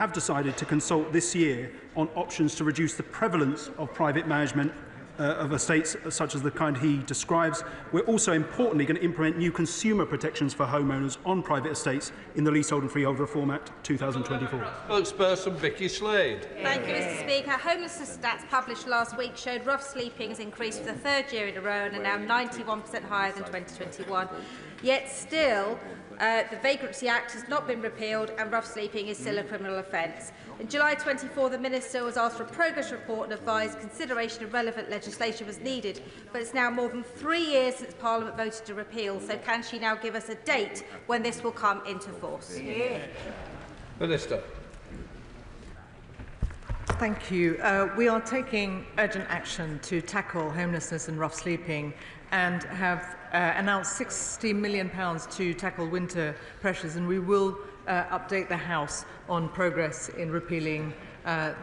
have decided to consult this year on options to reduce the prevalence of private management of estates such as the kind he describes. We're also importantly going to implement new consumer protections for homeowners on private estates in the Leasehold and Freehold Reform Act 2024. Spokesperson Vicky Slade. Thank you, Mr. Speaker. Homelessness stats published last week showed rough sleeping has increased for the third year in a row and are now 91% higher than 2021. Yet still, the Vagrancy Act has not been repealed and rough sleeping is still a criminal offence. In July 24, the Minister was asked for a progress report and advised consideration of relevant legislation was needed, but it's now more than 3 years since Parliament voted to repeal, so can she now give us a date when this will come into force? Minister. Thank you. We are taking urgent action to tackle homelessness and rough sleeping and have announced £60 million to tackle winter pressures, and we will update the House on progress in repealing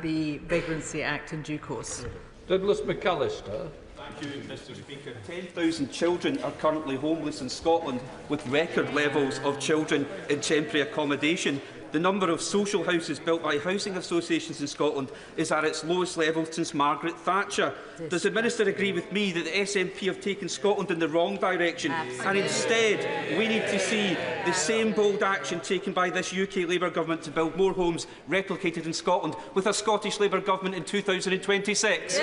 the Vagrancy Act in due course. Douglas McAllister. Thank you, Mr. Speaker. 10,000 children are currently homeless in Scotland, with record levels of children in temporary accommodation. The number of social houses built by housing associations in Scotland is at its lowest level since Margaret Thatcher. Does the Minister agree with me that the SNP have taken Scotland in the wrong direction? And instead, we need to see the same bold action taken by this UK Labour government to build more homes replicated in Scotland with a Scottish Labour government in 2026?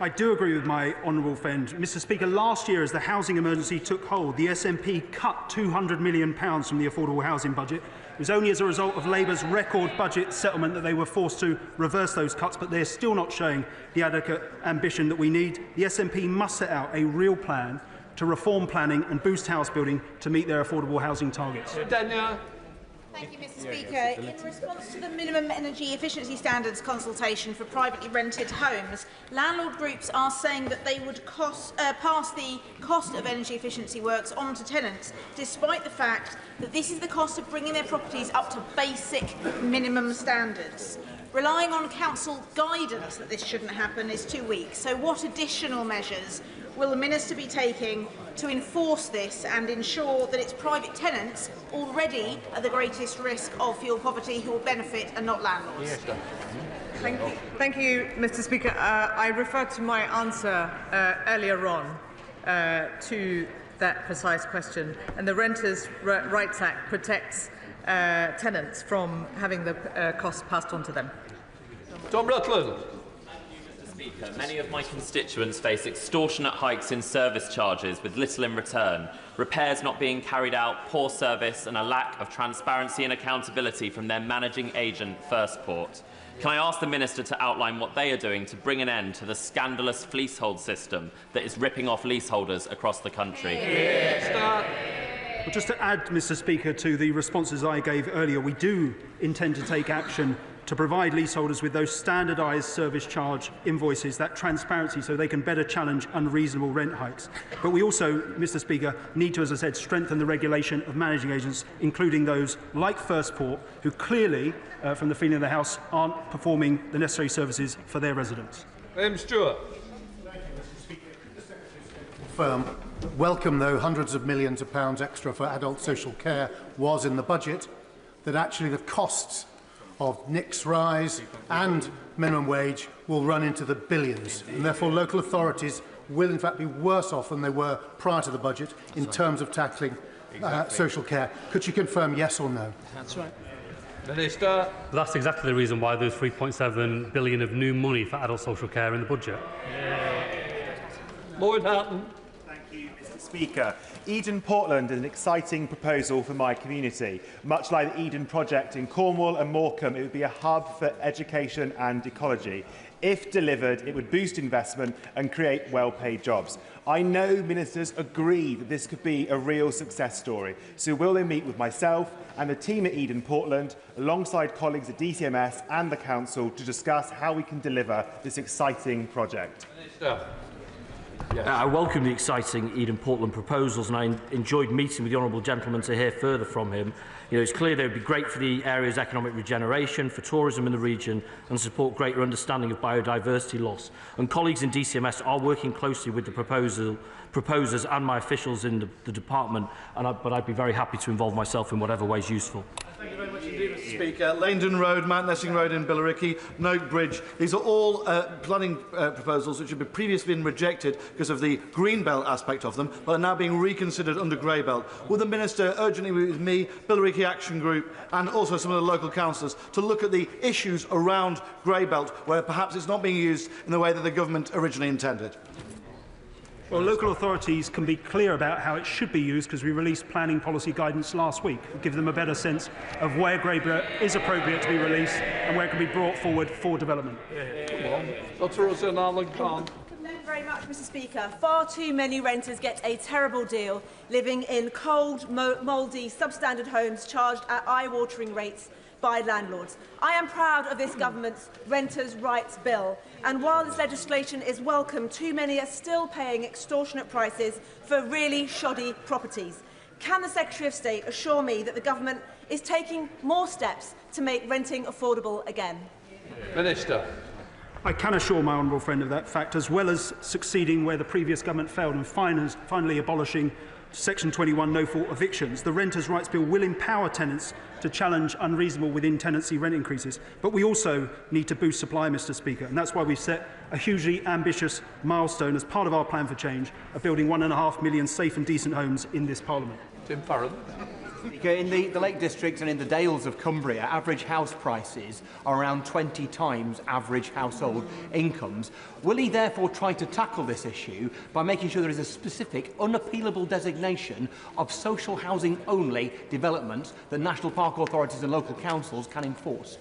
I do agree with my honourable friend. Mr. Speaker, last year as the housing emergency took hold, the SNP cut £200 million from the affordable housing budget. It was only as a result of Labour's record budget settlement that they were forced to reverse those cuts, but they're still not showing the adequate ambition that we need. The SNP must set out a real plan to reform planning and boost house building to meet their affordable housing targets. Thank you, Mr. Speaker. In response to the minimum energy efficiency standards consultation for privately rented homes, landlord groups are saying that they would pass the cost of energy efficiency works on to tenants, despite the fact that this is the cost of bringing their properties up to basic minimum standards. Relying on council guidance that this shouldn't happen is too weak. So what additional measures will the Minister be taking to enforce this and ensure that it's private tenants already at the greatest risk of fuel poverty who will benefit and not landlords? Thank you, Mr. Speaker. I referred to my answer earlier on to that precise question, and the Renters' Rights Act protects tenants from having the costs passed on to them. Tom Rutland. Many of my constituents face extortionate hikes in service charges with little in return, repairs not being carried out, poor service and a lack of transparency and accountability from their managing agent, Firstport. Can I ask the Minister to outline what they are doing to bring an end to the scandalous leasehold system that is ripping off leaseholders across the country? Well, just to add, Mr. Speaker, to the responses I gave earlier, we do intend to take action to provide leaseholders with those standardised service charge invoices, that transparency, so they can better challenge unreasonable rent hikes. But we also, Mr. Speaker, need to, as I said, strengthen the regulation of managing agents, including those like Firstport, who clearly, from the feeling of the House, aren't performing the necessary services for their residents. Stewart. Welcome, though hundreds of millions of pounds extra for adult social care was in the budget, that actually the costs of NIC's rise and minimum wage will run into the billions, and therefore local authorities will in fact be worse off than they were prior to the budget in terms of tackling social care. Could you confirm yes or no? That's right. Minister. That's exactly the reason why there's £3.7 billion of new money for adult social care in the budget. Lloyd Hatton. Thank you, Mr. Speaker. Eden Portland is an exciting proposal for my community. Much like the Eden Project in Cornwall and Morecambe, it would be a hub for education and ecology. If delivered, it would boost investment and create well-paid jobs. I know ministers agree that this could be a real success story, so will they meet with myself and the team at Eden Portland, alongside colleagues at DCMS and the Council, to discuss how we can deliver this exciting project? Minister. Yes. I welcome the exciting Eden Portland proposals, and I enjoyed meeting with the honourable gentleman to hear further from him. It's clear they would be great for the area's economic regeneration, for tourism in the region, and support greater understanding of biodiversity loss. And colleagues in DCMS are working closely with the proposers and my officials in the department, but I'd be very happy to involve myself in whatever way is useful. Thank you very much indeed, Mr. Speaker, Langdon Road, Mount Nessing Road in Billericay, Noak Bridge. These are all planning proposals which have previously been rejected because of the green belt aspect of them, but are now being reconsidered under grey belt. Will the Minister urgently meet with me, Billericay Action Group and also some of the local councillors to look at the issues around grey belt where perhaps it's not being used in the way that the government originally intended? Well, local authorities can be clear about how it should be used because we released planning policy guidance last week. We'll give them a better sense of where grey belt is appropriate to be released and where it can be brought forward for development. Come on. Dr. Rosanne Allen-Khan. Thank you very much, Mr. Speaker. Far too many renters get a terrible deal living in cold, mouldy, substandard homes charged at eye-watering rates by landlords. I am proud of this government's Renters' Rights Bill, and while this legislation is welcome, too many are still paying extortionate prices for really shoddy properties. Can the Secretary of State assure me that the government is taking more steps to make renting affordable again? Minister. I can assure my honourable friend of that fact, as well as succeeding where the previous government failed and finally abolishing Section 21 no-fault evictions. The Renters' Rights Bill will empower tenants to challenge unreasonable within-tenancy rent increases. But we also need to boost supply, Mr. Speaker, and that's why we've set a hugely ambitious milestone as part of our plan for change of building 1.5 million safe and decent homes in this Parliament. Tim Farron. In the Lake District and in the Dales of Cumbria, average house prices are around 20 times average household incomes. Will he therefore try to tackle this issue by making sure there is a specific, unappealable designation of social housing only developments that national park authorities and local councils can enforce?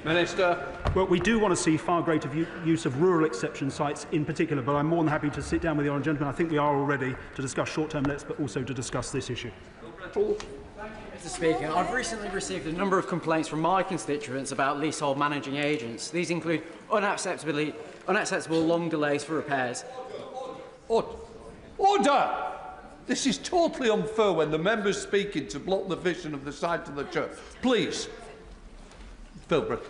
Minister. Well, we do want to see far greater use of rural exception sites in particular, but I'm more than happy to sit down with the honourable gentleman. I think we are already to discuss short-term lets, but also to discuss this issue. Mr. Speaker, I've recently received a number of complaints from my constituents about leasehold managing agents. These include unacceptable long delays for repairs. Order! This is totally unfair when the member's speaking to block the vision of the side to the church. Please. Philbrick.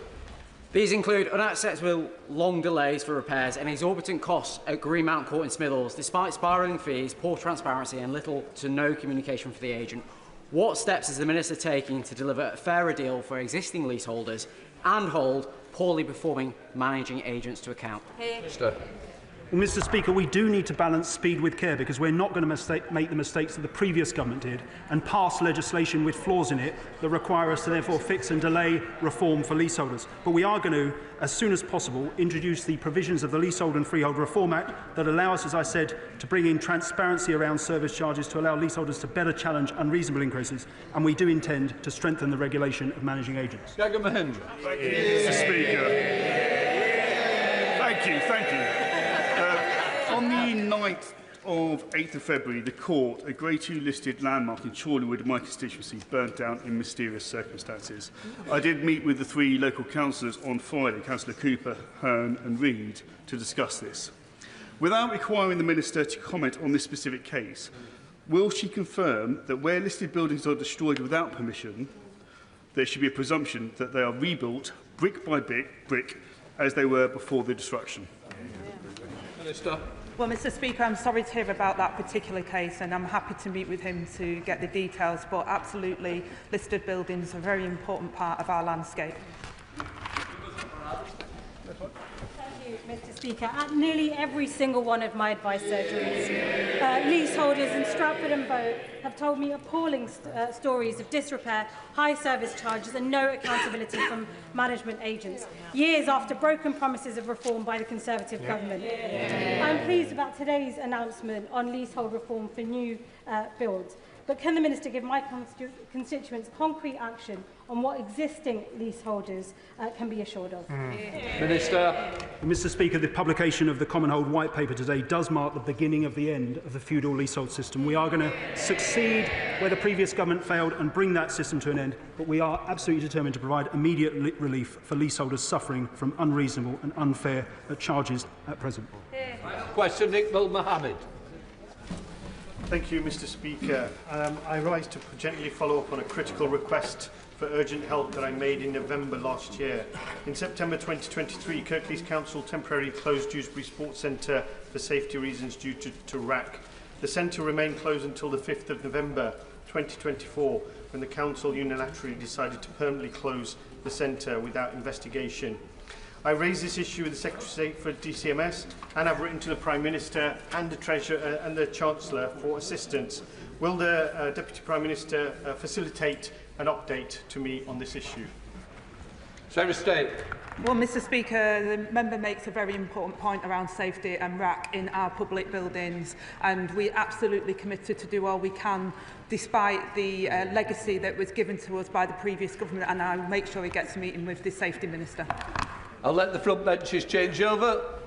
These include unacceptable long delays for repairs and exorbitant costs at Greenmount Court in Smithills, despite spiralling fees, poor transparency and little to no communication for the agent. What steps is the Minister taking to deliver a fairer deal for existing leaseholders and hold poorly performing managing agents to account? Minister. Well, Mr. Speaker, we do need to balance speed with care because we're not going to make the mistakes that the previous government did and pass legislation with flaws in it that require us to therefore fix and delay reform for leaseholders. But we are going to, as soon as possible, introduce the provisions of the Leasehold and Freehold Reform Act that allow us, as I said, to bring in transparency around service charges to allow leaseholders to better challenge unreasonable increases. And we do intend to strengthen the regulation of managing agents. Jagan Mahendra. Thank you, Mr. Speaker. Thank you. On the 8th of February, the court, a Grade 2 listed landmark in Chorleywood, my constituency, burnt down in mysterious circumstances. I did meet with the three local councillors on Friday, Councillor Cooper, Hearn and Reid, to discuss this. Without requiring the Minister to comment on this specific case, will she confirm that where listed buildings are destroyed without permission, there should be a presumption that they are rebuilt brick by brick as they were before the destruction? Minister. Well, Mr. Speaker, I'm sorry to hear about that particular case, and I'm happy to meet with him to get the details. But absolutely, listed buildings are a very important part of our landscape. Mr. Speaker, at nearly every single one of my advice surgeries, leaseholders in Stratford and Bow have told me appalling stories of disrepair, high service charges and no accountability from management agents, years after broken promises of reform by the Conservative government. I'm pleased about today's announcement on leasehold reform for new builds. But can the Minister give my constituents concrete action on what existing leaseholders can be assured of? Minister. Mr. Speaker, the publication of the Common Hold White Paper today does mark the beginning of the end of the feudal leasehold system. We are going to succeed where the previous government failed and bring that system to an end, but we are absolutely determined to provide immediate relief for leaseholders suffering from unreasonable and unfair charges at present. Question, Iqbal Mohammed. Thank you, Mr. Speaker. I rise to gently follow up on a critical request for urgent help that I made in November last year. In September 2023, Kirklees Council temporarily closed Dewsbury Sports Centre for safety reasons due to RAC. The centre remained closed until the 5th of November 2024, when the Council unilaterally decided to permanently close the centre without investigation. I raised this issue with the Secretary of State for DCMS, and I've written to the Prime Minister and the Treasurer and the Chancellor for assistance. Will the Deputy Prime Minister facilitate an update to me on this issue? Secretary of State. Well, Mr Speaker, the member makes a very important point around safety and RAC in our public buildings, and we're absolutely committed to do all we can despite the legacy that was given to us by the previous government, and I'll make sure he gets a meeting with the Safety Minister. I'll let the front benches change over.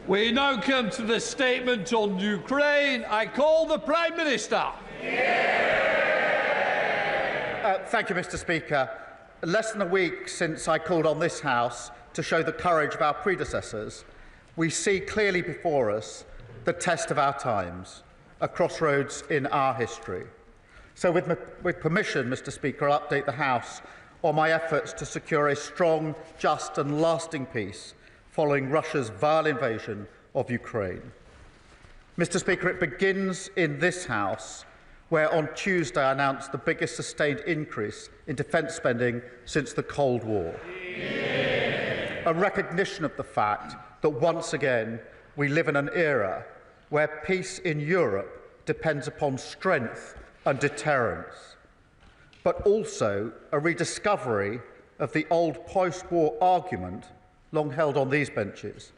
We now come to the statement on Ukraine. I call the Prime Minister. Thank you, Mr Speaker. Less than a week since I called on this House to show the courage of our predecessors, we see clearly before us the test of our times, a crossroads in our history. So with permission, Mr Speaker, I'll update the House on my efforts to secure a strong, just and lasting peace following Russia's vile invasion of Ukraine. Mr Speaker, it begins in this House, where on Tuesday I announced the biggest sustained increase in defence spending since the Cold War. A recognition of the fact that once again we live in an era where peace in Europe depends upon strength and deterrence, but also a rediscovery of the old post-war argument long held on these benches,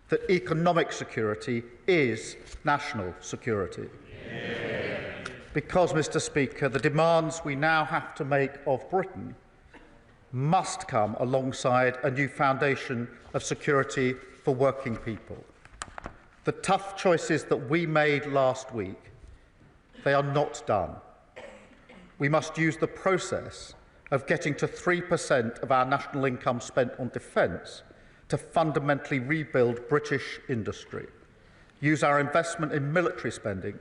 that economic security is national security. Because, Mr Speaker, the demands we now have to make of Britain must come alongside a new foundation of security for working people. The tough choices that we made last week, they are not done. We must use the process of getting to 3% of our national income spent on defence to fundamentally rebuild British industry, use our investment in military spending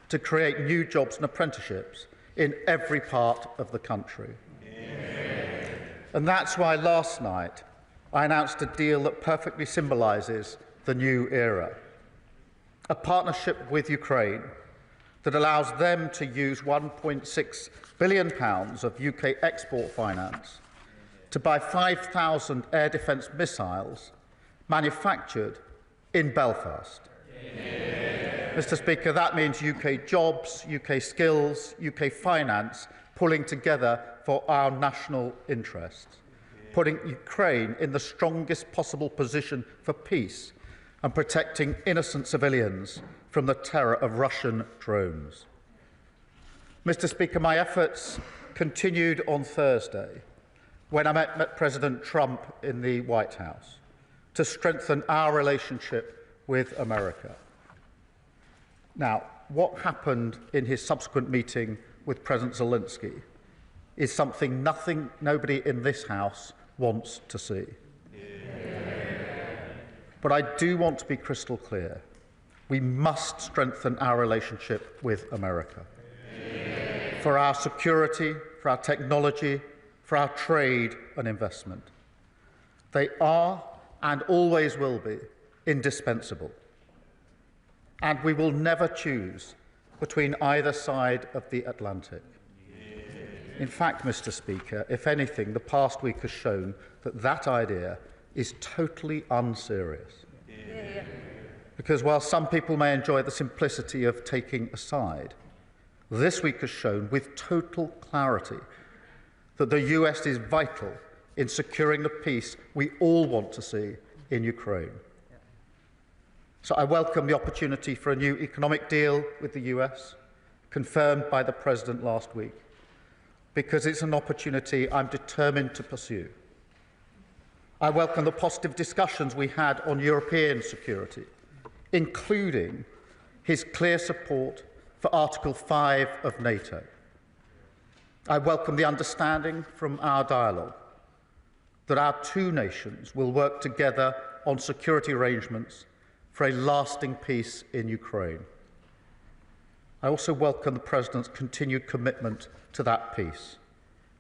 to create new jobs and apprenticeships in every part of the country. And that's why last night I announced a deal that perfectly symbolises the new era. A partnership with Ukraine that allows them to use £1.6 billion of UK export finance to buy 5,000 air defence missiles manufactured in Belfast. Mr Speaker, that means UK jobs, UK skills, UK finance pulling together for our national interests, putting Ukraine in the strongest possible position for peace and protecting innocent civilians from the terror of Russian drones. Mr Speaker, my efforts continued on Thursday when I met President Trump in the White House to strengthen our relationship with America. Now, what happened in his subsequent meeting with President Zelensky is something nobody in this House wants to see. But I do want to be crystal clear. We must strengthen our relationship with America. For our security, for our technology, for our trade and investment. They are and always will be indispensable. And we will never choose between either side of the Atlantic. In fact, Mr Speaker, if anything, the past week has shown that that idea is totally unserious. Because while some people may enjoy the simplicity of taking a side, this week has shown with total clarity that the US is vital in securing the peace we all want to see in Ukraine. So I welcome the opportunity for a new economic deal with the US, confirmed by the President last week, because it's an opportunity I'm determined to pursue. I welcome the positive discussions we had on European security, including his clear support for Article 5 of NATO. I welcome the understanding from our dialogue that our two nations will work together on security arrangements for a lasting peace in Ukraine. I also welcome the President's continued commitment to that peace,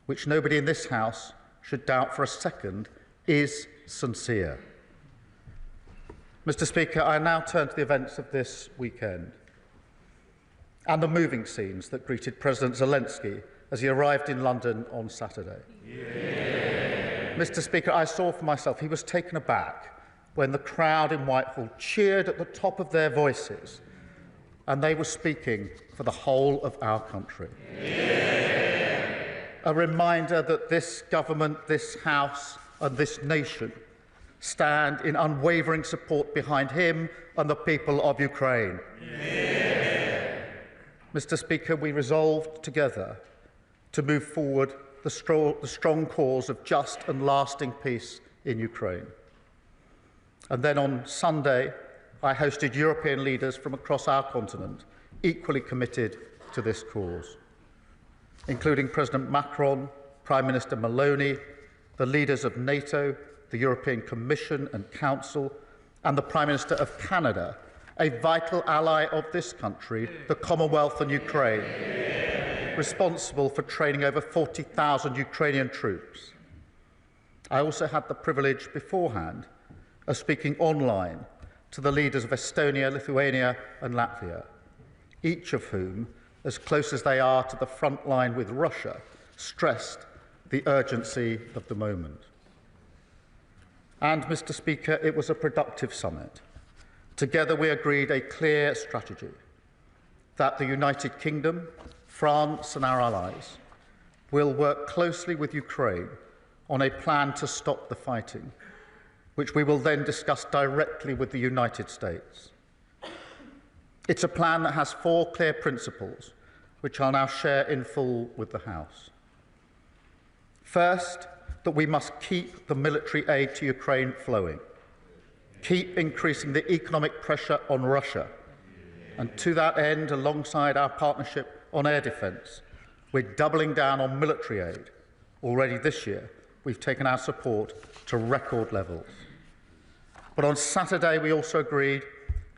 which nobody in this House should doubt for a second is sincere. Mr. Speaker, I now turn to the events of this weekend and the moving scenes that greeted President Zelensky as he arrived in London on Saturday. Yeah. Mr. Speaker, I saw for myself he was taken aback when the crowd in Whitehall cheered at the top of their voices, and they were speaking for the whole of our country. Yeah. A reminder that this government, this House and this nation stand in unwavering support behind him and the people of Ukraine. Yeah. Mr. Speaker, we resolved together to move forward the strong cause of just and lasting peace in Ukraine. And then on Sunday, I hosted European leaders from across our continent, equally committed to this cause, including President Macron, Prime Minister Maloney, the leaders of NATO, the European Commission and Council, and the Prime Minister of Canada, a vital ally of this country, the Commonwealth and Ukraine, responsible for training over 40,000 Ukrainian troops. I also had the privilege beforehand of speaking online to the leaders of Estonia, Lithuania and Latvia, each of whom, as close as they are to the front line with Russia, stressed the urgency of the moment. And, Mr. Speaker, it was a productive summit. Together we agreed a clear strategy that the United Kingdom, France and our allies will work closely with Ukraine on a plan to stop the fighting, which we will then discuss directly with the United States. It's a plan that has 4 clear principles, which I'll now share in full with the House. First, that we must keep the military aid to Ukraine flowing, keep increasing the economic pressure on Russia, and to that end, alongside our partnership on air defence, we're doubling down on military aid. Already this year, we've taken our support to record levels. But on Saturday, we also agreed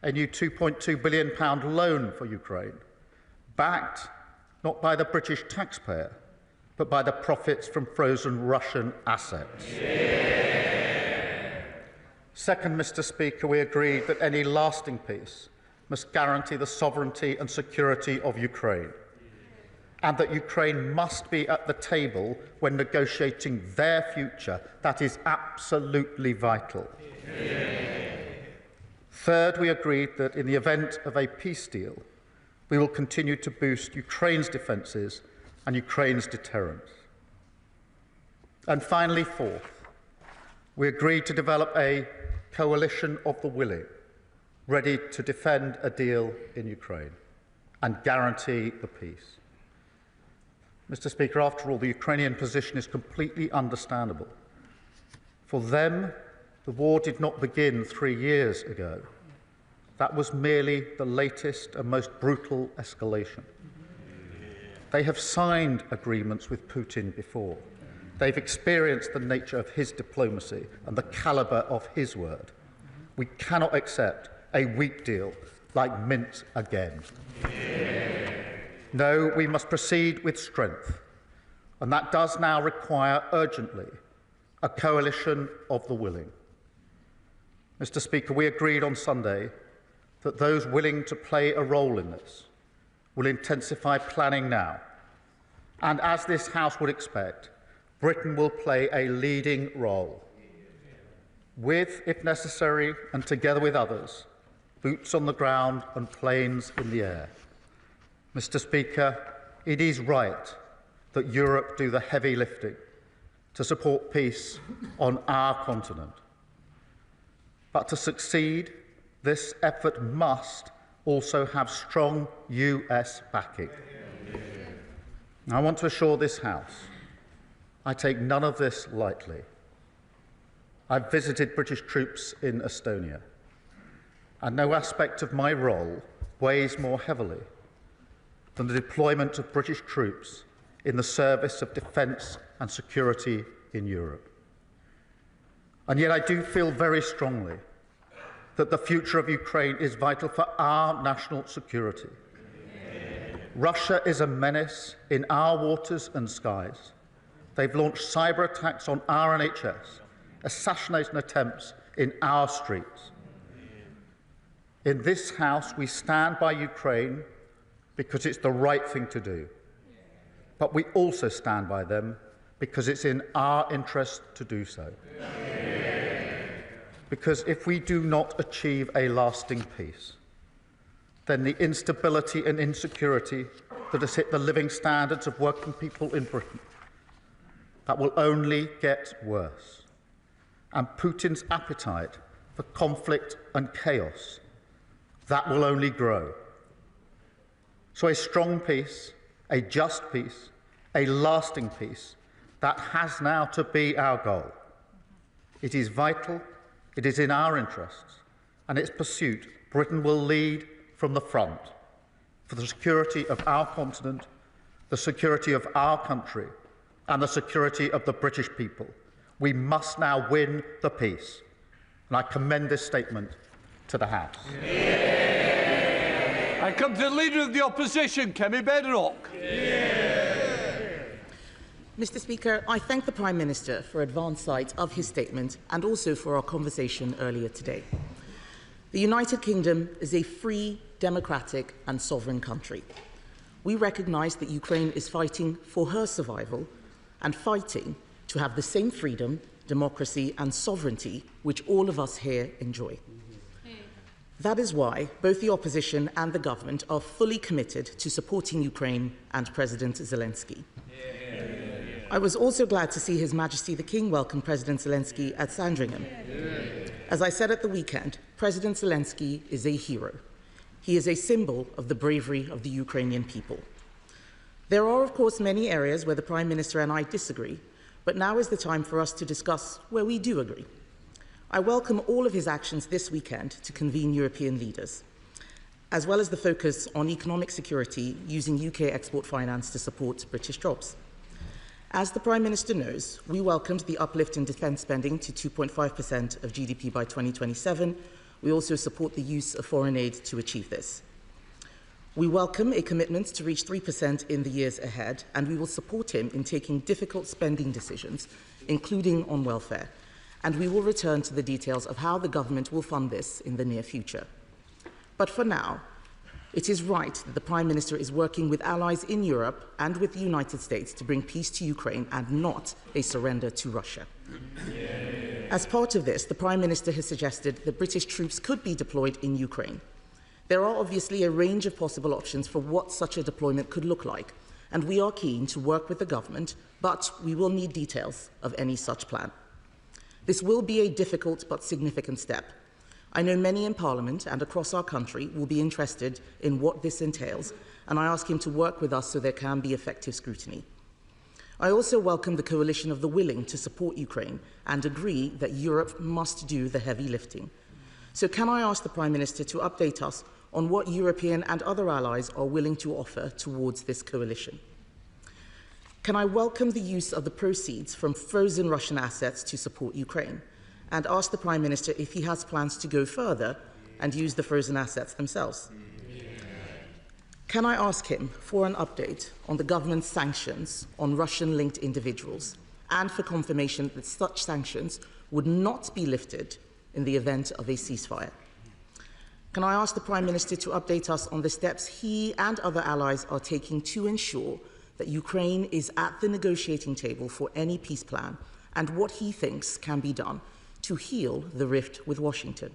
a new £2.2 billion loan for Ukraine, backed not by the British taxpayer, but by the profits from frozen Russian assets. Yeah. Second, Mr. Speaker, we agreed that any lasting peace must guarantee the sovereignty and security of Ukraine, and that Ukraine must be at the table when negotiating their future. That is absolutely vital. Yeah. Third, we agreed that in the event of a peace deal, we will continue to boost Ukraine's defences and Ukraine's deterrence. And finally, fourth, we agreed to develop a coalition of the willing, ready to defend a deal in Ukraine and guarantee the peace. Mr. Speaker, after all, the Ukrainian position is completely understandable. For them, the war did not begin 3 years ago. That was merely the latest and most brutal escalation. They have signed agreements with Putin before. They've experienced the nature of his diplomacy and the calibre of his word. We cannot accept a weak deal like Minsk again. Yeah. No, we must proceed with strength, and that does now require urgently a coalition of the willing. Mr. Speaker, we agreed on Sunday that those willing to play a role in this will intensify planning now. And as this House would expect, Britain will play a leading role, with, if necessary, and together with others, boots on the ground and planes in the air. Mr. Speaker, it is right that Europe do the heavy lifting to support peace on our continent. But to succeed, this effort must also have strong US backing. I want to assure this House I take none of this lightly. I've visited British troops in Estonia, and no aspect of my role weighs more heavily than the deployment of British troops in the service of defence and security in Europe. And yet I do feel very strongly that the future of Ukraine is vital for our national security. Russia is a menace in our waters and skies. They've launched cyber attacks on our NHS, assassination attempts in our streets. In this House, we stand by Ukraine because it's the right thing to do. But we also stand by them because it's in our interest to do so. Because if we do not achieve a lasting peace, then the instability and insecurity that has hit the living standards of working people in Britain, that will only get worse. And Putin's appetite for conflict and chaos, that will only grow. So a strong peace, a just peace, a lasting peace, that has now to be our goal. It is vital, it is in our interests, and its pursuit, Britain will lead from the front for the security of our continent, the security of our country, and the security of the British people. We must now win the peace. And I commend this statement to the House. I come to the Leader of the Opposition, Kemi Bedrock. Mr. Speaker, I thank the Prime Minister for advance sight of his statement and also for our conversation earlier today. The United Kingdom is a free, democratic and sovereign country. We recognise that Ukraine is fighting for her survival and fighting to have the same freedom, democracy and sovereignty which all of us here enjoy. That is why both the opposition and the government are fully committed to supporting Ukraine and President Zelensky. I was also glad to see His Majesty the King welcome President Zelensky at Sandringham. As I said at the weekend, President Zelensky is a hero. He is a symbol of the bravery of the Ukrainian people. There are, of course, many areas where the Prime Minister and I disagree, but now is the time for us to discuss where we do agree. I welcome all of his actions this weekend to convene European leaders, as well as the focus on economic security using UK export finance to support British jobs. As the Prime Minister knows, we welcomed the uplift in defence spending to 2.5% of GDP by 2027. We also support the use of foreign aid to achieve this. We welcome a commitment to reach 3% in the years ahead, and we will support him in taking difficult spending decisions, including on welfare. And we will return to the details of how the government will fund this in the near future. But for now, it is right that the Prime Minister is working with allies in Europe and with the United States to bring peace to Ukraine and not a surrender to Russia. As part of this, the Prime Minister has suggested that British troops could be deployed in Ukraine. There are obviously a range of possible options for what such a deployment could look like, and we are keen to work with the government, but we will need details of any such plan. This will be a difficult but significant step. I know many in Parliament and across our country will be interested in what this entails, and I ask him to work with us so there can be effective scrutiny. I also welcome the coalition of the willing to support Ukraine and agree that Europe must do the heavy lifting. So can I ask the Prime Minister to update us on what European and other allies are willing to offer towards this coalition? Can I welcome the use of the proceeds from frozen Russian assets to support Ukraine, and ask the Prime Minister if he has plans to go further and use the frozen assets themselves? Can I ask him for an update on the government's sanctions on Russian-linked individuals and for confirmation that such sanctions would not be lifted in the event of a ceasefire? Can I ask the Prime Minister to update us on the steps he and other allies are taking to ensure that Ukraine is at the negotiating table for any peace plan and what he thinks can be done to heal the rift with Washington?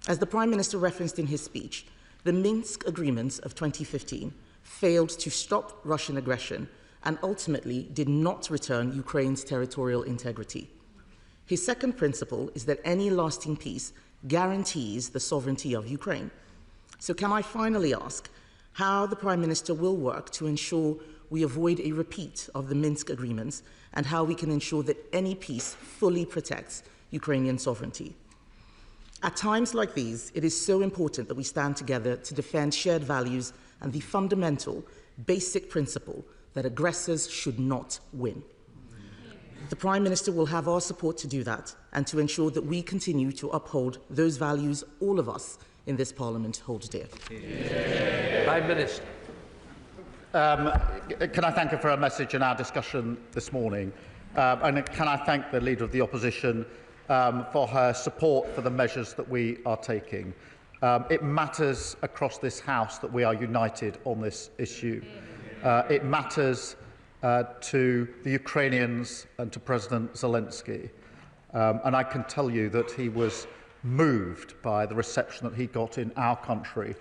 As the Prime Minister referenced in his speech, the Minsk agreements of 2015 failed to stop Russian aggression and ultimately did not return Ukraine's territorial integrity. His second principle is that any lasting peace guarantees the sovereignty of Ukraine. So can I finally ask how the Prime Minister will work to ensure we avoid a repeat of the Minsk agreements and how we can ensure that any peace fully protects Ukrainian sovereignty? At times like these, it is so important that we stand together to defend shared values and the fundamental, basic principle that aggressors should not win. The Prime Minister will have our support to do that and to ensure that we continue to uphold those values all of us in this Parliament hold dear. Prime Minister. Can I thank her for her message in our discussion this morning? And can I thank the Leader of the Opposition for her support for the measures that we are taking? It matters across this House that we are united on this issue. It matters to the Ukrainians and to President Zelensky. And I can tell you that he was moved by the reception that he got in our country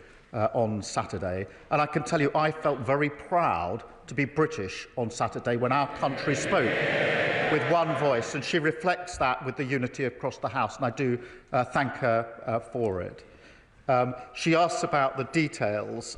on Saturday. And I can tell you I felt very proud to be British on Saturday when our country spoke with one voice, and she reflects that with the unity across the House, and I do thank her for it. She asks about the details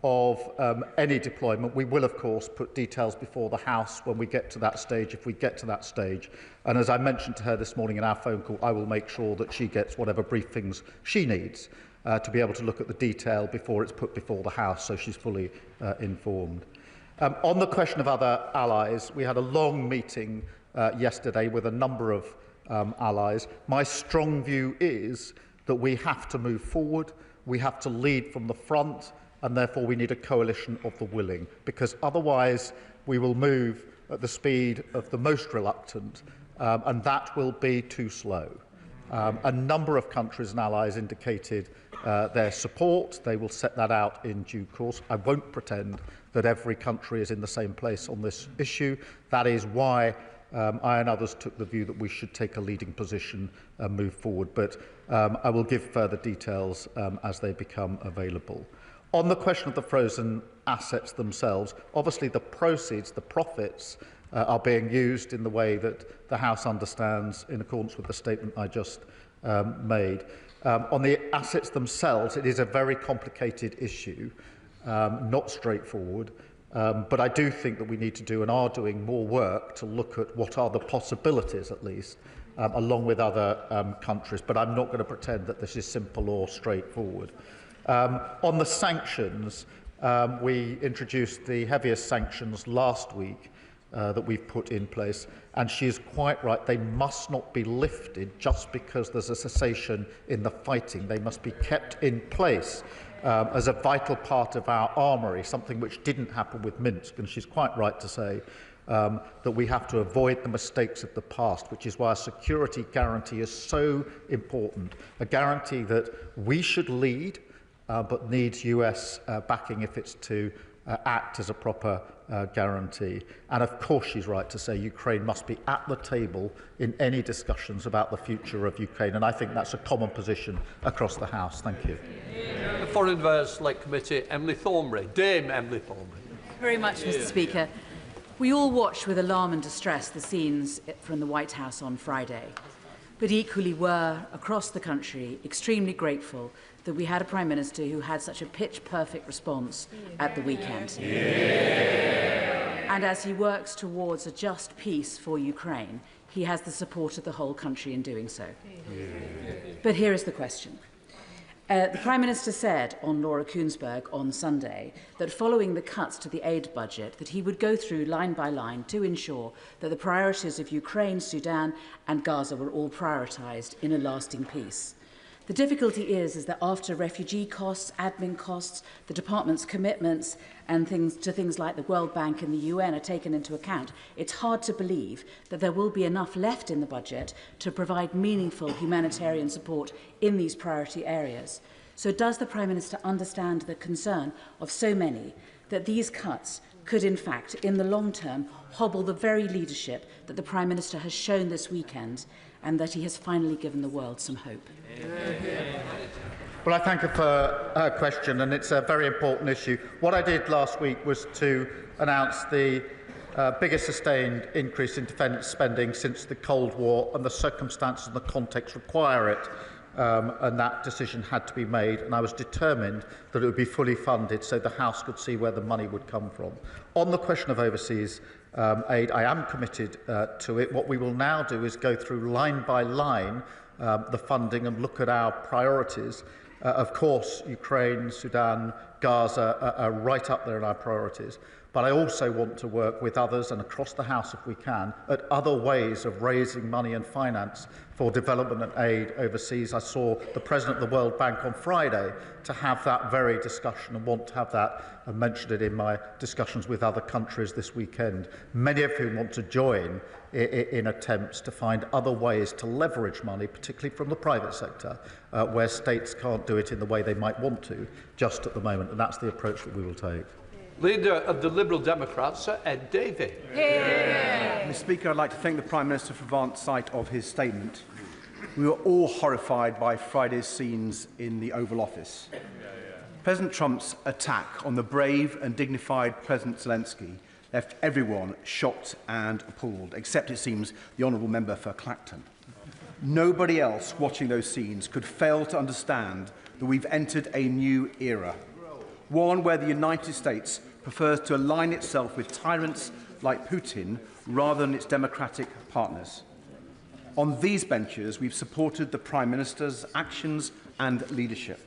of any deployment. We will, of course, put details before the House when we get to that stage, if we get to that stage. And as I mentioned to her this morning in our phone call, I will make sure that she gets whatever briefings she needs to be able to look at the detail before it's put before the House, so she's fully informed. On the question of other allies, we had a long meeting yesterday with a number of allies. My strong view is that we have to move forward, we have to lead from the front, and therefore we need a coalition of the willing, because otherwise we will move at the speed of the most reluctant, and that will be too slow. A number of countries and allies indicated their support. They will set that out in due course. I won't pretend that every country is in the same place on this issue. That is why I and others took the view that we should take a leading position and move forward. But I will give further details as they become available. On the question of the frozen assets themselves, obviously the proceeds, the profits, are being used in the way that the House understands in accordance with the statement I just made. On the assets themselves, it is a very complicated issue, not straightforward, but I do think that we need to do and are doing more work to look at what are the possibilities, at least, along with other countries, but I'm not going to pretend that this is simple or straightforward. On the sanctions, we introduced the heaviest sanctions last week that we've put in place, and she is quite right, they must not be lifted just because there's a cessation in the fighting. They must be kept in place as a vital part of our armoury, something which didn't happen with Minsk, and she's quite right to say that we have to avoid the mistakes of the past, which is why a security guarantee is so important, a guarantee that we should lead, but needs US backing if it's to act as a proper guarantee. And of course she's right to say Ukraine must be at the table in any discussions about the future of Ukraine, and I think that's a common position across the House. Thank you. The Foreign Affairs Select Committee, Emily Thornbury. Dame Emily Thornbury. Very much, Mr. Speaker. We all watched with alarm and distress the scenes from the White House on Friday, but equally were, across the country, extremely grateful that we had a Prime Minister who had such a pitch-perfect response at the weekend. And as he works towards a just peace for Ukraine, he has the support of the whole country in doing so. But here is the question. The Prime Minister said on Laura Kuenssberg on Sunday that following the cuts to the aid budget, that he would go through line by line to ensure that the priorities of Ukraine, Sudan and Gaza were all prioritised in a lasting peace. The difficulty is that after refugee costs, admin costs, the department's commitments and things like the World Bank and the UN are taken into account, it's hard to believe that there will be enough left in the budget to provide meaningful humanitarian support in these priority areas. So does the Prime Minister understand the concern of so many that these cuts could in fact, in the long term, hobble the very leadership that the Prime Minister has shown this weekend and that he has finally given the world some hope? Well, I thank her for her question, and it's a very important issue. What I did last week was to announce the biggest sustained increase in defence spending since the Cold War, and the circumstances and the context require it, and that decision had to be made, and I was determined that it would be fully funded so the House could see where the money would come from. On the question of overseas aid, I am committed to it. What we will now do is go through line by line the funding and look at our priorities. Of course, Ukraine, Sudan, Gaza are right up there in our priorities. But I also want to work with others and across the House, if we can, at other ways of raising money and finance for development and aid overseas. I saw the President of the World Bank on Friday to have that very discussion and want to have that and mentioned it in my discussions with other countries this weekend, many of whom want to join in attempts to find other ways to leverage money, particularly from the private sector, where states can't do it in the way they might want to just at the moment. And that's the approach that we will take. Leader of the Liberal Democrats, Sir Ed Davey. Mr. Speaker, I'd like to thank the Prime Minister for advance sight of his statement. We were all horrified by Friday's scenes in the Oval Office. President Trump's attack on the brave and dignified President Zelensky left everyone shocked and appalled, except, it seems, the honourable member for Clacton. Nobody else watching those scenes could fail to understand that we've entered a new era, one where the United States prefers to align itself with tyrants like Putin rather than its democratic partners. On these benches, we've supported the Prime Minister's actions and leadership.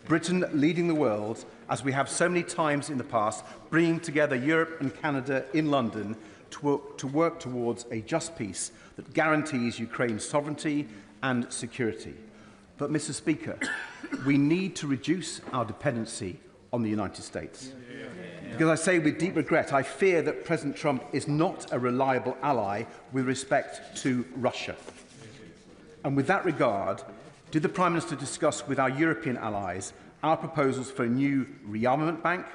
Britain leading the world, as we have so many times in the past, bringing together Europe and Canada in London to work towards a just peace that guarantees Ukraine's sovereignty and security. But, Mr. Speaker, we need to reduce our dependency on the United States. Because I say with deep regret, I fear that President Trump is not a reliable ally with respect to Russia. And with that regard, did the Prime Minister discuss with our European allies our proposals for a new rearmament bank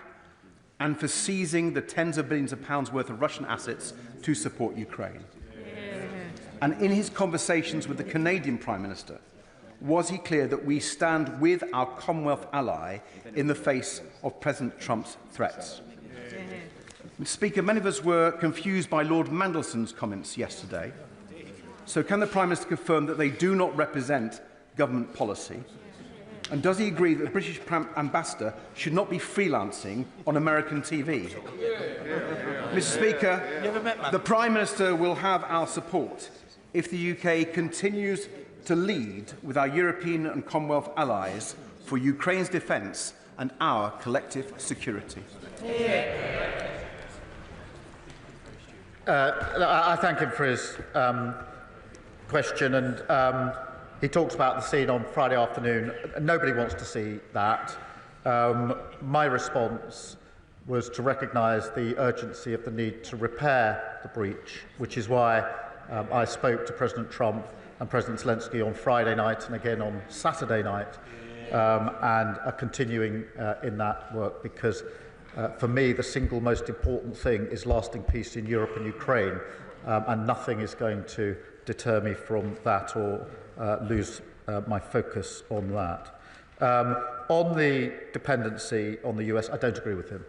and for seizing the tens of billions of pounds worth of Russian assets to support Ukraine? And in his conversations with the Canadian Prime Minister, was he clear that we stand with our Commonwealth ally in the face of President Trump's threats? Mr. Speaker, many of us were confused by Lord Mandelson's comments yesterday. So can the Prime Minister confirm that they do not represent government policy? And does he agree that the British ambassador should not be freelancing on American TV? Mr. Speaker, the Prime Minister will have our support if the UK continues to lead with our European and Commonwealth allies for Ukraine's defence and our collective security. I thank him for his question, and he talks about the scene on Friday afternoon. Nobody wants to see that. My response was to recognise the urgency of the need to repair the breach, which is why I spoke to President Trump and President Zelensky on Friday night and again on Saturday night, and are continuing in that work, because for me the single most important thing is lasting peace in Europe and Ukraine, and nothing is going to deter me from that or lose my focus on that. On the dependency on the US, I don't agree with him.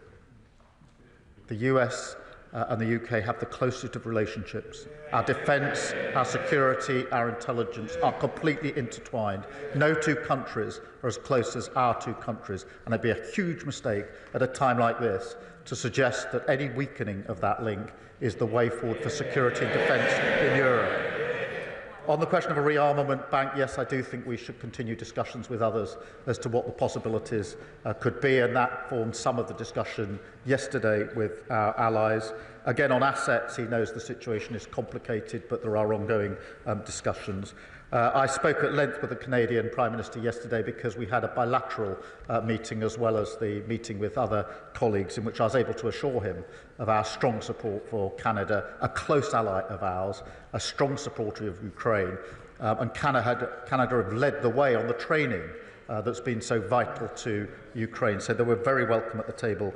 The US and the UK have the closest of relationships. Our defence, our security, our intelligence are completely intertwined. No two countries are as close as our two countries, and it'd be a huge mistake at a time like this to suggest that any weakening of that link is the way forward for security and defence in Europe. On the question of a rearmament bank, yes, I do think we should continue discussions with others as to what the possibilities could be, and that formed some of the discussion yesterday with our allies. Again, on assets, he knows the situation is complicated, but there are ongoing discussions. I spoke at length with the Canadian Prime Minister yesterday because we had a bilateral meeting as well as the meeting with other colleagues, in which I was able to assure him of our strong support for Canada, a close ally of ours, a strong supporter of Ukraine, and Canada have led the way on the training that's been so vital to Ukraine. So they were very welcome at the table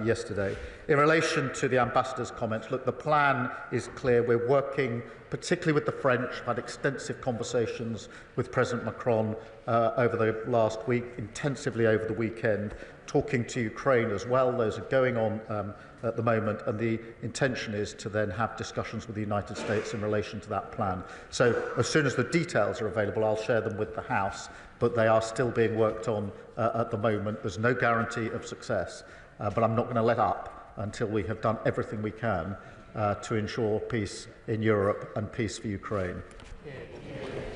yesterday. In relation to the ambassador's comments, look, the plan is clear. We're working particularly with the French. I've had extensive conversations with President Macron over the last week, intensively over the weekend, talking to Ukraine as well. Those are going on at the moment, and the intention is to then have discussions with the United States in relation to that plan. So as soon as the details are available, I'll share them with the House, but they are still being worked on at the moment. There's no guarantee of success, but I'm not going to let up until we have done everything we can to ensure peace in Europe and peace for Ukraine.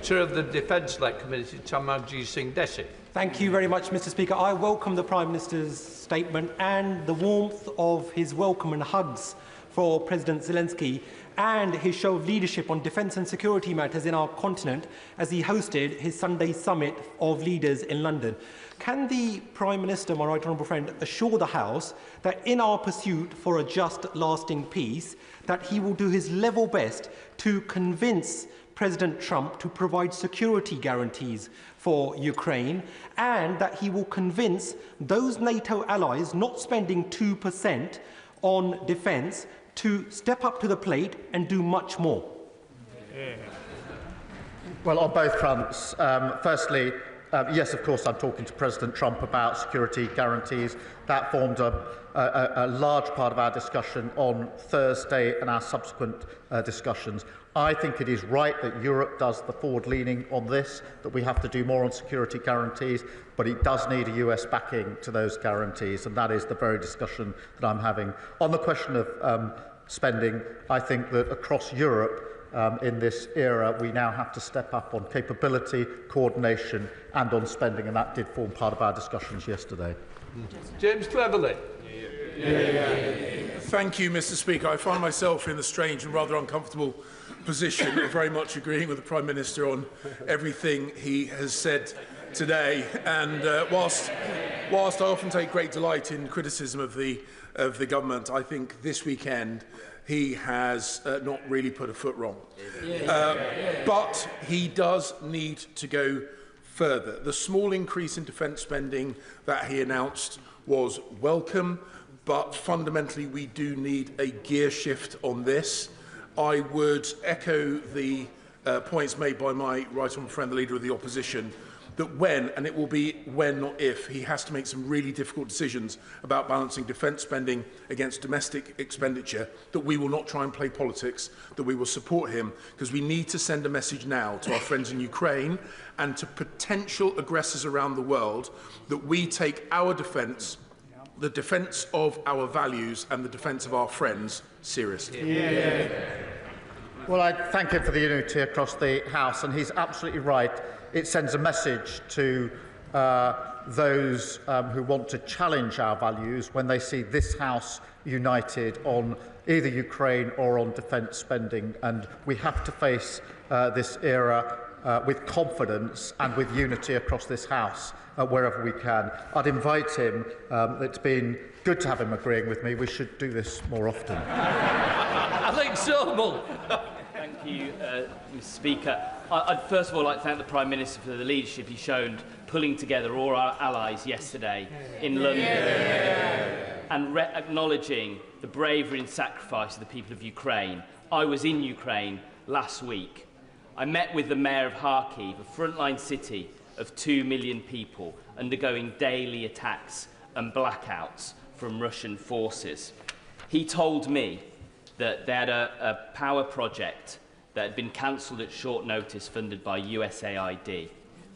Chair of the Defence-led Committee, Tamanjit Singh Desi. Thank you very much, Mr. Speaker. I welcome the Prime Minister's statement and the warmth of his welcome and hugs for President Zelensky and his show of leadership on defence and security matters in our continent as he hosted his Sunday summit of leaders in London. Can the Prime Minister, my right honourable friend, assure the House that in our pursuit for a just, lasting peace, that he will do his level best to convince President Trump to provide security guarantees for Ukraine, and that he will convince those NATO allies not spending 2% on defence to step up to the plate and do much more? Well, on both fronts. Firstly, yes, of course, I'm talking to President Trump about security guarantees. That formed a large part of our discussion on Thursday and our subsequent discussions. I think it is right that Europe does the forward-leaning on this, that we have to do more on security guarantees, but it does need a US backing to those guarantees, and that is the very discussion that I'm having. On the question of spending, I think that across Europe, in this era, we now have to step up on capability, coordination and on spending, and that did form part of our discussions yesterday. James Cleverly. Thank you, Mr. Speaker. I find myself in the strange and rather uncomfortable position of very much agreeing with the Prime Minister on everything he has said today. And whilst I often take great delight in criticism of the government, I think this weekend he has not really put a foot wrong. But he does need to go further. The small increase in defence spending that he announced was welcome, but fundamentally we do need a gear shift on this. I would echo the points made by my right honourable friend, the Leader of the Opposition, that when, and it will be when, not if, he has to make some really difficult decisions about balancing defence spending against domestic expenditure, that we will not try and play politics, that we will support him, because we need to send a message now to our friends in Ukraine and to potential aggressors around the world that we take our defence, the defence of our values and the defence of our friends seriously. Well, I thank him for the unity across the House, and he's absolutely right. It sends a message to those who want to challenge our values when they see this House united on either Ukraine or on defence spending. And we have to face this era with confidence and with unity across this House wherever we can. I'd invite him. It's been good to have him agreeing with me. We should do this more often. Alex Sobel. Thank you, Mr. Speaker. I'd first of all like to thank the Prime Minister for the leadership he showed pulling together all our allies yesterday in London and acknowledging the bravery and sacrifice of the people of Ukraine. I was in Ukraine last week. I met with the Mayor of Kharkiv, a frontline city of 2 million people undergoing daily attacks and blackouts from Russian forces. He told me that they had a power project that had been cancelled at short notice, funded by USAID,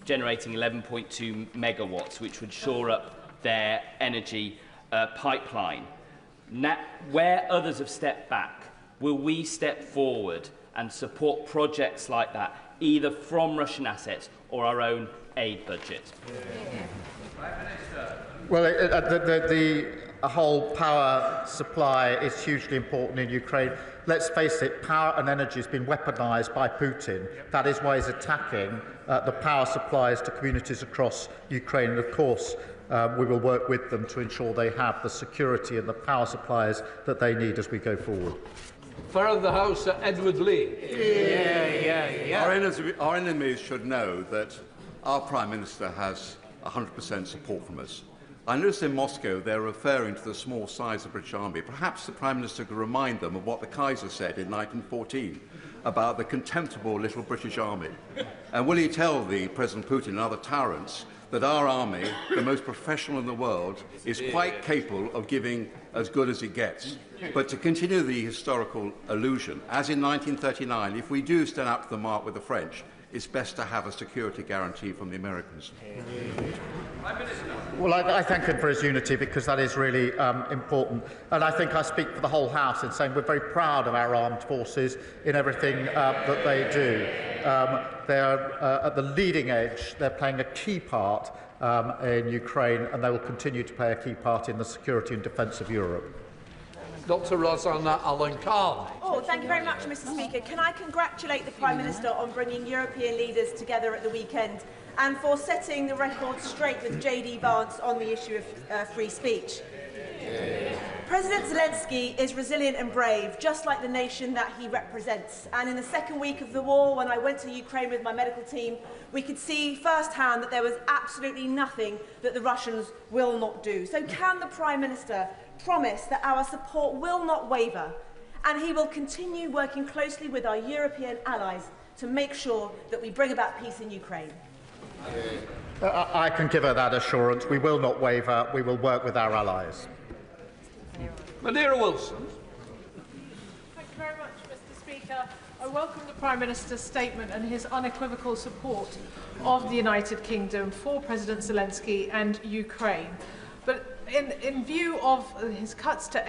generating 11.2 megawatts, which would shore up their energy pipeline. Now, where others have stepped back, will we step forward and support projects like that, either from Russian assets or our own aid budget? Well, the whole power supply is hugely important in Ukraine. Let's face it, power and energy has been weaponised by Putin. That is why he's attacking the power supplies to communities across Ukraine. And of course, we will work with them to ensure they have the security and the power supplies that they need as we go forward. Farrell of the House, Edward Lee. Our enemies should know that our Prime Minister has 100% support from us. I noticed in Moscow they're referring to the small size of the British Army. Perhaps the Prime Minister could remind them of what the Kaiser said in 1914 about the contemptible little British Army. And will he tell the President Putin and other tyrants that our army, the most professional in the world, is quite capable of giving as good as it gets? But to continue the historical illusion, as in 1939, if we do stand up to the mark with the French, it's best to have a security guarantee from the Americans. Well, I thank him for his unity, because that is really important. And I think I speak for the whole House in saying we're very proud of our armed forces in everything that they do. They are at the leading edge. They're playing a key part in Ukraine, and they will continue to play a key part in the security and defence of Europe. Dr. Rosanna Allen-Carr. Oh, thank you very much, Mr. Speaker. Can I congratulate the Prime Minister on bringing European leaders together at the weekend and for setting the record straight with JD Vance on the issue of free speech. President Zelensky is resilient and brave, just like the nation that he represents. And in the second week of the war, when I went to Ukraine with my medical team, we could see firsthand that there was absolutely nothing that the Russians will not do. So can the Prime Minister promise that our support will not waver and he will continue working closely with our European allies to make sure that we bring about peace in Ukraine? I can give her that assurance. We will not waver. We will work with our allies. Madeira Wilson. Thank you very much, Mr. Speaker. I welcome the Prime Minister's statement and his unequivocal support of the United Kingdom for President Zelensky and Ukraine. But in view of his cuts to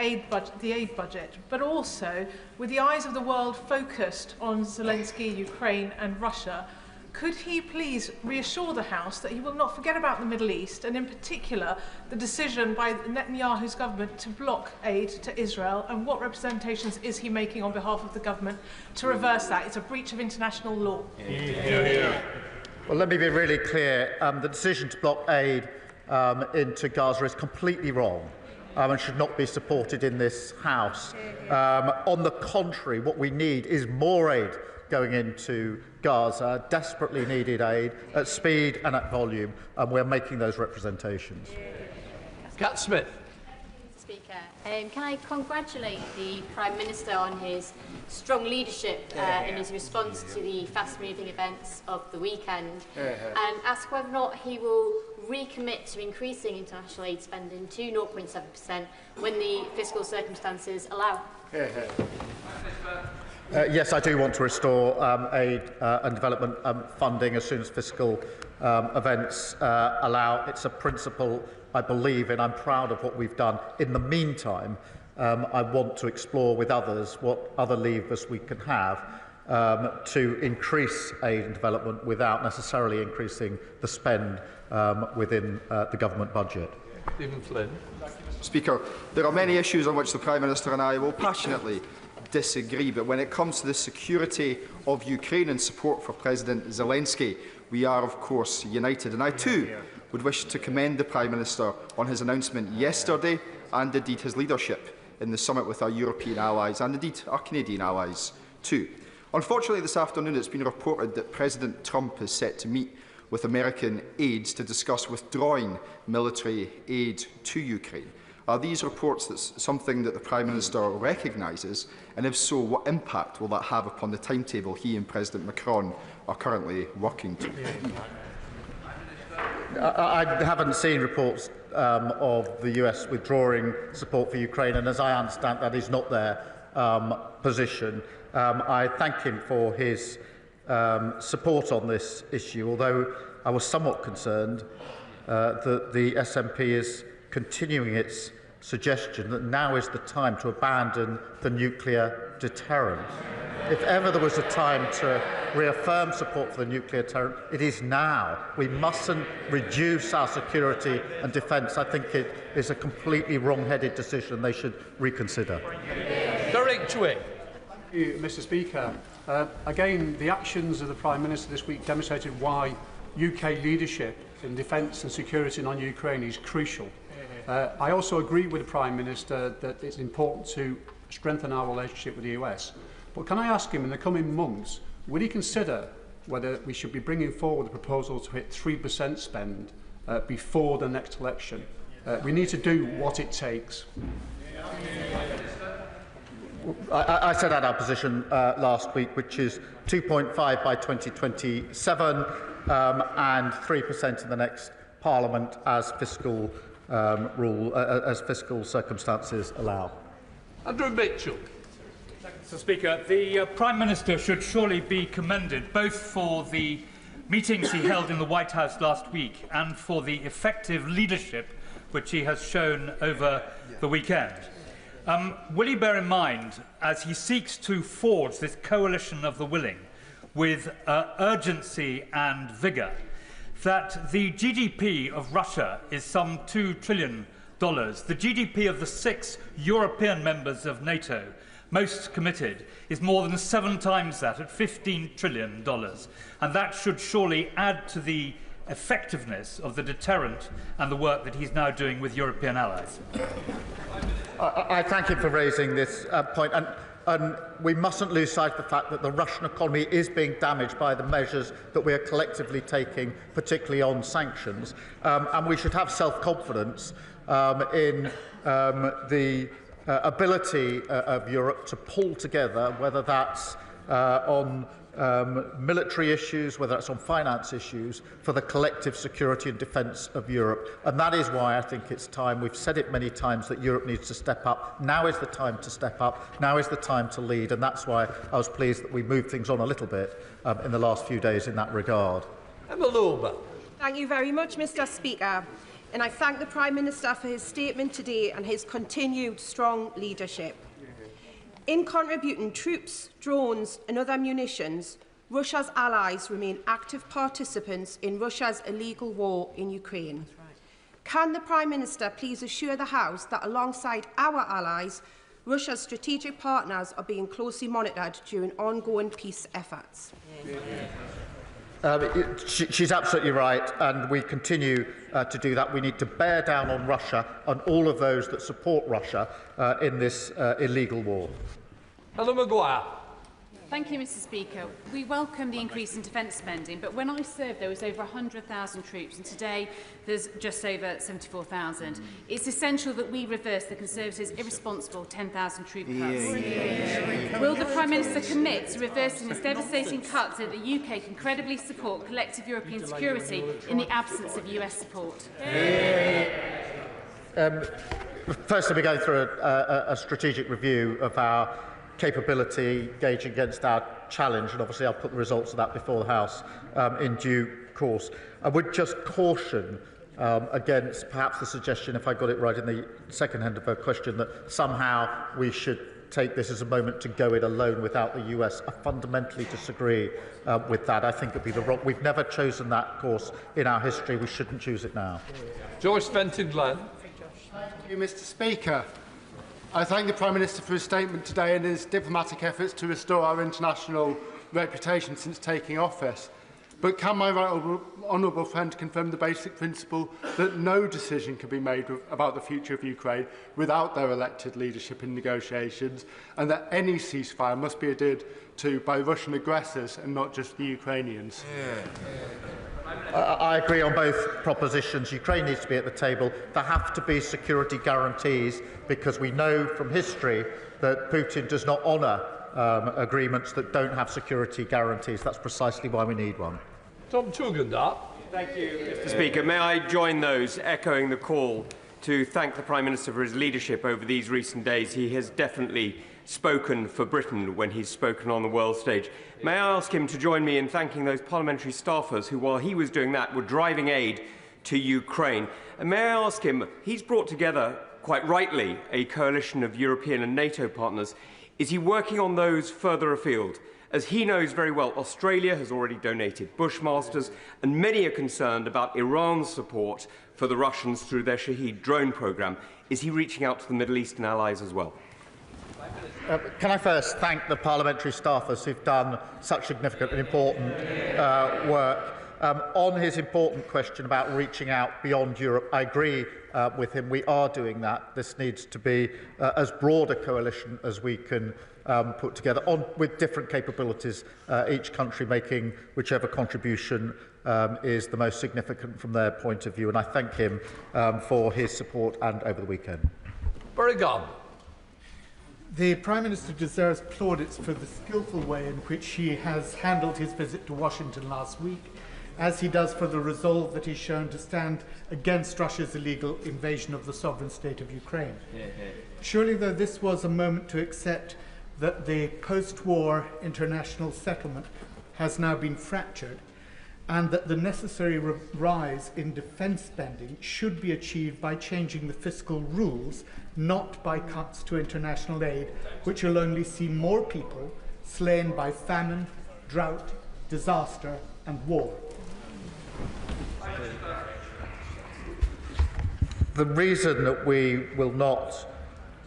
the aid budget, but also with the eyes of the world focused on Zelensky, Ukraine and Russia, could he please reassure the House that he will not forget about the Middle East, and in particular the decision by Netanyahu's government to block aid to Israel, and what representations is he making on behalf of the government to reverse that? It's a breach of international law. Well, let me be really clear. The decision to block aid into Gaza is completely wrong and should not be supported in this House. On the contrary, what we need is more aid going into Gaza, desperately needed aid at speed and at volume, and we're making those representations. Cat Smith. Speaker, can I congratulate the Prime Minister on his strong leadership in his response to the fast-moving events of the weekend, and ask whether or not he will recommit to increasing international aid spending to 0.7% when the fiscal circumstances allow? Yes, I do want to restore aid and development funding as soon as fiscal events allow. It's a principle I believe in. I'm proud of what we've done. In the meantime, I want to explore with others what other levers we can have to increase aid and development without necessarily increasing the spend within the government budget. Stephen Flynn. Speaker, there are many issues on which the Prime Minister and I will passionately disagree, but when it comes to the security of Ukraine and support for President Zelensky, we are of course united. And I too would wish to commend the Prime Minister on his announcement yesterday and indeed his leadership in the summit with our European allies and indeed our Canadian allies too. Unfortunately, this afternoon it's been reported that President Trump is set to meet with American aides to discuss withdrawing military aid to Ukraine. Are these reports something that the Prime Minister recognises, and if so, what impact will that have upon the timetable he and President Macron are currently working to? I haven't seen reports of the US withdrawing support for Ukraine, and as I understand, that is not their position. I thank him for his support on this issue, although I was somewhat concerned that the SNP is continuing its suggestion that now is the time to abandon the nuclear deterrent. If ever there was a time to reaffirm support for the nuclear deterrent, it is now. We mustn't reduce our security and defence. I think it is a completely wrong-headed decision they should reconsider. Derek Chwing. Thank you, Mr. Speaker. Again, the actions of the Prime Minister this week demonstrated why UK leadership in defence and security on Ukraine is crucial. I also agree with the Prime Minister that it's important to strengthen our relationship with the US. But can I ask him, in the coming months, will he consider whether we should be bringing forward the proposal to hit 3% spend before the next election? We need to do what it takes. I set out our position last week, which is 2.5 by 2027 and 3% in the next Parliament as fiscal as fiscal circumstances allow. Andrew Mitchell. Mr. Speaker, the Prime Minister should surely be commended both for the meetings he held in the White House last week and for the effective leadership which he has shown over the weekend. Will he bear in mind, as he seeks to forge this coalition of the willing, with urgency and vigour that the GDP of Russia is some $2 trillion. The GDP of the 6 European members of NATO, most committed, is more than 7 times that, at $15 trillion. And that should surely add to the effectiveness of the deterrent and the work that he's now doing with European allies. I thank him for raising this point. And we mustn't lose sight of the fact that the Russian economy is being damaged by the measures that we are collectively taking, particularly on sanctions. And we should have self-confidence in the ability of Europe to pull together, whether that's on military issues, whether it's on finance issues, for the collective security and defence of Europe. And that is why I think it's time, we've said it many times, that Europe needs to step up. Now is the time to step up. Now is the time to lead. And that's why I was pleased that we moved things on a little bit in the last few days in that regard. Emma Lorber. Thank you very much, Mr. Speaker. And I thank the Prime Minister for his statement today and his continued strong leadership. In contributing troops, drones and other munitions, Russia's allies remain active participants in Russia's illegal war in Ukraine. Can the Prime Minister please assure the House that alongside our allies, Russia's strategic partners are being closely monitored during ongoing peace efforts? She's absolutely right, and we continue to do that. We need to bear down on Russia and all of those that support Russia in this illegal war. Helen Maguire. Thank you, Mr. Speaker. We welcome the increase in defence spending, but when I served there was over 100,000 troops and today there's just over 74,000. It's essential that we reverse the Conservatives' irresponsible 10,000 troop cuts. Will the Prime Minister commit to reversing this devastating cut so that the UK can credibly support collective European security in the absence of US support? Firstly, we're going through a strategic review of our capability gauging against our challenge, and obviously I'll put the results of that before the House in due course. I would just caution against perhaps the suggestion, if I got it right in the second end of her question, that somehow we should take this as a moment to go it alone without the US. I fundamentally disagree with that. I think it would be the wrong. We've never chosen that course in our history. We shouldn't choose it now. Joyce Fenton-Glenn. Thank you, Mr. Speaker. I thank the Prime Minister for his statement today and his diplomatic efforts to restore our international reputation since taking office. But can my right honourable friend confirm the basic principle that no decision can be made about the future of Ukraine without their elected leadership in negotiations, and that any ceasefire must be adhered to by Russian aggressors and not just the Ukrainians? I agree on both propositions. Ukraine needs to be at the table. There have to be security guarantees, because we know from history that Putin does not honour agreements that don't have security guarantees. That's precisely why we need one. Tom Tugendhat. Thank you, Mr. Speaker. May I join those echoing the call to thank the Prime Minister for his leadership over these recent days. He has definitely spoken for Britain when he's spoken on the world stage. May I ask him to join me in thanking those parliamentary staffers who, while he was doing that, were driving aid to Ukraine. And may I ask him, he's brought together, quite rightly, a coalition of European and NATO partners. Is he working on those further afield? As he knows very well, Australia has already donated Bushmasters, and many are concerned about Iran's support for the Russians through their Shahed drone programme. Is he reaching out to the Middle Eastern allies as well? Can I first thank the parliamentary staffers who've done such significant and important work. On his important question about reaching out beyond Europe, I agree with him. We are doing that. This needs to be as broad a coalition as we can put together, with different capabilities, each country making whichever contribution is the most significant from their point of view. And I thank him for his support and over the weekend. Berrigan. The Prime Minister deserves plaudits for the skillful way in which he has handled his visit to Washington last week, as he does for the resolve that he's shown to stand against Russia's illegal invasion of the sovereign state of Ukraine. Surely, though, this was a moment to accept that the post-war international settlement has now been fractured, and that the necessary rise in defence spending should be achieved by changing the fiscal rules, not by cuts to international aid, which will only see more people slain by famine, drought disaster and war. The reason that we will not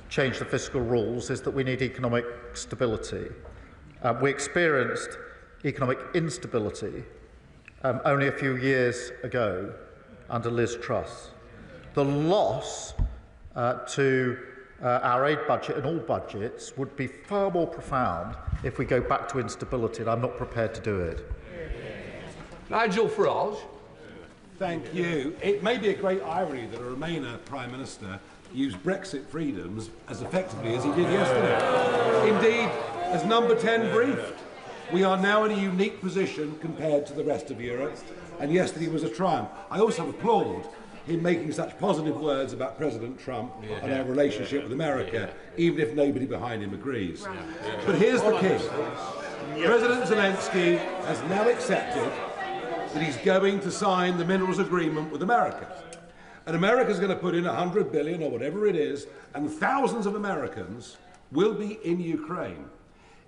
change the fiscal rules is that we need economic stability. We experienced economic instability only a few years ago under Liz Truss. The loss to our aid budget and all budgets would be far more profound if we go back to instability, and I'm not prepared to do it. Nigel Farage. Thank you. It may be a great irony that a Remainer Prime Minister used Brexit freedoms as effectively as he did yesterday. Indeed, as Number 10 briefed, we are now in a unique position compared to the rest of Europe, and yesterday was a triumph. I also applaud him making such positive words about President Trump and our relationship with America, even if nobody behind him agrees. But here's the key. President Zelensky has now accepted that he's going to sign the minerals agreement with America. And America's going to put in $100 billion or whatever it is, and thousands of Americans will be in Ukraine.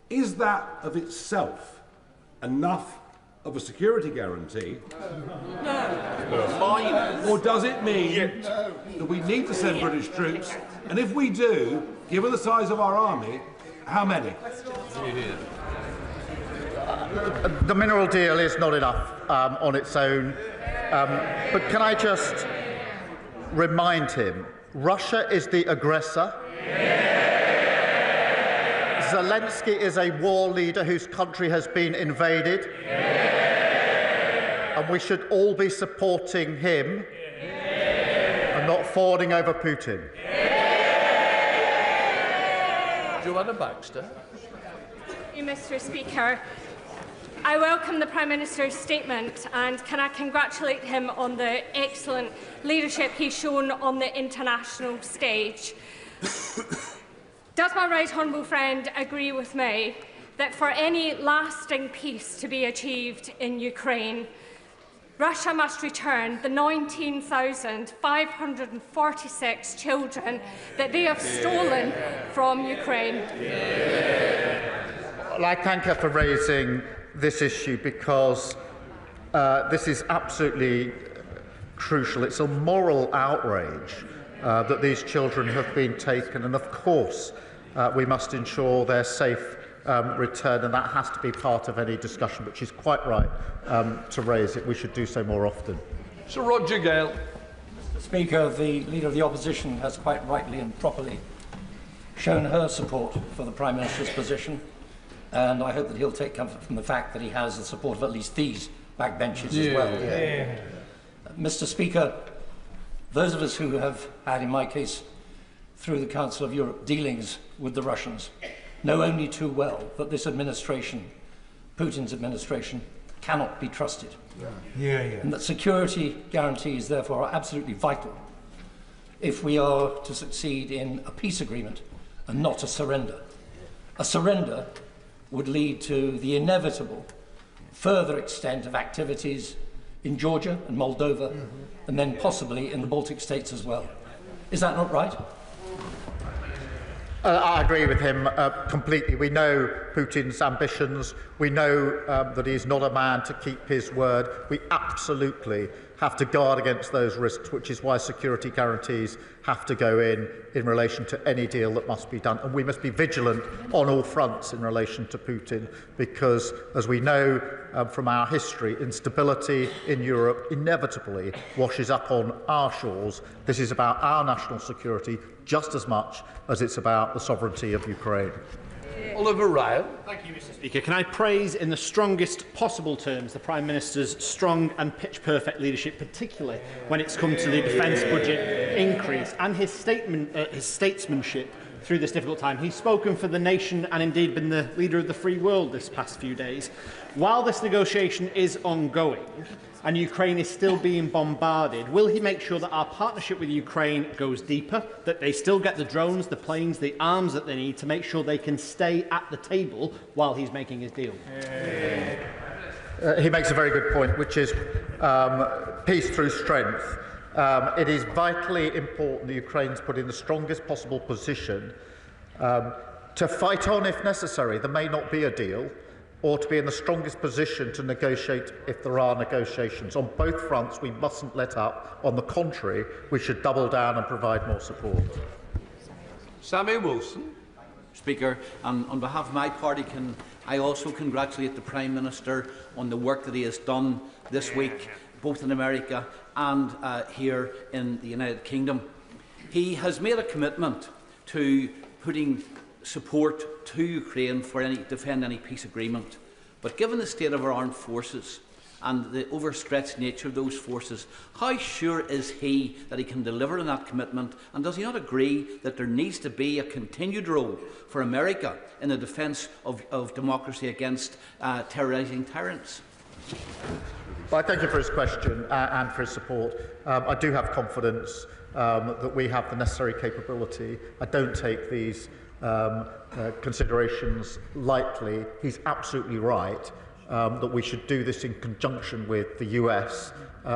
Is that of itself enough of a security guarantee? No. Or does it mean that we need to send British troops? And if we do, given the size of our army, how many? The mineral deal is not enough on its own. But can I just remind him, Russia is the aggressor. Zelensky is a war leader whose country has been invaded. And we should all be supporting him and not fawning over Putin. Joanna Baxter. Thank you, Mr. Speaker. I welcome the Prime Minister's statement and can I congratulate him on the excellent leadership he's shown on the international stage. Does my right honourable friend agree with me that for any lasting peace to be achieved in Ukraine, Russia must return the 19,546 children that they have stolen from Ukraine? Well, I thank her for raising this issue because this is absolutely crucial. It's a moral outrage that these children have been taken, and of course we must ensure their safe return, and that has to be part of any discussion. But she's quite right to raise it. We should do so more often. Sir Roger Gale. Mr. Speaker, the Leader of the Opposition has quite rightly and properly shown her support for the Prime Minister's position, and I hope that he'll take comfort from the fact that he has the support of at least these backbenchers as well. Mr. Speaker, those of us who have had, in my case, through the Council of Europe, dealings with the Russians, know only too well that this administration, Putin's administration, cannot be trusted. And that security guarantees, therefore, are absolutely vital if we are to succeed in a peace agreement and not a surrender. A surrender would lead to the inevitable further extent of activities in Georgia and Moldova, and then possibly in the Baltic states as well. Is that not right? I agree with him completely. We know Putin's ambitions. We know that he's not a man to keep his word. We absolutely have to guard against those risks, which is why security guarantees have to go in relation to any deal that must be done. And we must be vigilant on all fronts in relation to Putin, because, as we know from our history, instability in Europe inevitably washes up on our shores. This is about our national security just as much as it's about the sovereignty of Ukraine. Oliver Ryan. Thank you, Mr. Speaker. Can I praise in the strongest possible terms the Prime Minister's strong and pitch-perfect leadership, particularly when it's come to the defence budget increase and his statesmanship through this difficult time. He's spoken for the nation and indeed been the leader of the free world this past few days. While this negotiation is ongoing and Ukraine is still being bombarded, will he make sure that our partnership with Ukraine goes deeper, that they still get the drones, the planes, the arms that they need to make sure they can stay at the table while he's making his deal? He makes a very good point, which is peace through strength. It is vitally important that Ukraine's put in the strongest possible position to fight on if necessary. There may not be a deal, or to be in the strongest position to negotiate if there are negotiations. On both fronts, we mustn't let up. On the contrary, we should double down and provide more support. Sammy Wilson. Speaker, on behalf of my party, can I also congratulate the Prime Minister on the work that he has done this week, both in America and here in the United Kingdom. He has made a commitment to putting support to Ukraine for defend any peace agreement. But given the state of our armed forces and the overstretched nature of those forces, how sure is he that he can deliver on that commitment? And does he not agree that there needs to be a continued role for America in the defence of democracy against terrorising tyrants? Well, I thank you for his question and for his support. I do have confidence that we have the necessary capability. I don't take these considerations lightly. He's absolutely right that we should do this in conjunction with the US,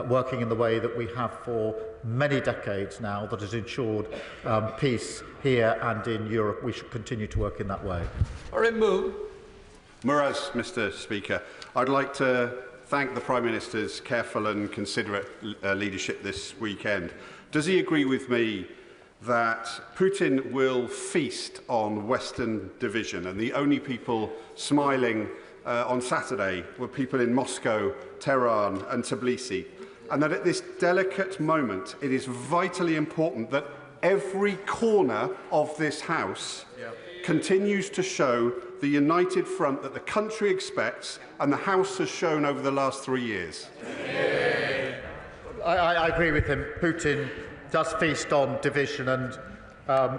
working in the way that we have for many decades now, that has ensured peace here and in Europe. We should continue to work in that way. Muraz, Mr. Speaker. I'd like to thank the Prime Minister's careful and considerate leadership this weekend. Does he agree with me that Putin will feast on Western division, and the only people smiling on Saturday were people in Moscow, Tehran and Tbilisi, and that at this delicate moment it is vitally important that every corner of this House continues to show the united front that the country expects and the House has shown over the last 3 years? I agree with him. Putin does feast on division, and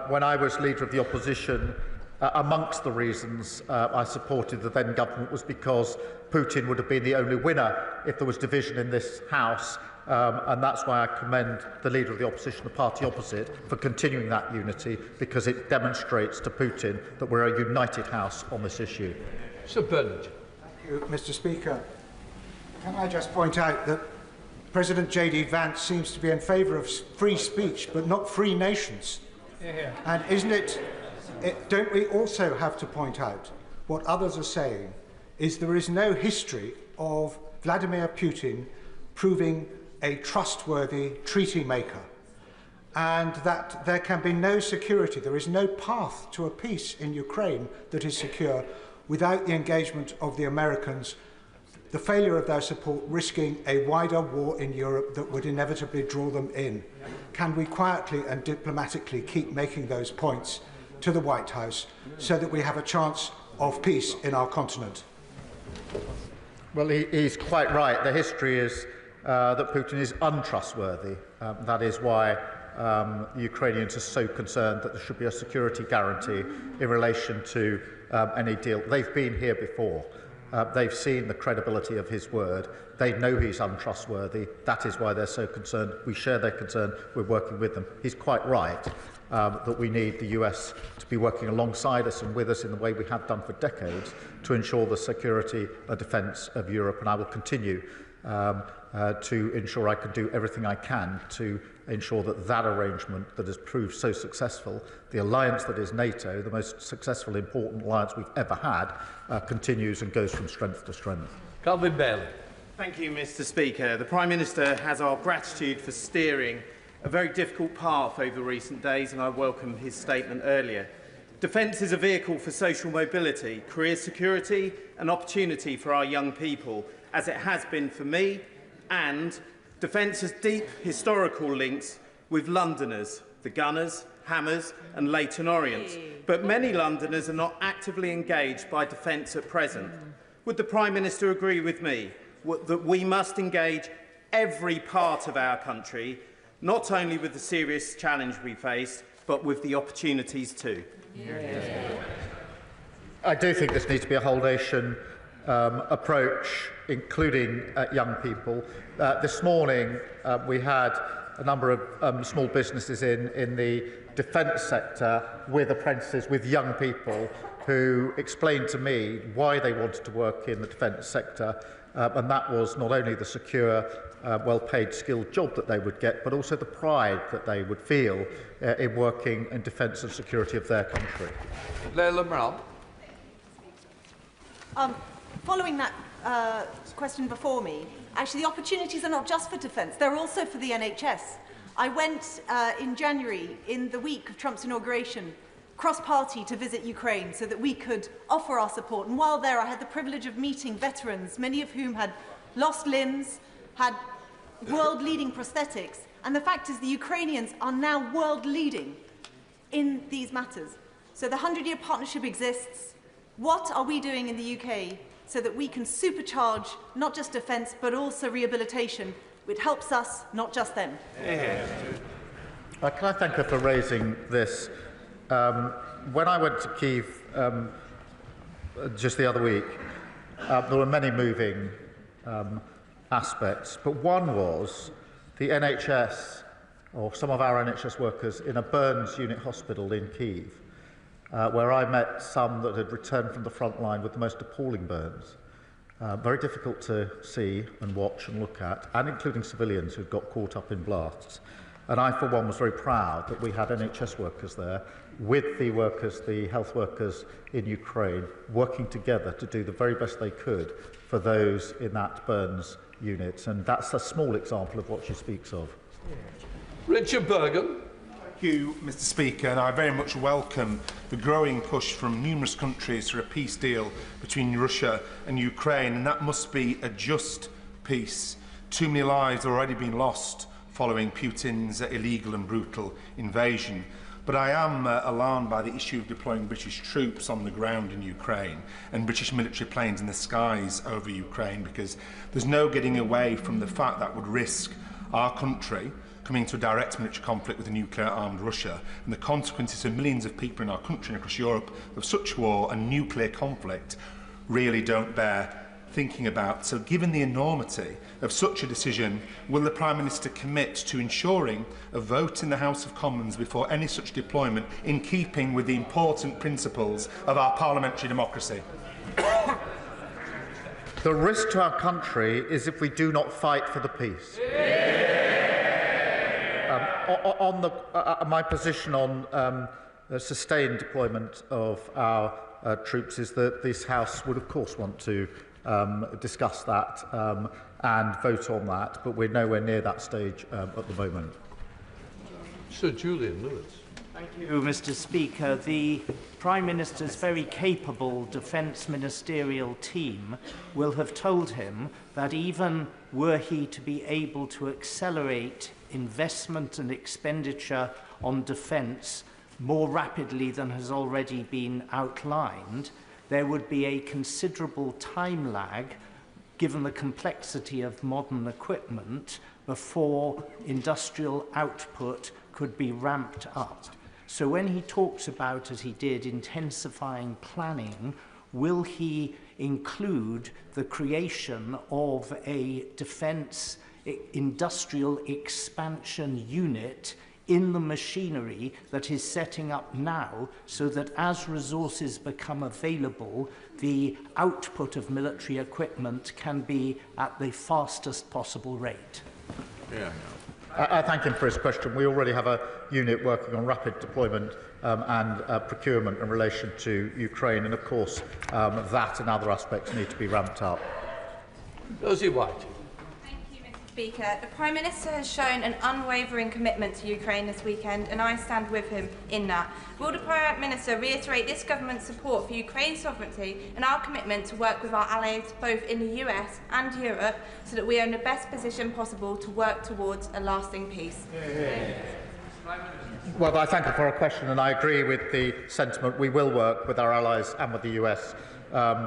when I was leader of the opposition, amongst the reasons I supported the then government was because Putin would have been the only winner if there was division in this House, and that's why I commend the leader of the opposition, the party opposite, for continuing that unity, because it demonstrates to Putin that we're a united House on this issue. Sir Bernard. Thank you, Mr. Speaker. Can I just point out that President J.D. Vance seems to be in favour of free speech, but not free nations. And isn't it, don't we also have to point out what others are saying is there is no history of Vladimir Putin proving a trustworthy treaty maker, and that there can be no security, there is no path to a peace in Ukraine that is secure without the engagement of the Americans, the failure of their support risking a wider war in Europe that would inevitably draw them in. Can we quietly and diplomatically keep making those points to the White House so that we have a chance of peace in our continent? Well, he's quite right. The history is that Putin is untrustworthy. That is why the Ukrainians are so concerned that there should be a security guarantee in relation to any deal. They've been here before. They've seen the credibility of his word. They know he's untrustworthy. That is why they're so concerned. We share their concern. We're working with them. He's quite right that we need the US to be working alongside us and with us in the way we have done for decades to ensure the security and defence of Europe. And I will continue to ensure I can do everything I can to ensure that that arrangement that has proved so successful, the alliance that is NATO, the most successful, important alliance we've ever had, continues and goes from strength to strength. Calvin Bailey. Thank you, Mr. Speaker. The Prime Minister has our gratitude for steering a very difficult path over recent days, and I welcome his statement earlier. Defence is a vehicle for social mobility, career security and opportunity for our young people, as it has been for me, and defence has deep historical links with Londoners, the Gunners, Hammers and Leyton Orients. But many Londoners are not actively engaged by defence at present. Would the Prime Minister agree with me that we must engage every part of our country, not only with the serious challenge we face, but with the opportunities too? I do think this needs to be a whole-nation approach, including young people. This morning, we had a number of small businesses in the defence sector with apprentices, with young people, who explained to me why they wanted to work in the defence sector, and that was not only the secure, well-paid, skilled job that they would get, but also the pride that they would feel in working in defence and security of their country. Leila Brown. following that question before me, actually the opportunities are not just for defence, they're also for the NHS. I went in January, in the week of Trump's inauguration, cross-party to visit Ukraine so that we could offer our support. And while there, I had the privilege of meeting veterans, many of whom had lost limbs, had world-leading prosthetics. And the fact is the Ukrainians are now world-leading in these matters. So the 100-year partnership exists. What are we doing in the UK so that we can supercharge not just defence but also rehabilitation, which helps us, not just them? Can I thank her for raising this? When I went to Kyiv just the other week, there were many moving aspects, but one was the NHS, or some of our NHS workers, in a burns unit hospital in Kyiv, where I met some that had returned from the front line with the most appalling burns. Very difficult to see and watch and look at, and including civilians who'd got caught up in blasts. And I, for one, was very proud that we had NHS workers there with the workers, the health workers in Ukraine, working together to do the very best they could for those in that burns unit. And that's a small example of what she speaks of. Richard Bergen. Thank you, Mr. Speaker, and I very much welcome the growing push from numerous countries for a peace deal between Russia and Ukraine, and that must be a just peace. Too many lives have already been lost following Putin's illegal and brutal invasion. But I am alarmed by the issue of deploying British troops on the ground in Ukraine and British military planes in the skies over Ukraine, because there's no getting away from the fact that would risk our country coming into a direct military conflict with a nuclear-armed Russia, and the consequences for millions of people in our country and across Europe of such war and nuclear conflict really don't bear thinking about. So given the enormity of such a decision, will the Prime Minister commit to ensuring a vote in the House of Commons before any such deployment, in keeping with the important principles of our parliamentary democracy? The risk to our country is if we do not fight for the peace. My position on sustained deployment of our troops is that this House would, of course, want to discuss that and vote on that, but we're nowhere near that stage at the moment. Sir Julian Lewis. Thank you, Mr. Speaker. The Prime Minister's very capable Defence Ministerial team will have told him that even were he to be able to accelerate investment and expenditure on defence more rapidly than has already been outlined, there would be a considerable time lag, given the complexity of modern equipment, before industrial output could be ramped up. So when he talks about, as he did, intensifying planning, will he include the creation of a defence industrial expansion unit in the machinery that is setting up now, so that as resources become available, the output of military equipment can be at the fastest possible rate? I thank him for his question. We already have a unit working on rapid deployment and procurement in relation to Ukraine, and of course that and other aspects need to be ramped up. Rosie White. Speaker, the Prime Minister has shown an unwavering commitment to Ukraine this weekend, and I stand with him in that. Will the Prime Minister reiterate this government's support for Ukraine's sovereignty and our commitment to work with our allies both in the US and Europe so that we are in the best position possible to work towards a lasting peace? Well, I thank her for her question, and I agree with the sentiment. We will work with our allies and with the US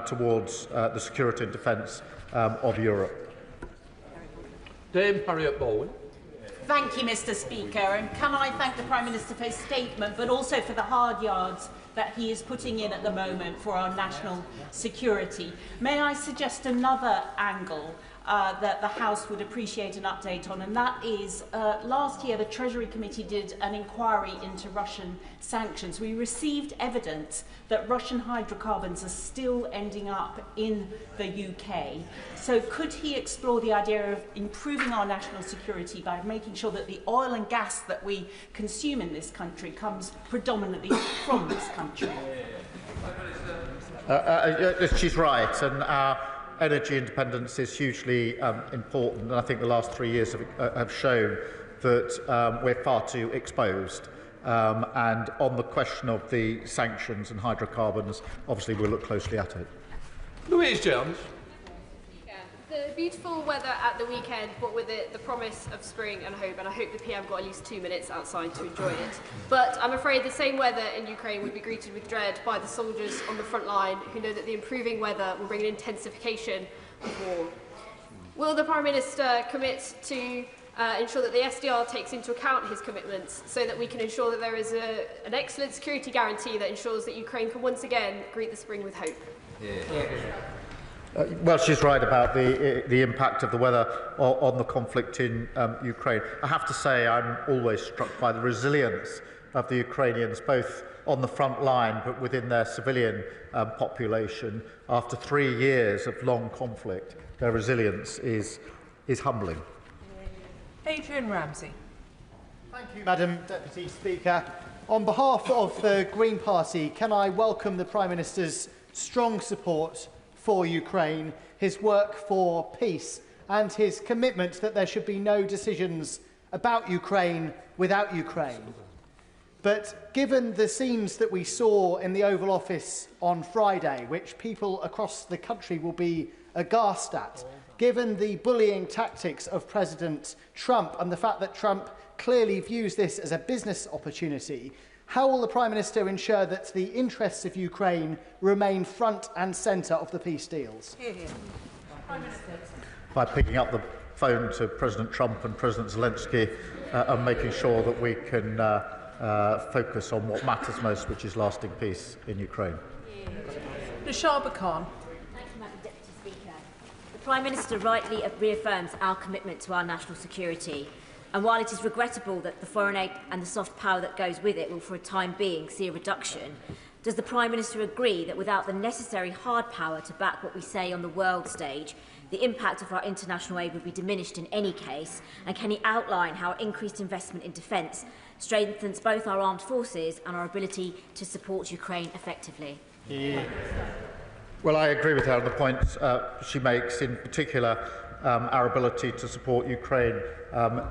towards the security and defence of Europe. Dame Harriet Baldwin. Thank you, Mr. Speaker, and can I thank the Prime Minister for his statement, but also for the hard yards that he is putting in at the moment for our national security. May I suggest another angle that the House would appreciate an update on, and that is last year the Treasury Committee did an inquiry into Russian sanctions. We received evidence that Russian hydrocarbons are still ending up in the UK. So could he explore the idea of improving our national security by making sure that the oil and gas that we consume in this country comes predominantly from this country? She's right, and our energy independence is hugely important, and I think the last 3 years have shown that we're far too exposed. And on the question of the sanctions and hydrocarbons, obviously we'll look closely at it. Louise Jones. The beautiful weather at the weekend brought with it the promise of spring and hope, and I hope the PM got at least 2 minutes outside to enjoy it. But I'm afraid the same weather in Ukraine would be greeted with dread by the soldiers on the front line, who know that the improving weather will bring an intensification of war. Will the Prime Minister commit to ensure that the SDR takes into account his commitments, so that we can ensure that there is an excellent security guarantee that ensures that Ukraine can once again greet the spring with hope? Well, she's right about the impact of the weather on the conflict in Ukraine. I have to say I'm always struck by the resilience of the Ukrainians, both on the front line but within their civilian population. After 3 years of long conflict, their resilience is humbling. Adrian Ramsey. Thank you, Madam Deputy Speaker. On behalf of the Green Party, can I welcome the Prime Minister's strong support for Ukraine, his work for peace, and his commitment that there should be no decisions about Ukraine without Ukraine. But given the scenes that we saw in the Oval Office on Friday, which people across the country will be aghast at, given the bullying tactics of President Trump and the fact that Trump clearly views this as a business opportunity, how will the Prime Minister ensure that the interests of Ukraine remain front and centre of the peace deals? By picking up the phone to President Trump and President Zelensky and making sure that we can focus on what matters most, which is lasting peace in Ukraine. Nashaba Khan. Thank you, Madam Deputy Speaker. The Prime Minister rightly reaffirms our commitment to our national security. And while it is regrettable that the foreign aid and the soft power that goes with it will for a time being see a reduction, does the Prime Minister agree that without the necessary hard power to back what we say on the world stage, the impact of our international aid would be diminished in any case? And can he outline how increased investment in defence strengthens both our armed forces and our ability to support Ukraine effectively? Well, I agree with her on the points she makes, in particular our ability to support Ukraine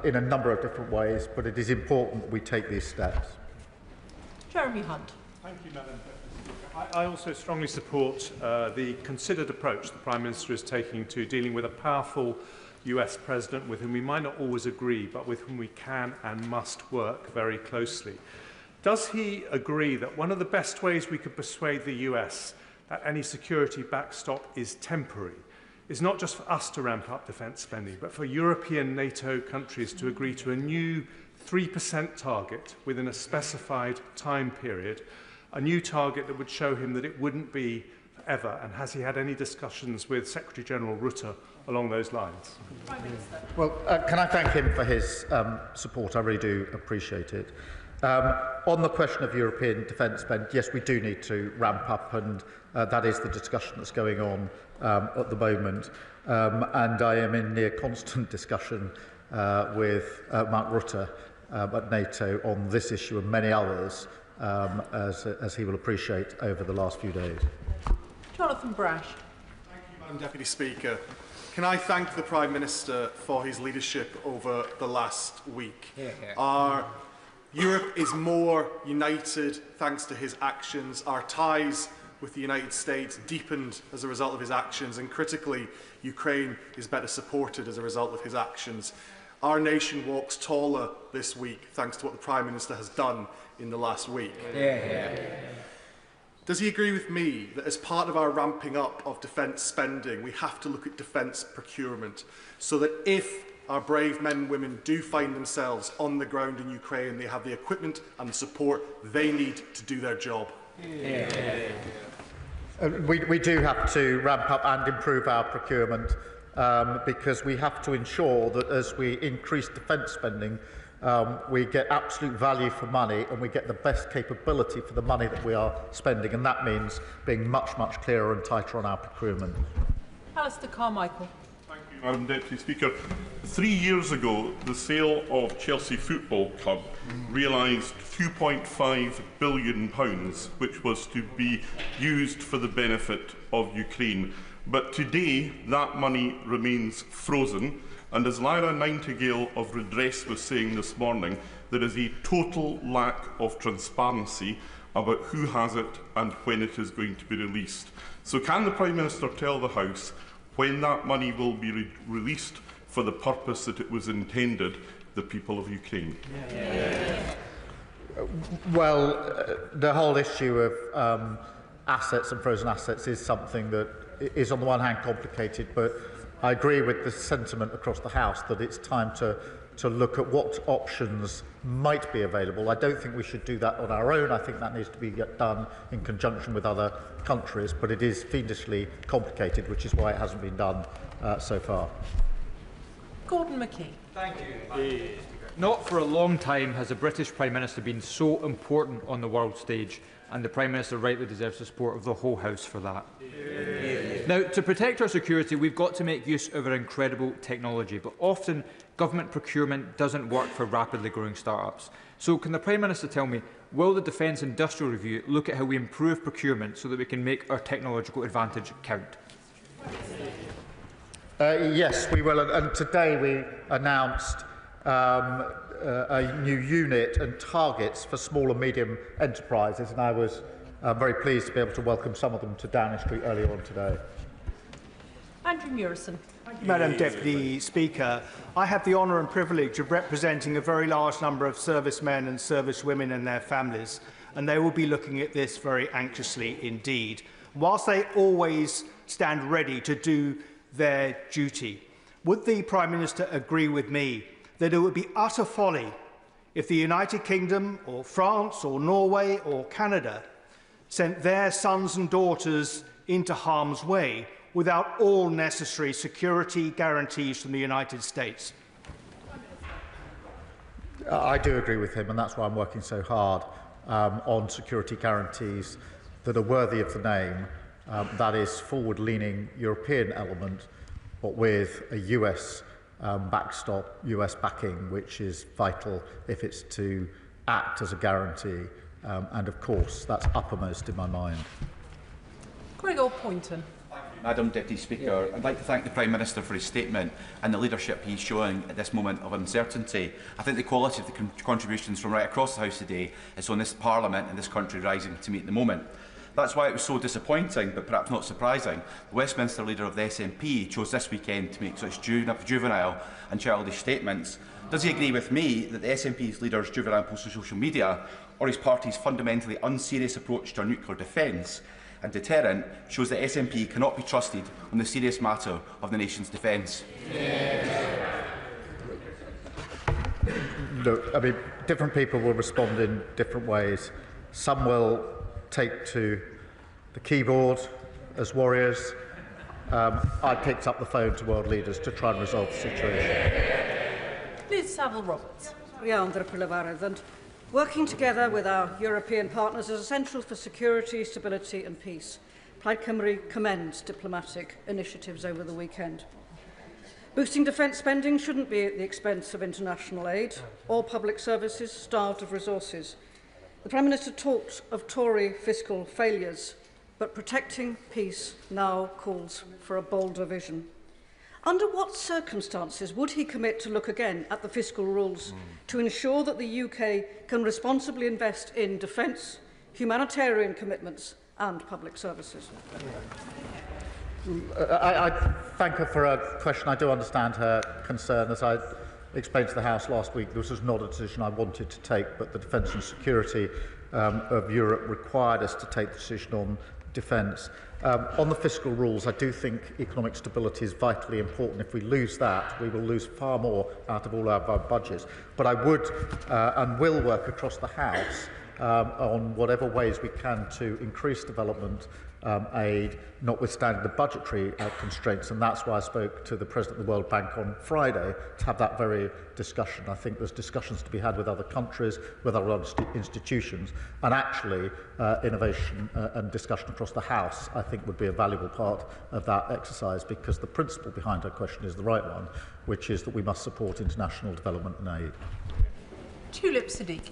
in a number of different ways, but it is important that we take these steps. Jeremy Hunt. Thank you, Madam Speaker. I also strongly support the considered approach the Prime Minister is taking to dealing with a powerful US President with whom we might not always agree, but with whom we can and must work very closely. Does he agree that one of the best ways we could persuade the US that any security backstop is temporary is not just for us to ramp up defence spending, but for European NATO countries to agree to a new 3% target within a specified time period, a new target that would show him that it wouldn't be forever? And has he had any discussions with Secretary-General Rutte along those lines? Well, can I thank him for his support? I really do appreciate it. On the question of European defence spend, yes, we do need to ramp up, and that is the discussion that's going on at the moment. And I am in near constant discussion with Mark Rutte at NATO on this issue and many others, as he will appreciate over the last few days. Jonathan Brash. Thank you, Madam Deputy Speaker. Can I thank the Prime Minister for his leadership over the last week? Our Europe is more united thanks to his actions. Our ties with the United States deepened as a result of his actions, and critically, Ukraine is better supported as a result of his actions. Our nation walks taller this week thanks to what the Prime Minister has done in the last week. Does he agree with me that as part of our ramping up of defence spending, we have to look at defence procurement, so that if our brave men and women do find themselves on the ground in Ukraine, they have the equipment and the support they need to do their job? We do have to ramp up and improve our procurement because we have to ensure that as we increase defence spending, we get absolute value for money and we get the best capability for the money that we are spending, and that means being much, much clearer and tighter on our procurement. Alistair Carmichael. Thank you, Madam Deputy Speaker. 3 years ago, the sale of Chelsea Football Club realised £2.5 billion, which was to be used for the benefit of Ukraine. But today, that money remains frozen, and as Lyra Nightingale of Redress was saying this morning, there is a total lack of transparency about who has it and when it is going to be released. So can the Prime Minister tell the House when that money will be released for the purpose that it was intended, the people of Ukraine? Well, the whole issue of assets and frozen assets is something that is on the one hand complicated, but I agree with the sentiment across the House that it's time to look at what options might be available. I don't think we should do that on our own. I think that needs to be done in conjunction with other countries, but it is fiendishly complicated, which is why it hasn't been done so far. Gordon McKee. Thank you. Not for a long time has a British Prime Minister been so important on the world stage, and the Prime Minister rightly deserves the support of the whole House for that. Now, to protect our security, we've got to make use of our incredible technology, but often government procurement doesn't work for rapidly growing start-ups. So can the Prime Minister tell me, will the Defence Industrial Review look at how we improve procurement so that we can make our technological advantage count? Yes, we will. And today we announced a new unit and targets for small and medium enterprises, and I was very pleased to be able to welcome some of them to Downing Street earlier on today. Andrew Murison. Madam Deputy Speaker, I have the honour and privilege of representing a very large number of servicemen and servicewomen and their families, and they will be looking at this very anxiously indeed. Whilst they always stand ready to do their duty, would the Prime Minister agree with me that it would be utter folly if the United Kingdom or France or Norway or Canada sent their sons and daughters into harm's way without all necessary security guarantees from the United States? I do agree with him, and that's why I'm working so hard on security guarantees that are worthy of the name. That is forward-leaning European element, but with a US backstop, US backing, which is vital if it's to act as a guarantee. And of course, that's uppermost in my mind. Gregor Poynton. Madam Deputy Speaker, I'd like to thank the Prime Minister for his statement and the leadership he's showing at this moment of uncertainty. I think the quality of the contributions from right across the House today is on this Parliament and this country rising to meet the moment. That's why it was so disappointing, but perhaps not surprising, the Westminster leader of the SNP chose this weekend to make such juvenile and childish statements. Does he agree with me that the SNP's leader's juvenile post on social media, or his party's fundamentally unserious approach to our nuclear defence and deterrent, shows that SNP cannot be trusted on the serious matter of the nation's defence? Look, I mean, different people will respond in different ways. Some will take to the keyboard as warriors. I picked up the phone to world leaders to try and resolve the situation. Liz Saville-Roberts. And working together with our European partners is essential for security, stability and peace. Plaid Cymru commends diplomatic initiatives over the weekend. Boosting defence spending shouldn't be at the expense of international aid or public services starved of resources. The Prime Minister talked of Tory fiscal failures, but protecting peace now calls for a bolder vision. Under what circumstances would he commit to look again at the fiscal rules to ensure that the UK can responsibly invest in defence, humanitarian commitments and public services? I thank her for her question. I do understand her concern. As I explained to the House last week, this was not a decision I wanted to take, but the defence and security of Europe required us to take the decision on defence. On the fiscal rules, I do think economic stability is vitally important. If we lose that, we will lose far more out of all our budgets. But I would and will work across the House on whatever ways we can to increase development aid, notwithstanding the budgetary constraints, and that's why I spoke to the President of the World Bank on Friday to have that very discussion. I think there's discussions to be had with other countries, with other institutions, and actually innovation and discussion across the House, I think, would be a valuable part of that exercise, because the principle behind her question is the right one, which is that we must support international development and aid. Tulip Siddiq.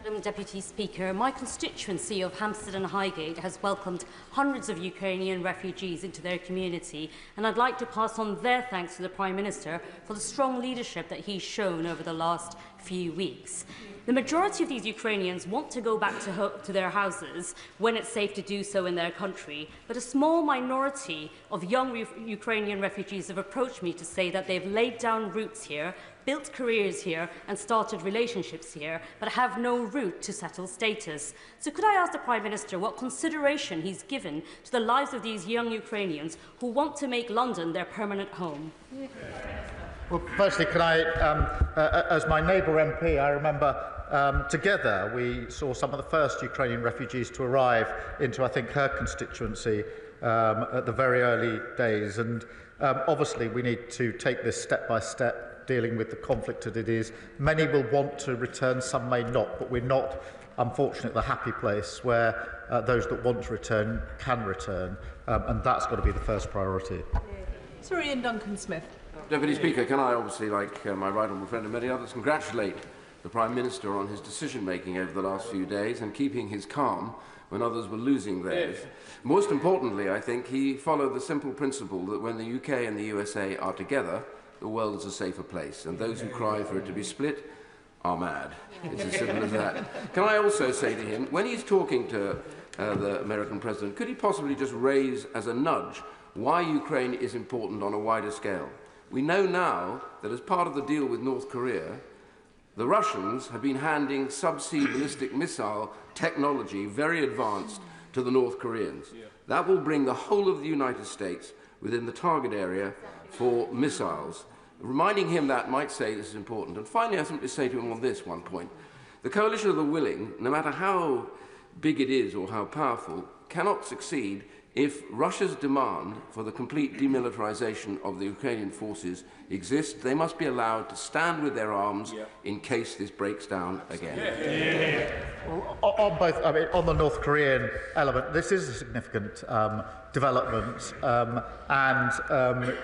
Madam Deputy Speaker, my constituency of Hampstead and Highgate has welcomed hundreds of Ukrainian refugees into their community, and I'd like to pass on their thanks to the Prime Minister for the strong leadership that he's shown over the last few weeks. The majority of these Ukrainians want to go back to their houses when it's safe to do so in their country, but a small minority of young Ukrainian refugees have approached me to say that they've laid down roots here, built careers here and started relationships here, but have no route to settled status. So could I ask the Prime Minister what consideration he's given to the lives of these young Ukrainians who want to make London their permanent home? Well, firstly, can I, as my neighbour MP, I remember together we saw some of the first Ukrainian refugees to arrive into, I think, her constituency at the very early days. And obviously we need to take this step by step, dealing with the conflict that it is. Many will want to return, some may not, but we're not, unfortunately, at the happy place where those that want to return can return, and that's got to be the first priority. Sir Ian Duncan-Smith. Deputy Speaker, can I obviously, like my right honourable friend and many others, congratulate the Prime Minister on his decision-making over the last few days and keeping his calm when others were losing theirs. Most importantly, I think he followed the simple principle that when the UK and the USA are together, the world is a safer place, and those who cry for it to be split are mad. It's as simple as that. Can I also say to him, when he's talking to the American President, could he possibly just raise as a nudge why Ukraine is important on a wider scale? We know now that as part of the deal with North Korea, the Russians have been handing subsea ballistic missile technology, very advanced, to the North Koreans. That will bring the whole of the United States within the target area for missiles. Reminding him that might say this is important. And finally, I simply say to him on this one point. The coalition of the willing, no matter how big it is or how powerful, cannot succeed if Russia's demand for the complete demilitarization of the Ukrainian forces exists. They must be allowed to stand with their arms in case this breaks down again. Well, on both, I mean, on the North Korean element, this is a significant development, and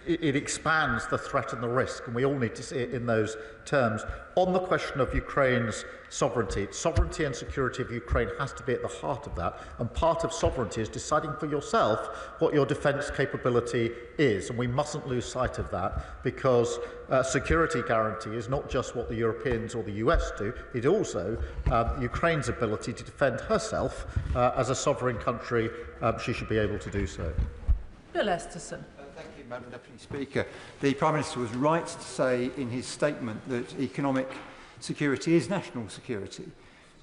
it expands the threat and the risk, and we all need to see it in those terms. On the question of Ukraine's sovereignty and security of Ukraine has to be at the heart of that, and part of sovereignty is deciding for yourself what your defence capability is, and we mustn't lose sight of that, because security guarantee is not just what the Europeans or the US do, it also Ukraine's ability to defend herself as a sovereign country. She should be able to do so. Bill Esterson. Madam Deputy Speaker. The Prime Minister was right to say in his statement that economic security is national security.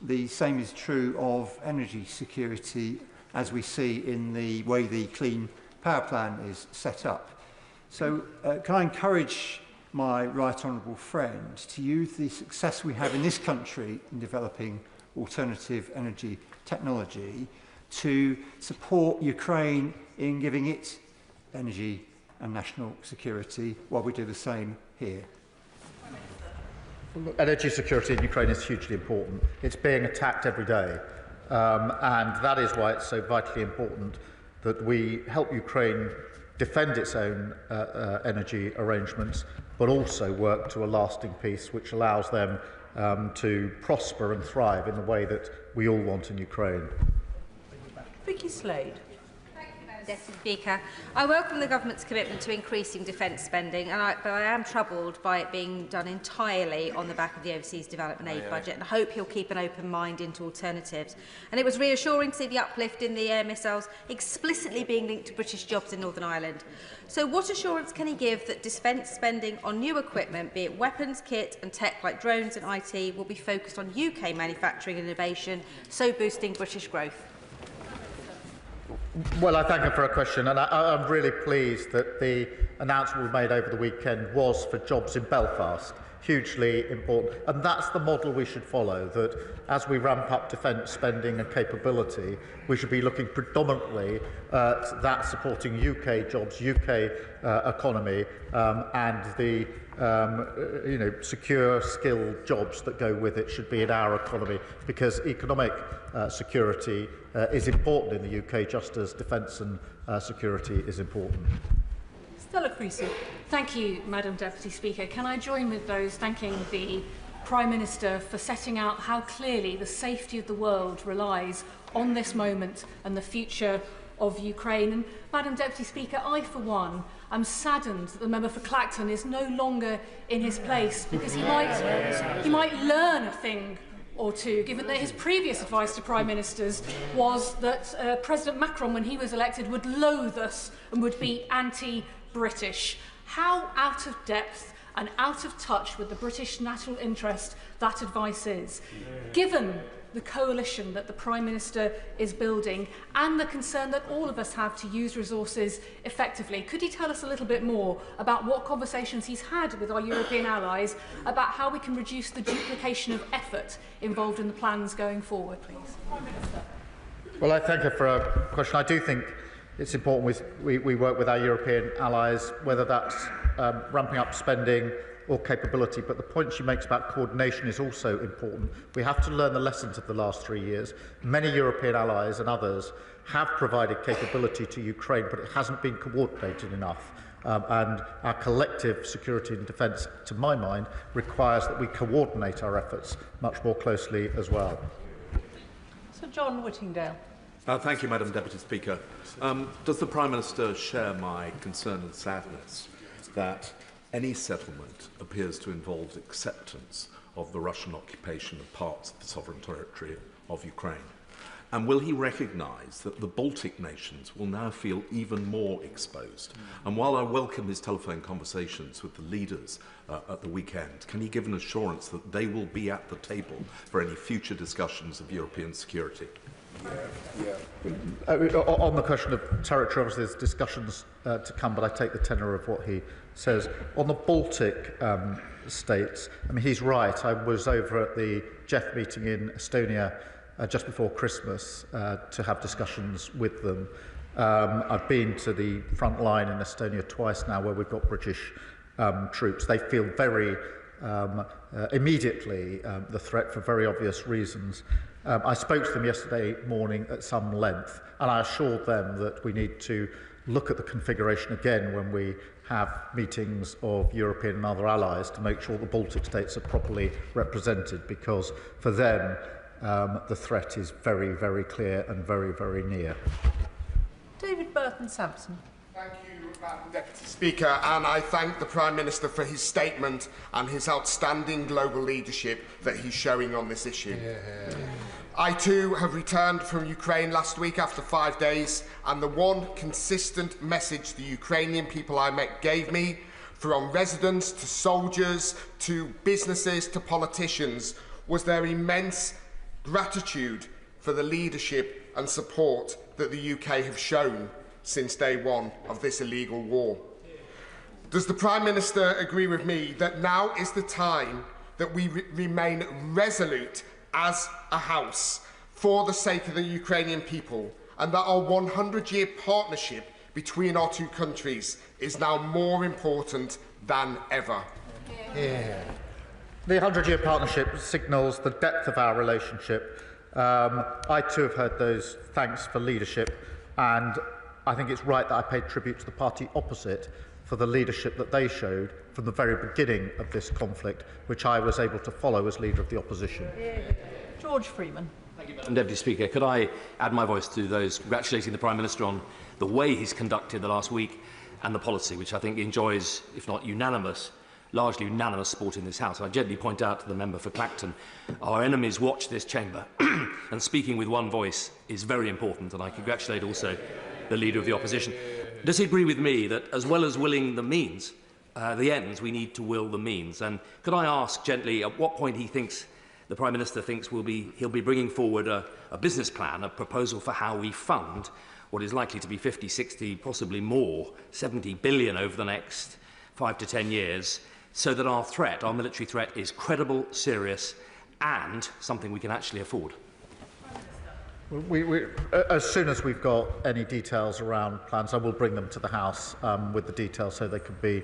The same is true of energy security, as we see in the way the Clean Power Plan is set up. So can I encourage my right honourable friend to use the success we have in this country in developing alternative energy technology to support Ukraine in giving it energy and national security, while we do the same here? Energy security in Ukraine is hugely important. It's being attacked every day, and that is why it's so vitally important that we help Ukraine defend its own energy arrangements, but also work to a lasting peace which allows them to prosper and thrive in the way that we all want in Ukraine. Vicky Slade. Deputy Speaker, I welcome the Government's commitment to increasing defence spending, but I am troubled by it being done entirely on the back of the Overseas Development Aid budget, and I hope he'll keep an open mind into alternatives. And it was reassuring to see the uplift in the air missiles explicitly being linked to British jobs in Northern Ireland. So what assurance can he give that defence spending on new equipment, be it weapons, kit and tech like drones and IT, will be focused on UK manufacturing and innovation, so boosting British growth? Well, I thank her for a question, and I'm really pleased that the announcement we made over the weekend was for jobs in Belfast. Hugely important, and that's the model we should follow, that as we ramp up defence spending and capability, we should be looking predominantly at that supporting UK jobs, UK economy, and the secure, skilled jobs that go with it should be in our economy, because economic security is important in the UK, just as defence and security is important. Stella Creasy. Thank you, Madam Deputy Speaker. Can I join with those thanking the Prime Minister for setting out how clearly the safety of the world relies on this moment and the future of Ukraine. And Madam Deputy Speaker, I, for one, am saddened that the member for Clacton is no longer in his place, because he might learn a thing or two, given that his previous advice to Prime Ministers was that President Macron, when he was elected, would loathe us and would be anti-British. How out of depth and out of touch with the British national interest that advice is, given the coalition that the Prime Minister is building and the concern that all of us have to use resources effectively. Could he tell us a little bit more about what conversations he's had with our European allies about how we can reduce the duplication of effort involved in the plans going forward, please? Prime Minister. Well, I thank her for a question. I do think it's important we work with our European allies, whether that's ramping up spending or capability, but the point she makes about coordination is also important. We have to learn the lessons of the last 3 years. Many European allies and others have provided capability to Ukraine, but it hasn't been coordinated enough. And our collective security and defence, to my mind, requires that we coordinate our efforts much more closely as well. Sir John Whittingdale. Thank you, Madam Deputy Speaker. Does the Prime Minister share my concern and sadness that any settlement appears to involve acceptance of the Russian occupation of parts of the sovereign territory of Ukraine? And will he recognise that the Baltic nations will now feel even more exposed? And while I welcome his telephone conversations with the leaders at the weekend, can he give an assurance that they will be at the table for any future discussions of European security? On the question of territory, obviously there's discussions to come, but I take the tenor of what he says. On the Baltic states, I mean, he's right. I was over at the GEF meeting in Estonia just before Christmas to have discussions with them. I've been to the front line in Estonia twice now, where we've got British troops. They feel very immediately the threat for very obvious reasons. I spoke to them yesterday morning at some length, and I assured them that we need to look at the configuration again when we have meetings of European and other allies to make sure the Baltic states are properly represented, because for them the threat is very, very clear and very, very near. David Burton-Sampson. Thank you, Madam Deputy Speaker, and I thank the Prime Minister for his statement and his outstanding global leadership that he's showing on this issue. I too have returned from Ukraine last week after 5 days, and the one consistent message the Ukrainian people I met gave me, from residents to soldiers to businesses to politicians, was their immense gratitude for the leadership and support that the UK have shown since day one of this illegal war. Does the Prime Minister agree with me that now is the time that we remain resolute as a House for the sake of the Ukrainian people, and that our 100-year partnership between our two countries is now more important than ever? The 100-year partnership signals the depth of our relationship. I too have heard those thanks for leadership, and I think it's right that I paid tribute to the party opposite for the leadership that they showed from the very beginning of this conflict, which I was able to follow as leader of the opposition. George Freeman. Thank you, Madam Deputy Speaker. Could I add my voice to those congratulating the Prime Minister on the way he's conducted the last week and the policy, which I think enjoys, if not unanimous, largely unanimous support in this House. I gently point out to the member for Clacton, our enemies watch this chamber, and speaking with one voice is very important, and I congratulate also the Leader of the Opposition. Does he agree with me that, as well as willing the means, the ends, we need to will the means? And could I ask gently at what point he thinks, the Prime Minister thinks he'll be bringing forward a business plan, a proposal for how we fund what is likely to be 50, 60, possibly more, 70 billion over the next 5 to 10 years, so that our threat, our military threat, is credible, serious, and something we can actually afford? As soon as we've got any details around plans, I will bring them to the House with the details so they can be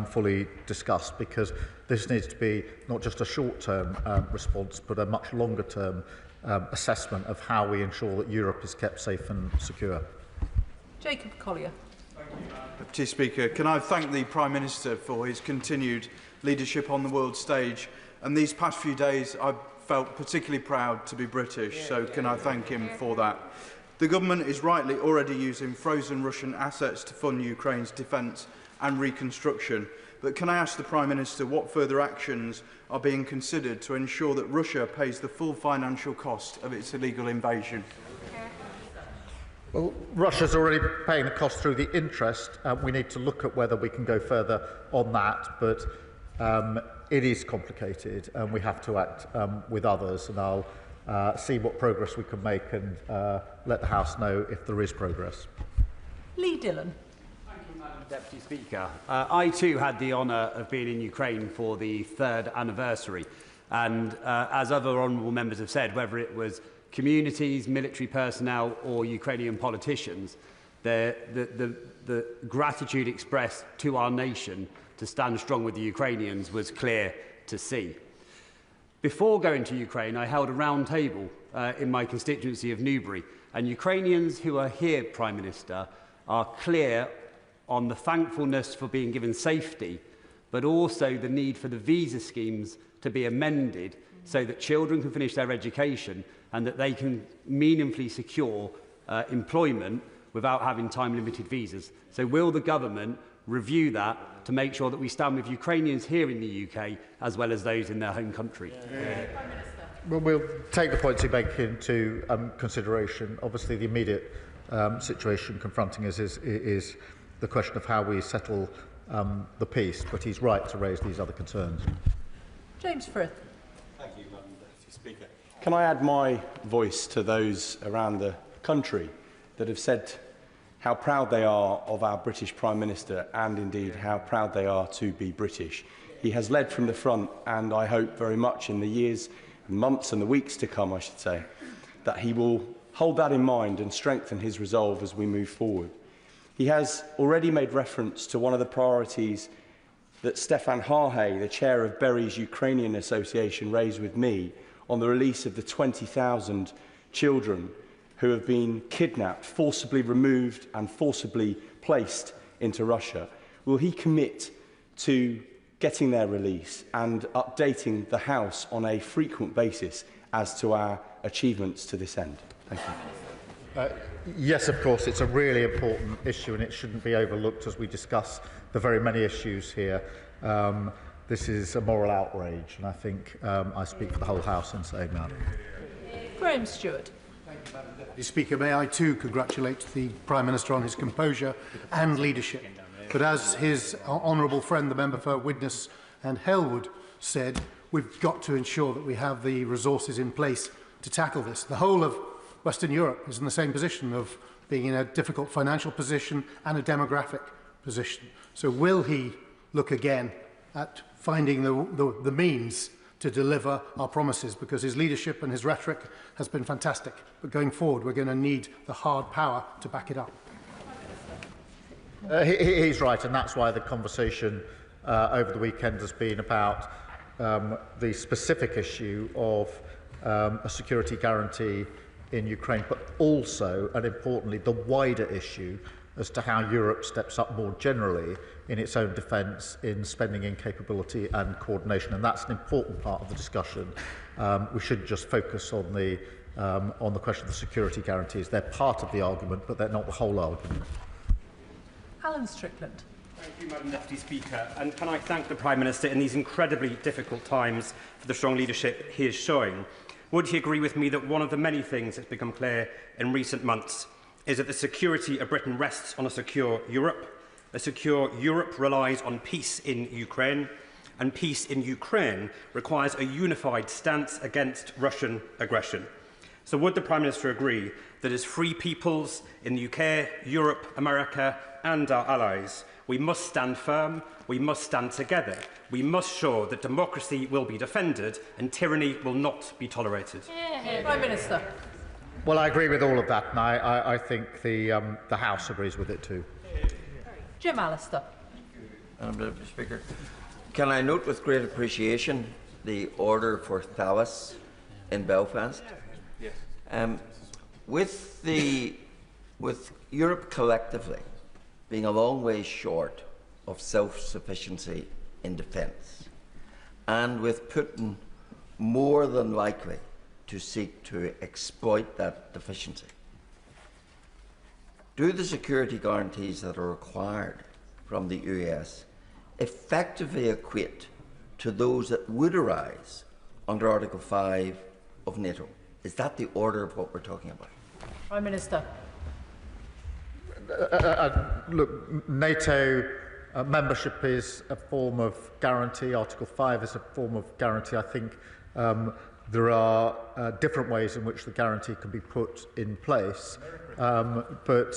fully discussed, because this needs to be not just a short-term response, but a much longer-term assessment of how we ensure that Europe is kept safe and secure. Jacob Collier. Deputy Speaker, can I thank the Prime Minister for his continued leadership on the world stage? And these past few days, I've felt particularly proud to be British, so can I thank him for that? The government is rightly already using frozen Russian assets to fund Ukraine's defence and reconstruction. But can I ask the Prime Minister what further actions are being considered to ensure that Russia pays the full financial cost of its illegal invasion? Well, Russia's already paying the cost through the interest. We need to look at whether we can go further on that, but it is complicated and we have to act with others, and I'll see what progress we can make and let the House know if there is progress. Lee Dillon. Deputy Speaker, I too had the honour of being in Ukraine for the 3rd anniversary, and as other honourable members have said, whether it was communities, military personnel or Ukrainian politicians, the gratitude expressed to our nation to stand strong with the Ukrainians was clear to see. Before going to Ukraine, I held a round table in my constituency of Newbury, and Ukrainians who are here, Prime Minister, are clear on the thankfulness for being given safety, but also the need for the visa schemes to be amended so that children can finish their education and that they can meaningfully secure employment without having time-limited visas. So will the government review that to make sure that we stand with Ukrainians here in the UK as well as those in their home country? Well, we'll take the points you make into consideration. Obviously, the immediate situation confronting us is the question of how we settle the peace, but he's right to raise these other concerns. James Frith. Thank you, Madam Deputy Speaker. Can I add my voice to those around the country that have said how proud they are of our British Prime Minister and indeed how proud they are to be British. He has led from the front, and I hope very much in the years, months and the weeks to come, I should say, that he will hold that in mind and strengthen his resolve as we move forward. He has already made reference to one of the priorities that Stefan Harhay, the chair of Berry's Ukrainian Association, raised with me on the release of the 20,000 children who have been kidnapped, forcibly removed and forcibly placed into Russia. Will he commit to getting their release and updating the House on a frequent basis as to our achievements to this end? Thank you. Yes, of course, it's a really important issue and it shouldn't be overlooked as we discuss the very many issues here. This is a moral outrage, and I think I speak for the whole House in saying that. Graham Stewart. Thank you, Madam Deputy Speaker. May I too congratulate the Prime Minister on his composure and leadership. But as his honourable friend, the member for Widnes and Halewood, said, we've got to ensure that we have the resources in place to tackle this. The whole of Western Europe is in the same position of being in a difficult financial position and a demographic position. So will he look again at finding the means to deliver our promises, because his leadership and his rhetoric has been fantastic. But going forward, we're going to need the hard power to back it up. He's right, and that's why the conversation over the weekend has been about the specific issue of a security guarantee in Ukraine, but also, and importantly, the wider issue as to how Europe steps up more generally in its own defence, in spending in capability and coordination. And that's an important part of the discussion. We shouldn't just focus on the question of the security guarantees. They're part of the argument, but they're not the whole argument. Alan Strickland. Thank you, Madam Deputy Speaker. And can I thank the Prime Minister in these incredibly difficult times for the strong leadership he is showing. Would he agree with me that one of the many things that's become clear in recent months is that the security of Britain rests on a secure Europe? A secure Europe relies on peace in Ukraine, and peace in Ukraine requires a unified stance against Russian aggression. So would the Prime Minister agree that as free peoples in the UK, Europe, America and our allies, we must stand firm, we must stand together, we must show that democracy will be defended and tyranny will not be tolerated? Prime Minister. Well, I agree with all of that, and I think the House agrees with it too. Jim Allister. Madam Deputy Speaker, can I note with great appreciation the order for Thalas in Belfast? Yes. With Europe collectively being a long way short of self-sufficiency in defence, and with Putin more than likely to seek to exploit that deficiency, do the security guarantees that are required from the US effectively equate to those that would arise under Article 5 of NATO? Is that the order of what we're talking about? Prime Minister. Look, NATO membership is a form of guarantee. Article 5 is a form of guarantee. I think there are different ways in which the guarantee can be put in place. But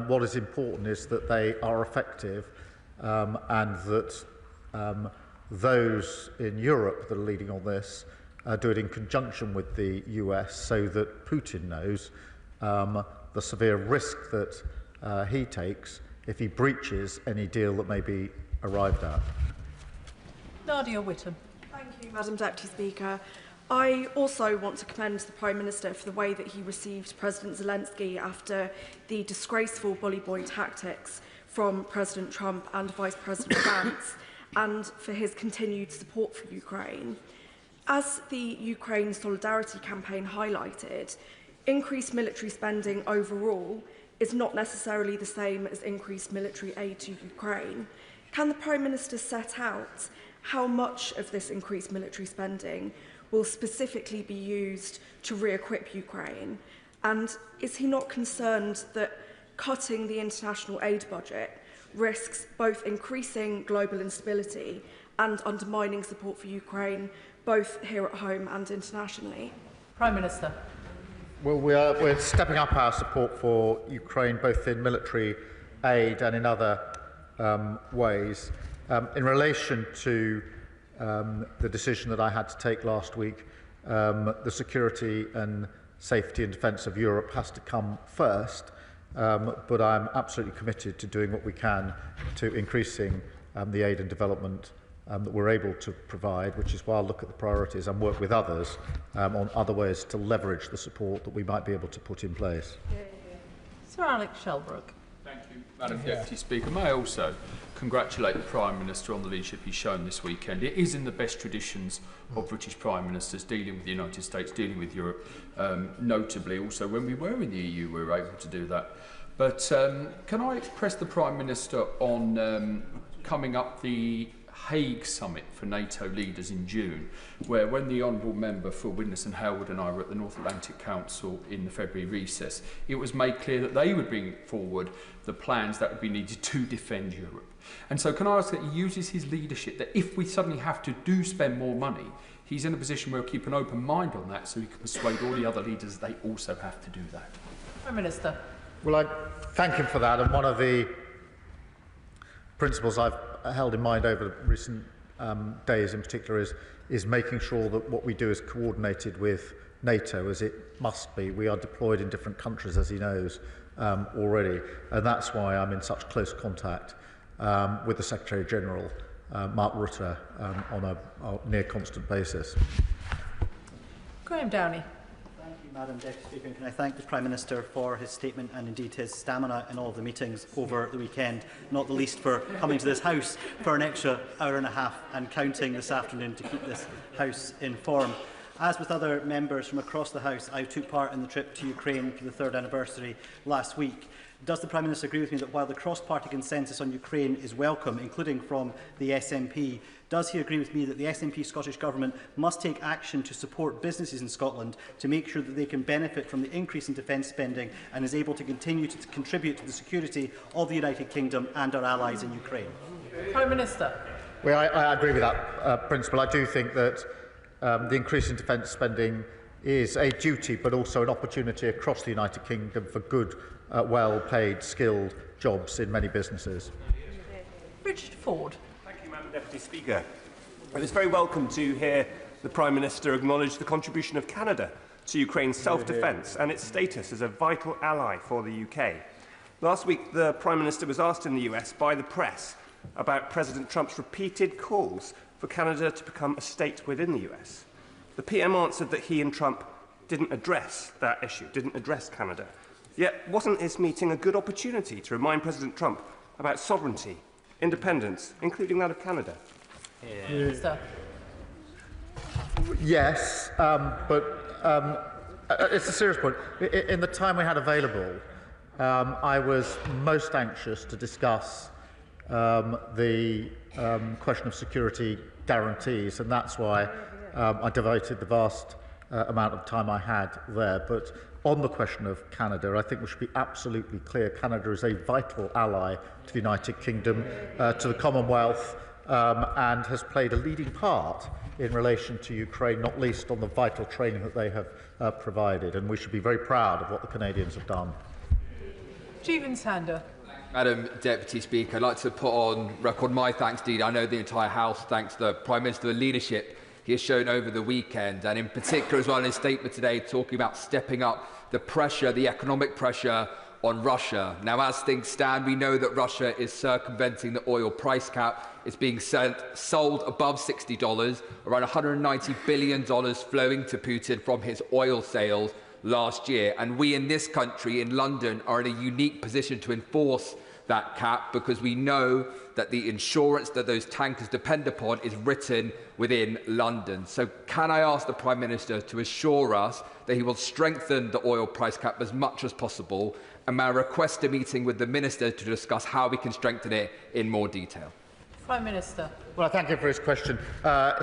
what is important is that they are effective and that those in Europe that are leading on this do it in conjunction with the US so that Putin knows the severe risk that he takes if he breaches any deal that may be arrived at. Nadia Whitten. Thank you, Madam Deputy Speaker. I also want to commend the Prime Minister for the way that he received President Zelensky after the disgraceful bully boy tactics from President Trump and Vice President Vance, and for his continued support for Ukraine. As the Ukraine Solidarity Campaign highlighted, increased military spending overall is not necessarily the same as increased military aid to Ukraine. Can the Prime Minister set out how much of this increased military spending will specifically be used to re-equip Ukraine? And is he not concerned that cutting the international aid budget risks both increasing global instability and undermining support for Ukraine, both here at home and internationally? Prime Minister. Well, we're stepping up our support for Ukraine, both in military aid and in other ways. In relation to the decision that I had to take last week, the security and safety and defence of Europe has to come first, but I'm absolutely committed to doing what we can to increasing the aid and development that we're able to provide, which is why I'll look at the priorities and work with others on other ways to leverage the support that we might be able to put in place. Sir Alex Shelbrooke. Thank you, Madam Deputy Speaker. May I also congratulate the Prime Minister on the leadership he's shown this weekend. It is in the best traditions of British Prime Ministers dealing with the United States, dealing with Europe, notably also when we were in the EU we were able to do that. But can I press the Prime Minister on coming up the Hague summit for NATO leaders in June, where when the Honourable Member for Widnes and Howard and I were at the North Atlantic Council in the February recess, it was made clear that they would bring forward the plans that would be needed to defend Europe. And so can I ask that he uses his leadership, that if we suddenly have to spend more money, he's in a position where he'll keep an open mind on that so he can persuade all the other leaders that they also have to do that. Prime Minister. Well, I thank him for that, and one of the principles I've held in mind over recent days in particular is making sure that what we do is coordinated with NATO, as it must be. We are deployed in different countries, as he knows, already, and that's why I'm in such close contact with the Secretary-General, Mark Rutte, on a near constant basis. Graham Downey. Thank you, Madam Deputy Speaker. And can I thank the Prime Minister for his statement and indeed his stamina in all of the meetings over the weekend, not the least for coming to this House for an extra hour and a half and counting this afternoon to keep this House informed. As with other members from across the House, I took part in the trip to Ukraine for the 3rd anniversary last week. Does the Prime Minister agree with me that while the cross-party consensus on Ukraine is welcome, including from the SNP, does he agree with me that the SNP Scottish Government must take action to support businesses in Scotland to make sure that they can benefit from the increase in defence spending and is able to continue to contribute to the security of the United Kingdom and our allies in Ukraine? Prime Minister. Well, I agree with that principle. I do think that the increase in defence spending is a duty but also an opportunity across the United Kingdom for good, well-paid, skilled jobs in many businesses. Richard Ford. Thank you, Madam Deputy Speaker. It is very welcome to hear the Prime Minister acknowledge the contribution of Canada to Ukraine's self-defence and its status as a vital ally for the UK. Last week, the Prime Minister was asked in the US by the press about President Trump's repeated calls for Canada to become a state within the US. The PM answered that he and Trump didn't address that issue, didn't address Canada. Yet, wasn't this meeting a good opportunity to remind President Trump about sovereignty, independence, including that of Canada? Yes, but it's a serious point. In the time we had available, I was most anxious to discuss the question of security guarantees, and that's why I devoted the vast amount of time I had there. But on the question of Canada, I think we should be absolutely clear. Canada is a vital ally to the United Kingdom, to the Commonwealth, and has played a leading part in relation to Ukraine, not least on the vital training that they have provided. And we should be very proud of what the Canadians have done. Jeevan Sander. Madam Deputy Speaker, I'd like to put on record my thanks indeed. I know the entire House thanks the Prime Minister for the leadership he has shown over the weekend, and in particular as well in his statement today talking about stepping up the pressure, the economic pressure on Russia. Now, as things stand, we know that Russia is circumventing the oil price cap. It's being sold above $60, around $190 billion flowing to Putin from his oil sales last year. And we in this country, in London, are in a unique position to enforce that cap because we know that the insurance that those tankers depend upon is written within London. So can I ask the Prime Minister to assure us that he will strengthen the oil price cap as much as possible, and may I request a meeting with the Minister to discuss how we can strengthen it in more detail? Prime Minister. Well, I thank him for his question.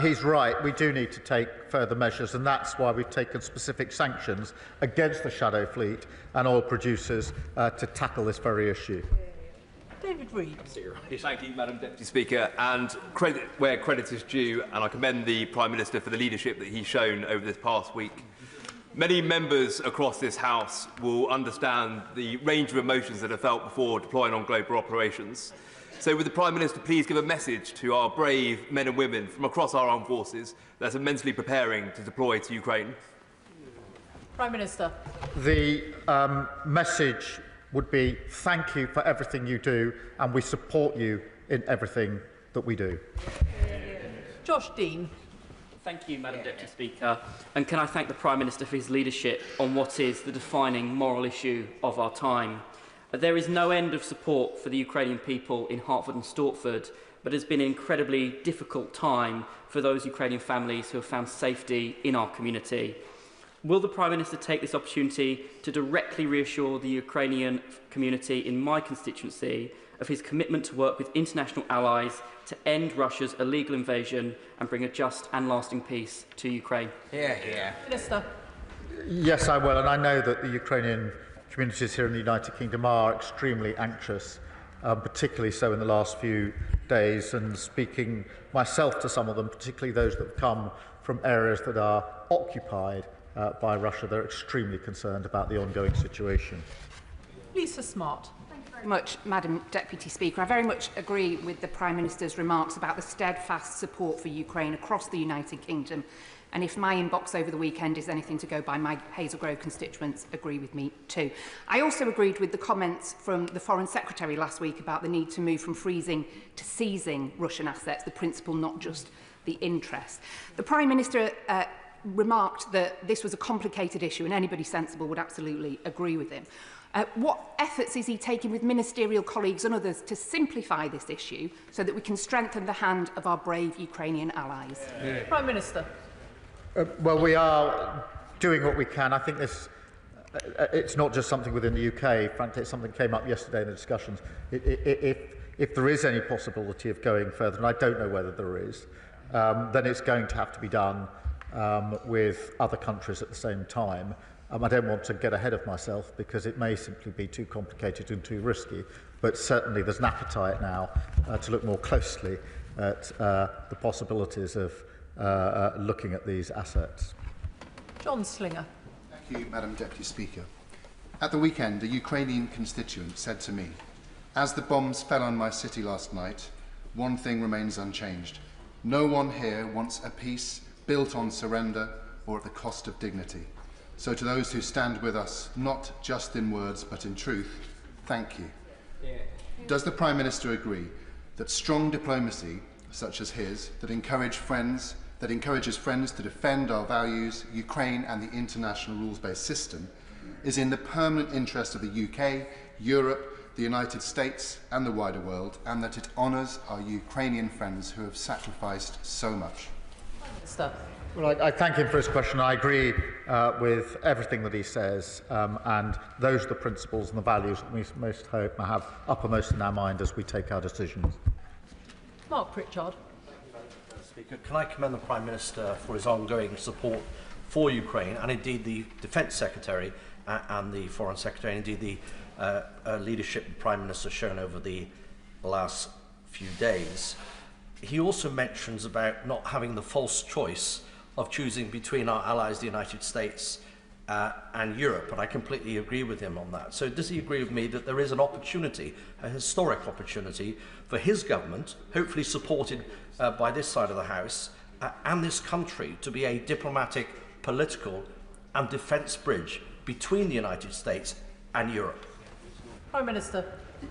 He's right. We do need to take further measures, and that's why we've taken specific sanctions against the shadow fleet and oil producers to tackle this very issue. David Reid. Thank you, Madam Deputy Speaker. And credit where credit is due, and I commend the Prime Minister for the leadership that he's shown over this past week. Many members across this House will understand the range of emotions that are felt before deploying on global operations. So would the Prime Minister please give a message to our brave men and women from across our armed forces that are mentally preparing to deploy to Ukraine? Prime Minister. The message would be thank you for everything you do, and we support you in everything that we do. Josh Dean. Thank you, Madam Deputy Speaker. And can I thank the Prime Minister for his leadership on what is the defining moral issue of our time. There is no end of support for the Ukrainian people in Hertford and Stortford, but it has been an incredibly difficult time for those Ukrainian families who have found safety in our community. Will the Prime Minister take this opportunity to directly reassure the Ukrainian community in my constituency of his commitment to work with international allies to end Russia's illegal invasion and bring a just and lasting peace to Ukraine? Minister. Yes, I will, and I know that the Ukrainian communities here in the United Kingdom are extremely anxious, particularly so in the last few days, and speaking myself to some of them, particularly those that have come from areas that are occupied by Russia. They're extremely concerned about the ongoing situation. Lisa Smart. Thank you very much, Madam Deputy Speaker. I very much agree with the Prime Minister's remarks about the steadfast support for Ukraine across the United Kingdom. And if my inbox over the weekend is anything to go by, my Hazel Grove constituents agree with me too. I also agreed with the comments from the Foreign Secretary last week about the need to move from freezing to seizing Russian assets, the principle, not just the interest. The Prime Minister remarked that this was a complicated issue, and anybody sensible would absolutely agree with him. What efforts is he taking with ministerial colleagues and others to simplify this issue so that we can strengthen the hand of our brave Ukrainian allies? Prime Minister. Well, we are doing what we can. I think it's not just something within the UK. Frankly, it's something that came up yesterday in the discussions. If there is any possibility of going further, and I don't know whether there is, then it's going to have to be done with other countries at the same time. I don't want to get ahead of myself because it may simply be too complicated and too risky, but certainly there's an appetite now to look more closely at the possibilities of looking at these assets. John Slinger. Thank you, Madam Deputy Speaker. At the weekend, a Ukrainian constituent said to me, "As the bombs fell on my city last night, one thing remains unchanged. No one here wants a peace built on surrender or at the cost of dignity. So to those who stand with us, not just in words but in truth, thank you." Does the Prime Minister agree that strong diplomacy, such as his, that encourages friends to defend our values, Ukraine and the international rules-based system, is in the permanent interest of the UK, Europe, the United States and the wider world, and that it honours our Ukrainian friends who have sacrificed so much? Well, I thank him for his question. I agree with everything that he says, and those are the principles and the values that we most hope to have uppermost in our mind as we take our decisions. Mark Pritchard. Speaker, can I commend the Prime Minister for his ongoing support for Ukraine, and indeed the Defence Secretary and the Foreign Secretary, and indeed the leadership the Prime Minister has shown over the last few days. He also mentions about not having the false choice of choosing between our allies, the United States and Europe, and I completely agree with him on that. So does he agree with me that there is an opportunity, a historic opportunity, for his government, hopefully supported by this side of the House, and this country to be a diplomatic, political and defence bridge between the United States and Europe? Prime Minister.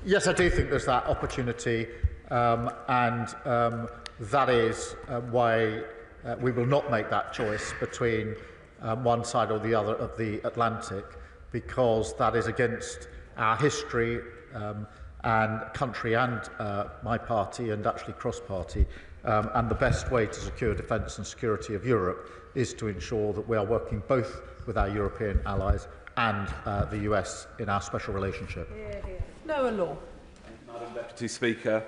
Yes, I do think there's that opportunity, and that is why we will not make that choice between one side or the other of the Atlantic, because that is against our history and country and my party, and actually cross-party. And the best way to secure defence and security of Europe is to ensure that we are working both with our European allies and the US in our special relationship. Noah Law. Madam Deputy Speaker,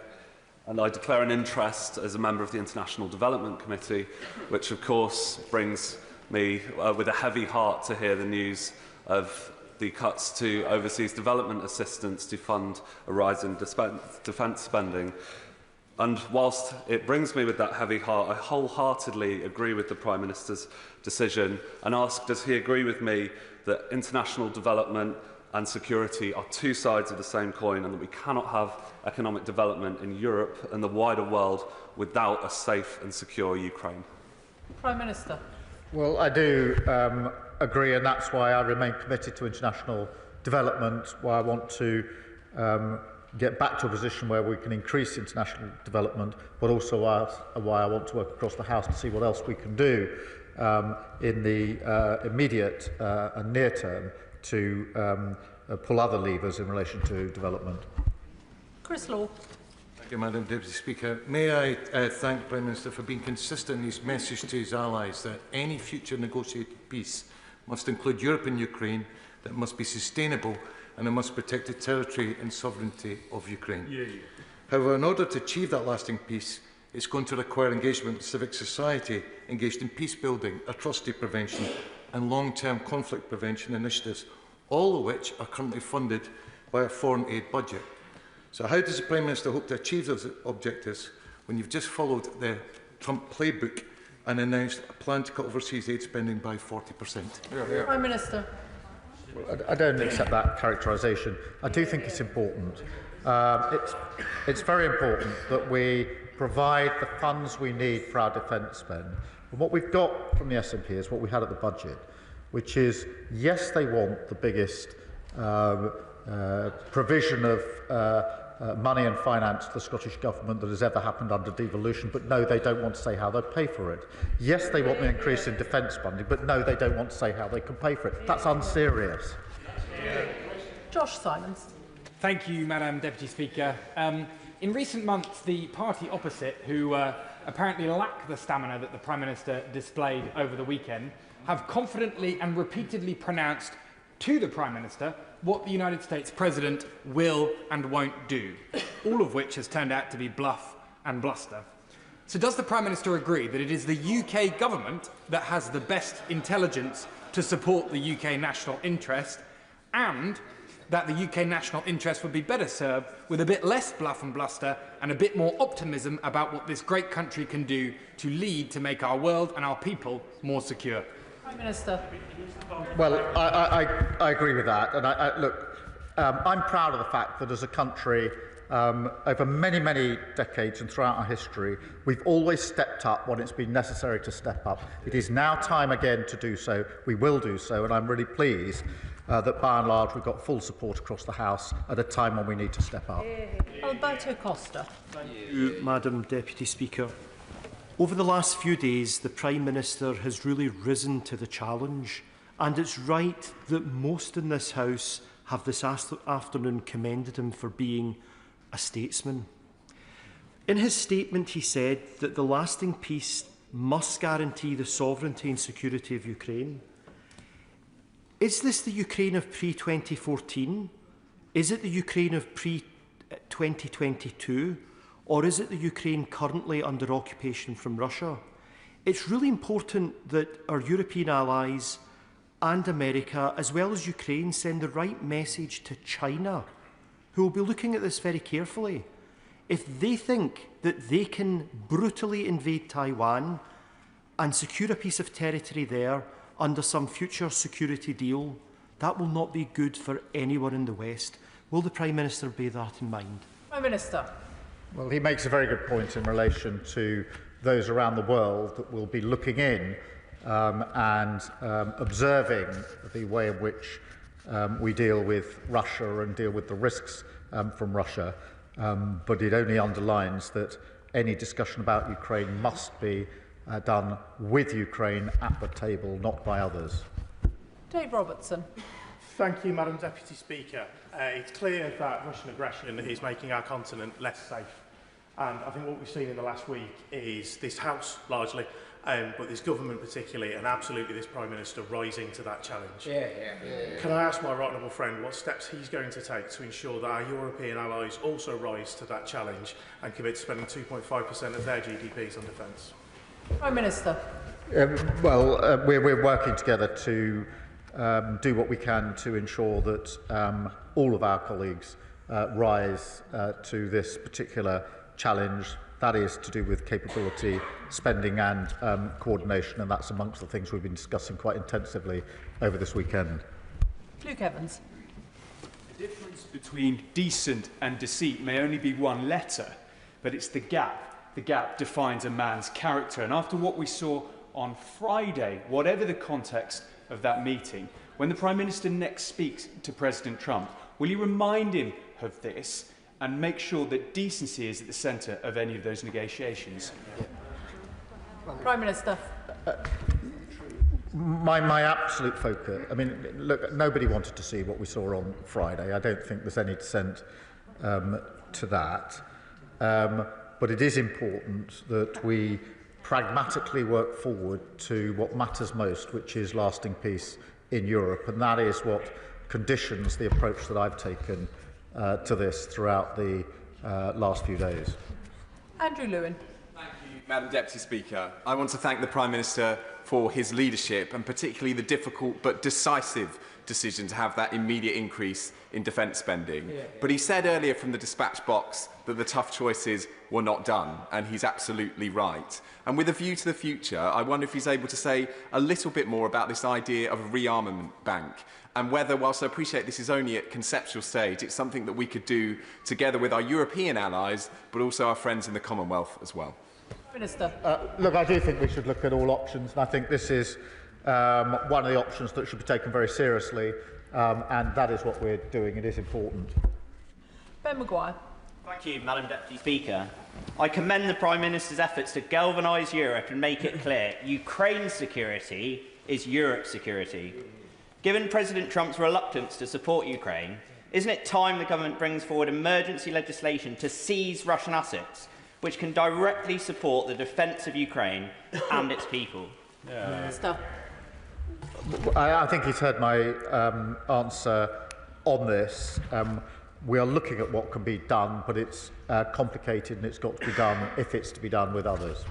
and I declare an interest as a member of the International Development Committee, which of course brings me with a heavy heart to hear the news of the cuts to overseas development assistance to fund a rise in defence spending. And whilst it brings me with that heavy heart, I wholeheartedly agree with the Prime Minister's decision and ask, does he agree with me that international development and security are two sides of the same coin, and that we cannot have economic development in Europe and the wider world without a safe and secure Ukraine? Prime Minister. Well, I do agree, and that's why I remain committed to international development, why I want to get back to a position where we can increase international development, but also why I want to work across the House to see what else we can do in the immediate and near term to pull other levers in relation to development. Chris Law. Thank you, Madam Deputy Speaker. May I thank the Prime Minister for being consistent in his message to his allies that any future negotiated peace must include Europe and Ukraine, that must be sustainable, and it must protect the territory and sovereignty of Ukraine. However, in order to achieve that lasting peace, it's going to require engagement with civic society engaged in peace building, atrocity prevention and long-term conflict prevention initiatives, all of which are currently funded by a foreign aid budget. So how does the Prime Minister hope to achieve those objectives when you've just followed the Trump playbook and announced a plan to cut overseas aid spending by 40%? Prime Minister. I don't accept that characterisation. I do think it's important. It's very important that we provide the funds we need for our defence spend. And what we've got from the SNP is what we had at the budget, which is, yes, they want the biggest provision of money and finance to the Scottish Government that has ever happened under devolution, but no, they don't want to say how they'll pay for it. Yes, they want the increase in defence funding, but no, they don't want to say how they can pay for it. That's unserious. Josh Simons. Thank you, Madam Deputy Speaker. In recent months, the party opposite, who apparently lack the stamina that the Prime Minister displayed over the weekend, have confidently and repeatedly pronounced to the Prime Minister what the United States President will and won't do, all of which has turned out to be bluff and bluster. So does the Prime Minister agree that it is the UK government that has the best intelligence to support the UK national interest, and that the UK national interest would be better served with a bit less bluff and bluster and a bit more optimism about what this great country can do to lead to make our world and our people more secure? Prime Minister. Well, I agree with that. And look, I'm proud of the fact that as a country, over many, many decades and throughout our history, we've always stepped up when it's been necessary to step up. It is now time again to do so. We will do so, and I'm really pleased that by and large we've got full support across the House at a time when we need to step up. Alberto Costa. Thank you, Madam Deputy Speaker. Over the last few days, the Prime Minister has really risen to the challenge, and it's right that most in this House have this afternoon commended him for being a statesman. In his statement, he said that the lasting peace must guarantee the sovereignty and security of Ukraine. Is this the Ukraine of pre-2014? Is it the Ukraine of pre-2022? Or is it the Ukraine currently under occupation from Russia? It's really important that our European allies and America, as well as Ukraine, send the right message to China, who will be looking at this very carefully. If they think that they can brutally invade Taiwan and secure a piece of territory there under some future security deal, that will not be good for anyone in the West. Will the Prime Minister bear that in mind? Prime Minister. Well, he makes a very good point in relation to those around the world that will be looking in and observing the way in which we deal with Russia and deal with the risks from Russia. But it only underlines that any discussion about Ukraine must be done with Ukraine at the table, not by others. Dave Robertson. Thank you, Madam Deputy Speaker. It's clear that Russian aggression is making our continent less safe. And I think what we've seen in the last week is this House, largely, but this government particularly, and absolutely this Prime Minister rising to that challenge. Can I ask my right honourable friend what steps he's going to take to ensure that our European allies also rise to that challenge and commit to spending 2.5% of their GDPs on defence? Prime Minister. We're working together to do what we can to ensure that all of our colleagues rise to this particular challenge. That is to do with capability, spending and coordination, and that's amongst the things we've been discussing quite intensively over this weekend. Luke Evans. The difference between decent and deceit may only be one letter, but it's the gap. The gap defines a man's character. And after what we saw on Friday, whatever the context of that meeting, when the Prime Minister next speaks to President Trump, will he remind him of this and make sure that decency is at the centre of any of those negotiations? Prime Minister. My absolute focus, I mean, look, nobody wanted to see what we saw on Friday. I don't think there's any dissent to that. But it is important that we pragmatically work forward to what matters most, which is lasting peace in Europe. And that is what conditions the approach that I've taken to this throughout the last few days. Andrew Lewin. Thank you, Madam Deputy Speaker. I want to thank the Prime Minister for his leadership and particularly the difficult but decisive decision to have that immediate increase in defence spending. But he said earlier from the dispatch box that the tough choices were not done, and he's absolutely right. And with a view to the future, I wonder if he's able to say a little bit more about this idea of a rearmament bank, and whether, whilst I appreciate this is only at conceptual stage, it's something that we could do together with our European allies, but also our friends in the Commonwealth as well. Minister. Look, I do think we should look at all options, and I think this is one of the options that should be taken very seriously, and that is what we're doing. It is important. Ben Maguire. Thank you, Madam Deputy Speaker. I commend the Prime Minister's efforts to galvanise Europe and make it clear Ukraine's security is Europe's security. Given President Trump's reluctance to support Ukraine, isn't it time the government brings forward emergency legislation to seize Russian assets, which can directly support the defence of Ukraine and its people? Minister. I think he's heard my answer on this. We are looking at what can be done, but it's complicated and it's got to be done if it's to be done with others.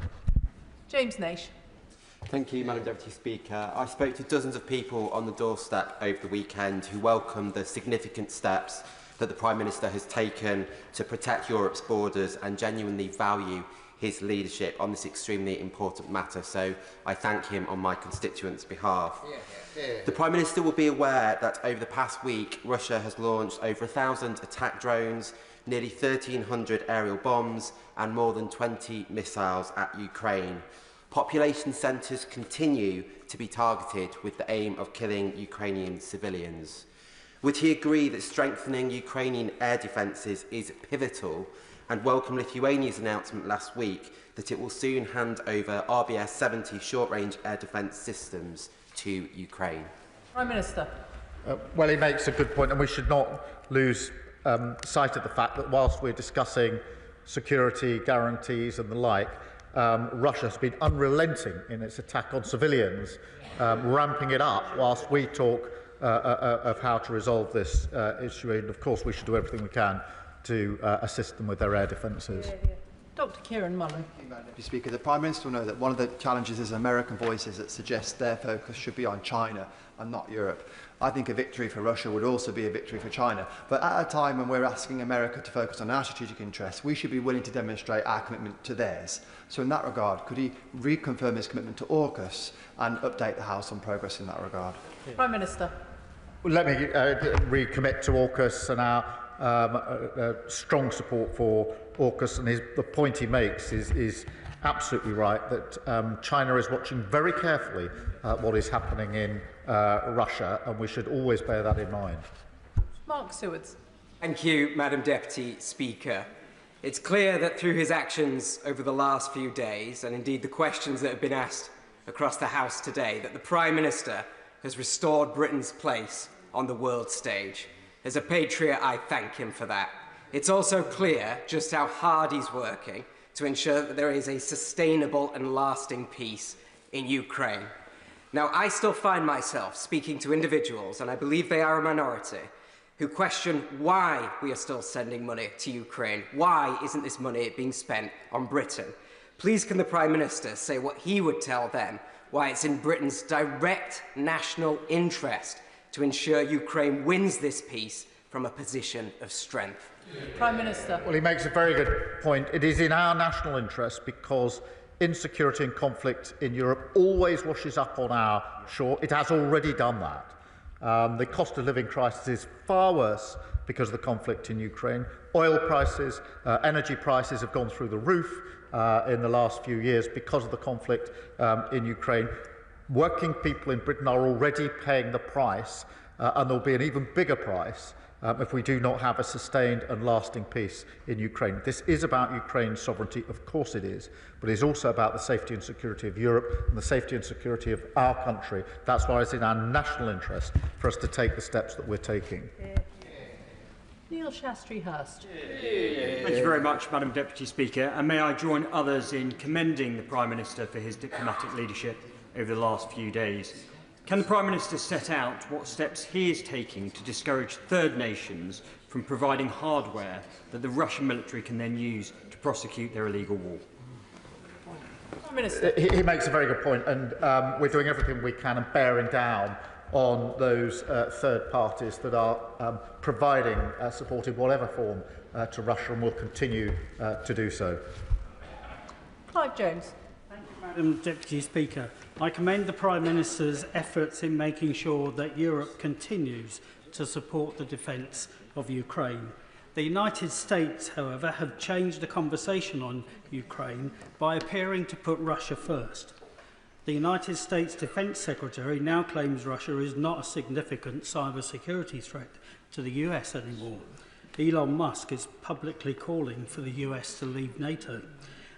James Naish. Thank you, Madam Deputy Speaker. I spoke to dozens of people on the doorstep over the weekend who welcomed the significant steps that the Prime Minister has taken to protect Europe's borders and genuinely value his leadership on this extremely important matter, so I thank him on my constituents' behalf. The Prime Minister will be aware that over the past week, Russia has launched over 1,000 attack drones, nearly 1,300 aerial bombs and more than 20 missiles at Ukraine. Population centres continue to be targeted with the aim of killing Ukrainian civilians. Would he agree that strengthening Ukrainian air defences is pivotal, and welcome Lithuania's announcement last week that it will soon hand over RBS-70 short-range air defence systems to Ukraine? Prime Minister. Well, he makes a good point, and we should not lose sight of the fact that whilst we're discussing security guarantees and the like, Russia has been unrelenting in its attack on civilians, ramping it up whilst we talk of how to resolve this issue. And of course, we should do everything we can to assist them with their air defences. Dr. Kieran Mullen. Deputy Speaker, the Prime Minister will know that one of the challenges is American voices that suggest their focus should be on China and not Europe. I think a victory for Russia would also be a victory for China. But at a time when we're asking America to focus on our strategic interests, we should be willing to demonstrate our commitment to theirs. So in that regard, could he reconfirm his commitment to AUKUS and update the House on progress in that regard? Prime Minister. Well, let me recommit to AUKUS and our strong support for AUKUS, and the point he makes is absolutely right, that China is watching very carefully what is happening in Russia, and we should always bear that in mind. Mark Sewards. Thank you, Madam Deputy Speaker. It's clear that through his actions over the last few days, and indeed the questions that have been asked across the House today, that the Prime Minister has restored Britain's place on the world stage. As a patriot, I thank him for that. It's also clear just how hard he's working to ensure that there is a sustainable and lasting peace in Ukraine. Now, I still find myself speaking to individuals, and I believe they are a minority, who question why we are still sending money to Ukraine. Why isn't this money being spent on Britain? Please can the Prime Minister say what he would tell them, why it's in Britain's direct national interest to ensure Ukraine wins this peace from a position of strength? Prime Minister. Well, he makes a very good point. It is in our national interest because insecurity and conflict in Europe always washes up on our shore. It has already done that. The cost of living crisis is far worse because of the conflict in Ukraine. Oil prices, energy prices have gone through the roof in the last few years because of the conflict in Ukraine. Working people in Britain are already paying the price, and there will be an even bigger price if we do not have a sustained and lasting peace in Ukraine. This is about Ukraine's sovereignty, of course it is, but it is also about the safety and security of Europe and the safety and security of our country. That's why it's in our national interest for us to take the steps that we're taking. Neil Shastri-Hurst. Thank you very much, Madam Deputy Speaker, and may I join others in commending the Prime Minister for his diplomatic leadership over the last few days. Can the Prime Minister set out what steps he is taking to discourage third nations from providing hardware that the Russian military can then use to prosecute their illegal war? Prime Minister. He makes a very good point, and we're doing everything we can and bearing down on those third parties that are providing support in whatever form to Russia, and will continue to do so. Clive Jones. Madam Deputy Speaker, I commend the Prime Minister's efforts in making sure that Europe continues to support the defence of Ukraine. The United States, however, have changed the conversation on Ukraine by appearing to put Russia first. The United States Defence Secretary now claims Russia is not a significant cybersecurity threat to the US anymore. Elon Musk is publicly calling for the US to leave NATO,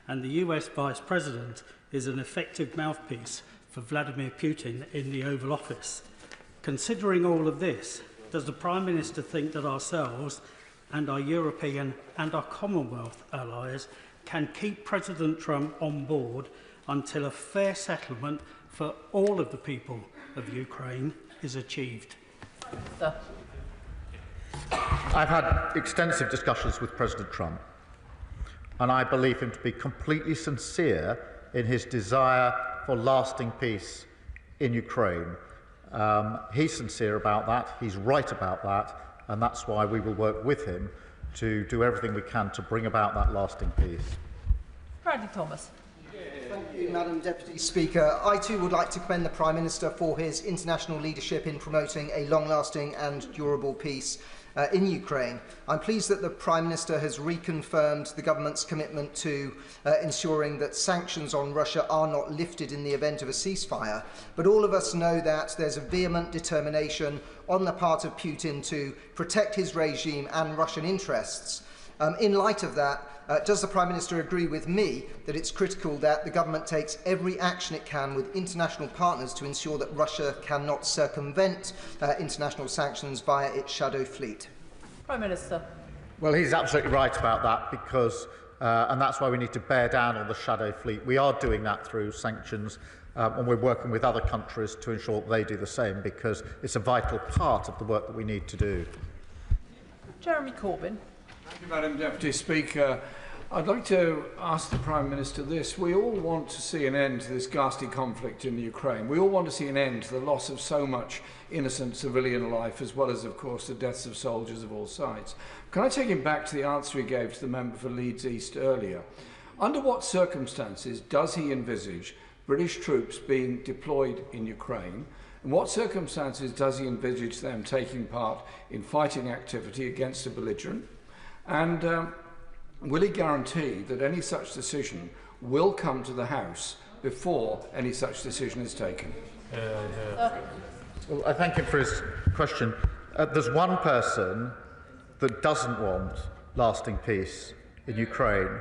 and the US Vice President is an effective mouthpiece for Vladimir Putin in the Oval Office. Considering all of this, does the Prime Minister think that ourselves and our European and our Commonwealth allies can keep President Trump on board until a fair settlement for all of the people of Ukraine is achieved? I've had extensive discussions with President Trump, and I believe him to be completely sincere in his desire for lasting peace in Ukraine. He's sincere about that, he's right about that, and that's why we will work with him to do everything we can to bring about that lasting peace. Bradley Thomas. Thank you, Madam Deputy Speaker. I too would like to commend the Prime Minister for his international leadership in promoting a long-lasting and durable peace in Ukraine. I'm pleased that the Prime Minister has reconfirmed the government's commitment to ensuring that sanctions on Russia are not lifted in the event of a ceasefire. But all of us know that there's a vehement determination on the part of Putin to protect his regime and Russian interests. In light of that, does the Prime Minister agree with me that it's critical that the government takes every action it can with international partners to ensure that Russia cannot circumvent international sanctions via its shadow fleet? Prime Minister. Well, he's absolutely right about that because, and that's why we need to bear down on the shadow fleet. We are doing that through sanctions and we're working with other countries to ensure they do the same because it's a vital part of the work that we need to do. Jeremy Corbyn. Thank you, Madam Deputy Speaker. I'd like to ask the Prime Minister this. We all want to see an end to this ghastly conflict in Ukraine. We all want to see an end to the loss of so much innocent civilian life, as well as, of course, the deaths of soldiers of all sides. Can I take him back to the answer he gave to the member for Leeds East earlier? Under what circumstances does he envisage British troops being deployed in Ukraine? In what circumstances does he envisage them taking part in fighting activity against a belligerent? And will he guarantee that any such decision will come to the House before any such decision is taken? Well, I thank him for his question. There's one person that doesn't want lasting peace in Ukraine,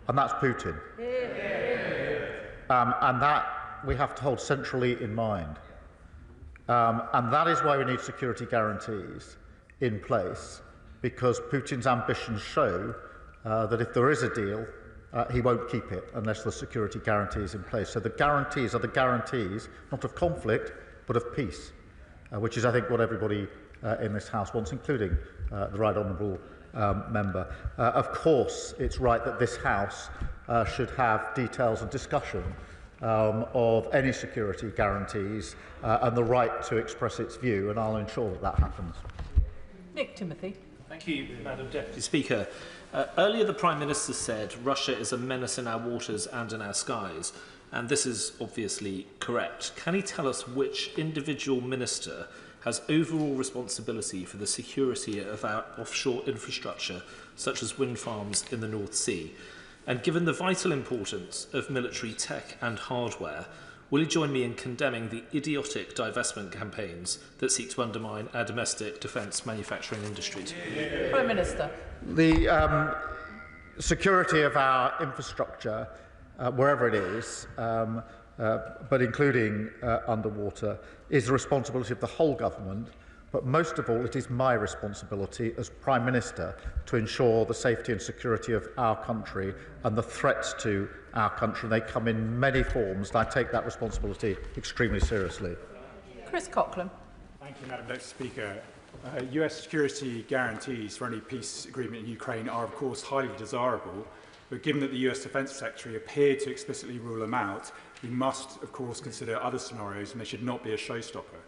and that's Putin. And that we have to hold centrally in mind. And that is why we need security guarantees in place, because Putin's ambitions show that if there is a deal, he won't keep it unless the security guarantees in place. So the guarantees are the guarantees, not of conflict, but of peace, which is, I think, what everybody in this House wants, including the Right Honourable Member. Of course, it's right that this House should have details and discussion of any security guarantees and the right to express its view, and I'll ensure that that happens. Nick Timothy. Thank you, Madam Deputy Speaker. Earlier, the Prime Minister said Russia is a menace in our waters and in our skies, and this is obviously correct. Can he tell us which individual minister has overall responsibility for the security of our offshore infrastructure, such as wind farms in the North Sea? And given the vital importance of military tech and hardware, will you join me in condemning the idiotic divestment campaigns that seek to undermine our domestic defence manufacturing industries? Prime Minister. The security of our infrastructure, wherever it is, but including underwater, is the responsibility of the whole government. But most of all, it is my responsibility as Prime Minister to ensure the safety and security of our country and the threats to our country. They come in many forms, and I take that responsibility extremely seriously. Chris Coughlin. Thank you, Madam Deputy Speaker. US security guarantees for any peace agreement in Ukraine are, of course, highly desirable, but given that the US Defence Secretary appeared to explicitly rule them out, we must, of course, consider other scenarios, and they should not be a showstopper.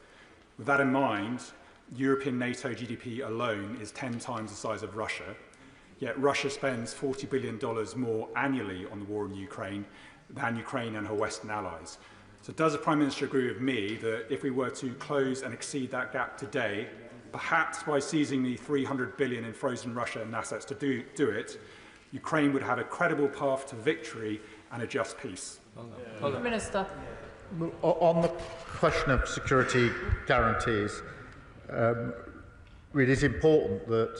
With that in mind, European NATO GDP alone is 10 times the size of Russia, yet Russia spends $40 billion more annually on the war in Ukraine than Ukraine and her Western allies. So does the Prime Minister agree with me that if we were to close and exceed that gap today, perhaps by seizing the $300 billion in frozen Russian assets to do it, Ukraine would have a credible path to victory and a just peace? Minister. On the question of security guarantees, it is important that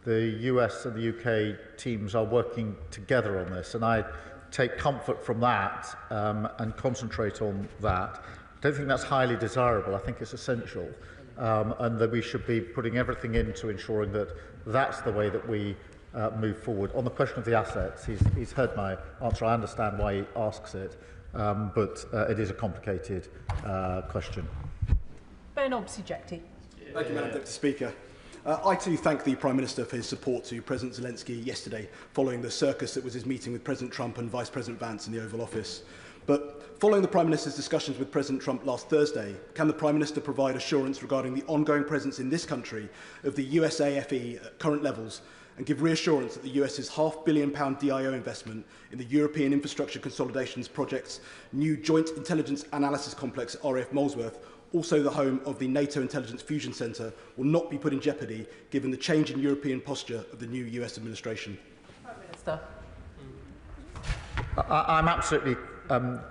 the US and the UK teams are working together on this, and I take comfort from that and concentrate on that. I don't think that's highly desirable. I think it's essential, and that we should be putting everything into ensuring that that's the way that we move forward. On the question of the assets, he's heard my answer. I understand why he asks it, but it is a complicated question. Ben Obsi-Jecti. Thank you, Madam Deputy Speaker. I too thank the Prime Minister for his support to President Zelensky yesterday, following the circus that was his meeting with President Trump and Vice President Vance in the Oval Office. But following the Prime Minister's discussions with President Trump last Thursday, can the Prime Minister provide assurance regarding the ongoing presence in this country of the USAFE at current levels, and give reassurance that the US's £500 million DIO investment in the European Infrastructure Consolidations Project's new Joint Intelligence Analysis Complex, RAF Molesworth, also the home of the NATO Intelligence Fusion Centre, will not be put in jeopardy given the change in European posture of the new US administration? Prime Minister. I'm absolutely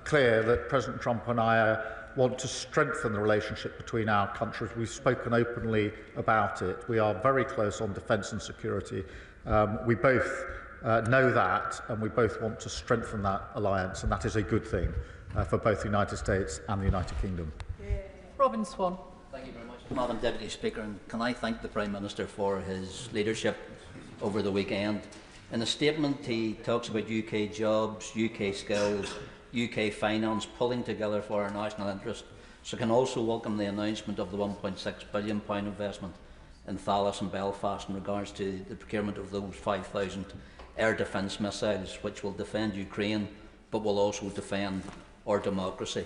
clear that President Trump and I want to strengthen the relationship between our countries. We've spoken openly about it. We are very close on defence and security. We both know that, and we both want to strengthen that alliance, and that is a good thing for both the United States and the United Kingdom. Robin Swan. Thank you very much, Madam Deputy Speaker, and can I thank the Prime Minister for his leadership over the weekend. In a statement, he talks about UK jobs, UK skills, UK finance pulling together for our national interest. So I can also welcome the announcement of the £1.6 billion investment in Thales and Belfast in regards to the procurement of those 5,000 air defence missiles, which will defend Ukraine, but will also defend our democracy.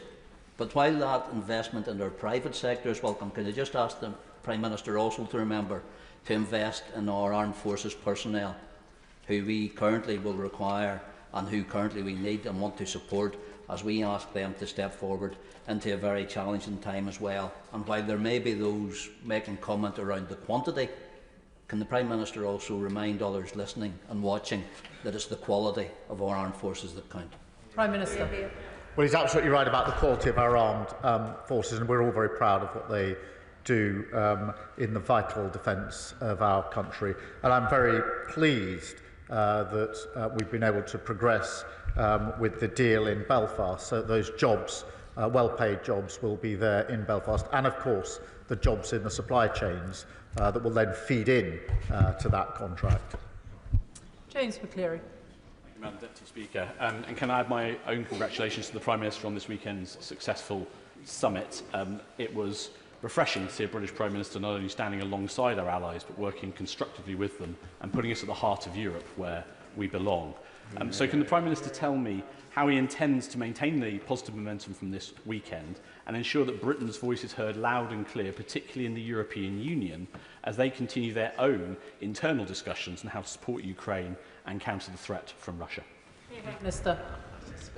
But while that investment in our private sector is welcome, can I just ask the Prime Minister also to remember to invest in our armed forces personnel, who we currently will require and who currently we need and want to support, as we ask them to step forward into a very challenging time as well. And while there may be those making comment around the quantity, can the Prime Minister also remind others listening and watching that it's the quality of our armed forces that count? Prime Minister. Well, he's absolutely right about the quality of our armed forces, and we're all very proud of what they do in the vital defence of our country. And I'm very pleased that we've been able to progress with the deal in Belfast, so those jobs, well-paid jobs, will be there in Belfast, and of course the jobs in the supply chains that will then feed in to that contract. James McCleary. Madam Deputy Speaker, and can I add my own congratulations to the Prime Minister on this weekend's successful summit. It was refreshing to see a British Prime Minister not only standing alongside our allies but working constructively with them and putting us at the heart of Europe where we belong. So can the Prime Minister tell me how he intends to maintain the positive momentum from this weekend and ensure that Britain's voice is heard loud and clear, particularly in the European Union, as they continue their own internal discussions on how to support Ukraine and counter the threat from Russia? Minister.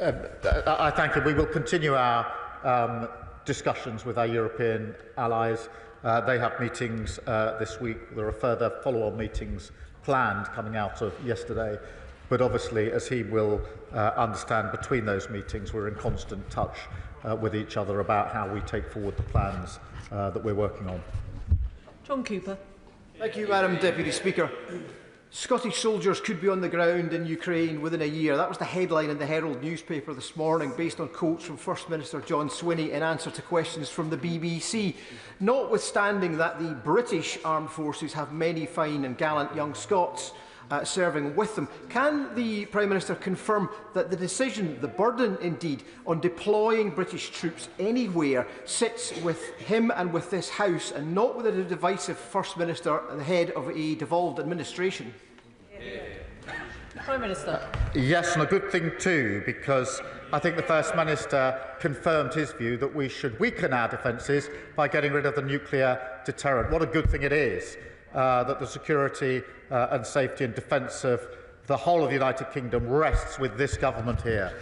I thank you. We will continue our discussions with our European allies. They have meetings this week. There are further follow-on meetings planned coming out of yesterday. But obviously, as he will understand, between those meetings, we're in constant touch with each other about how we take forward the plans that we're working on. John Cooper. Thank you, Madam Deputy Speaker. Scottish soldiers could be on the ground in Ukraine within a year. That was the headline in the Herald newspaper this morning, based on quotes from First Minister John Swinney in answer to questions from the BBC. Notwithstanding that the British Armed Forces have many fine and gallant young Scots serving with them, can the Prime Minister confirm that the decision, the burden indeed, on deploying British troops anywhere sits with him and with this House and not with a divisive First Minister at the head of a devolved administration? Prime Minister. Yes, and a good thing too, because I think the First Minister confirmed his view that we should weaken our defences by getting rid of the nuclear deterrent. What a good thing it is that the security and safety and defence of the whole of the United Kingdom rests with this government here.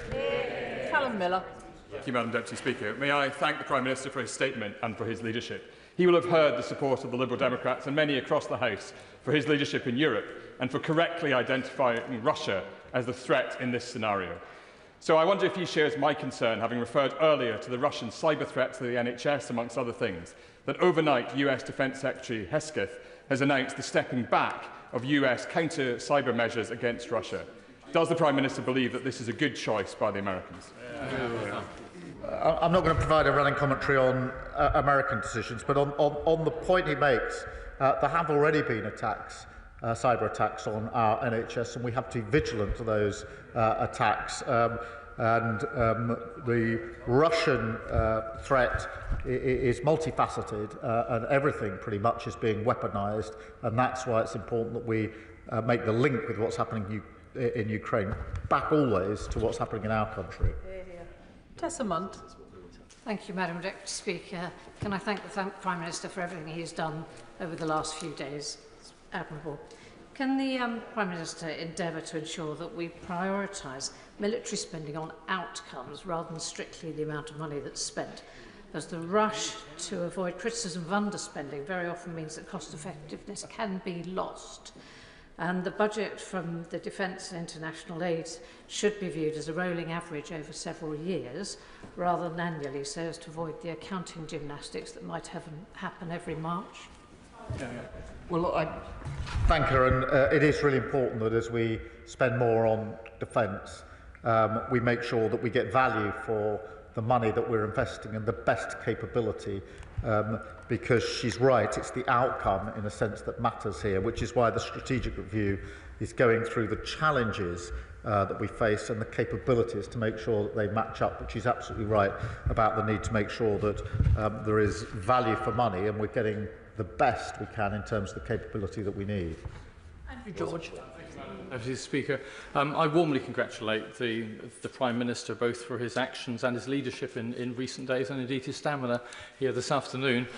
Callum Miller. Thank you, Madam Deputy Speaker. May I thank the Prime Minister for his statement and for his leadership. He will have heard the support of the Liberal Democrats and many across the House for his leadership in Europe and for correctly identifying Russia as the threat in this scenario. So I wonder if he shares my concern, having referred earlier to the Russian cyber threat to the NHS, amongst other things, that overnight US Defence Secretary Hesketh has announced the stepping back of US counter-cyber measures against Russia. Does the Prime Minister believe that this is a good choice by the Americans? I'm not going to provide a running commentary on American decisions, but on the point he makes, there have already been attacks, cyber attacks on our NHS, and we have to be vigilant to those attacks. The Russian threat is multifaceted, and everything pretty much is being weaponised, and that's why it's important that we make the link with what's happening in Ukraine back always to what's happening in our country. Tessa Munt. Thank you, Madam Deputy Speaker. Can I thank the Prime Minister for everything he has done over the last few days? It's admirable. Can the Prime Minister endeavour to ensure that we prioritise military spending on outcomes rather than strictly the amount of money that's spent? As the rush to avoid criticism of underspending very often means that cost effectiveness can be lost. And the budget from the defence and international aid should be viewed as a rolling average over several years rather than annually, so as to avoid the accounting gymnastics that might happen every March. Well, I thank her, and it is really important that as we spend more on defence, we make sure that we get value for the money that we're investing and the best capability, because she's right, it's the outcome in a sense that matters here, which is why the strategic review is going through the challenges that we face and the capabilities to make sure that they match up. But she's absolutely right about the need to make sure that there is value for money and we're getting the best we can in terms of the capability that we need. Andrew George. Mr. Speaker, I warmly congratulate the Prime Minister both for his actions and his leadership in recent days, and indeed his stamina here this afternoon.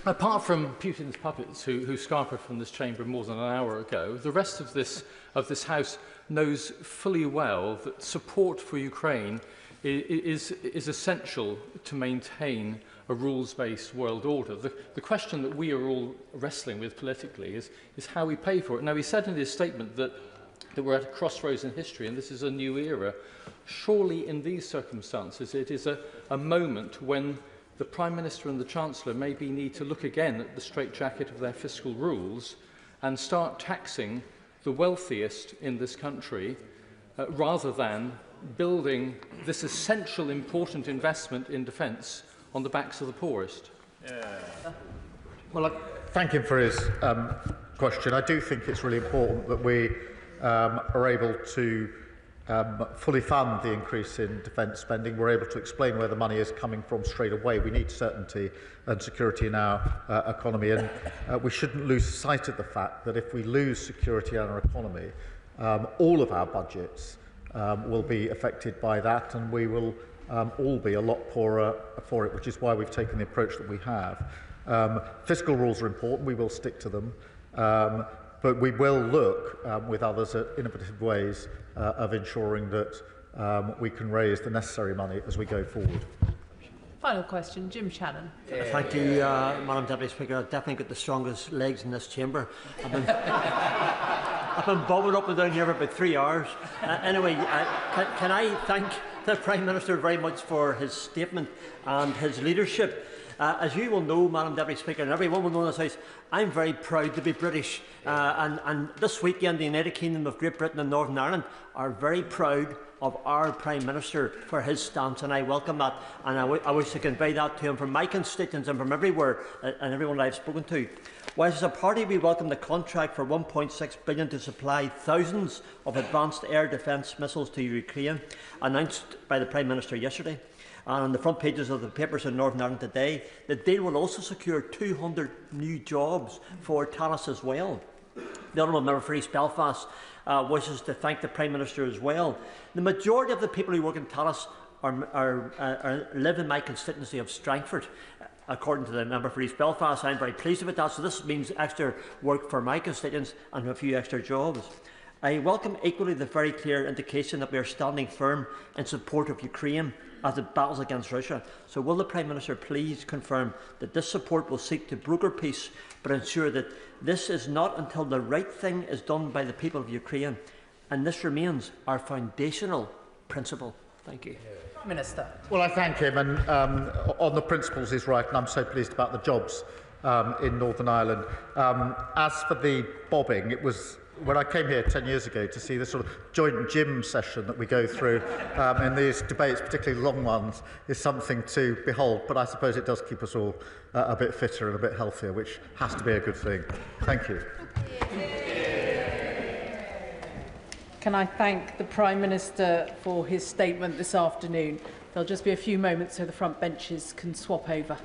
Apart from Putin's puppets who scampered from this chamber more than an hour ago, the rest of this House knows fully well that support for Ukraine is essential to maintain a rules-based world order. The question that we are all wrestling with politically is how we pay for it. Now, he said in his statement that we're at a crossroads in history and this is a new era. Surely in these circumstances it is a moment when the Prime Minister and the Chancellor maybe need to look again at the straitjacket of their fiscal rules and start taxing the wealthiest in this country rather than building this essential, important investment in defence on the backs of the poorest. Well, I thank him for his question. I do think it's really important that we are able to fully fund the increase in defence spending. We're able to explain where the money is coming from straight away. We need certainty and security in our economy, and we shouldn't lose sight of the fact that if we lose security in our economy, all of our budgets will be affected by that, and we will all be a lot poorer for it, which is why we've taken the approach that we have. Fiscal rules are important. We will stick to them. But we will look with others at innovative ways of ensuring that we can raise the necessary money as we go forward. Final question, Jim Shannon. Thank you, Madam Deputy Speaker. I've definitely got the strongest legs in this chamber. I've been bobbing up and down here for about 3 hours. Anyway, can I thank the Prime Minister very much for his statement and his leadership. As you will know, Madam Deputy Speaker, and everyone will know in this House, I'm very proud to be British. And this weekend, the United Kingdom of Great Britain and Northern Ireland are very proud of our Prime Minister for his stance, and I welcome that. And I wish to convey that to him from my constituents and from everywhere and everyone I've spoken to. Whilst as a party we welcome the contract for £1.6 billion to supply thousands of advanced air defence missiles to Ukraine, announced by the Prime Minister yesterday, and on the front pages of the papers in Northern Ireland today, the deal will also secure 200 new jobs for Talis as well. The Honourable Member for East Belfast wishes to thank the Prime Minister as well. The majority of the people who work in Talis live in my constituency of Strangford. According to the member for East Belfast, I'm very pleased with that. So this means extra work for my constituents and a few extra jobs. I welcome equally the very clear indication that we are standing firm in support of Ukraine as it battles against Russia. So will the Prime Minister please confirm that this support will seek to broker peace, but ensure that this is not until the right thing is done by the people of Ukraine, and this remains our foundational principle. Thank you. Minister. Well, I thank him, and on the principles he's right, and I'm so pleased about the jobs in Northern Ireland. As for the bobbing, it was when I came here 10 years ago to see the sort of joint gym session that we go through in these debates, particularly long ones, is something to behold. But I suppose it does keep us all a bit fitter and a bit healthier, which has to be a good thing. Thank you. Can I thank the Prime Minister for his statement this afternoon? There'll just be a few moments so the front benches can swap over.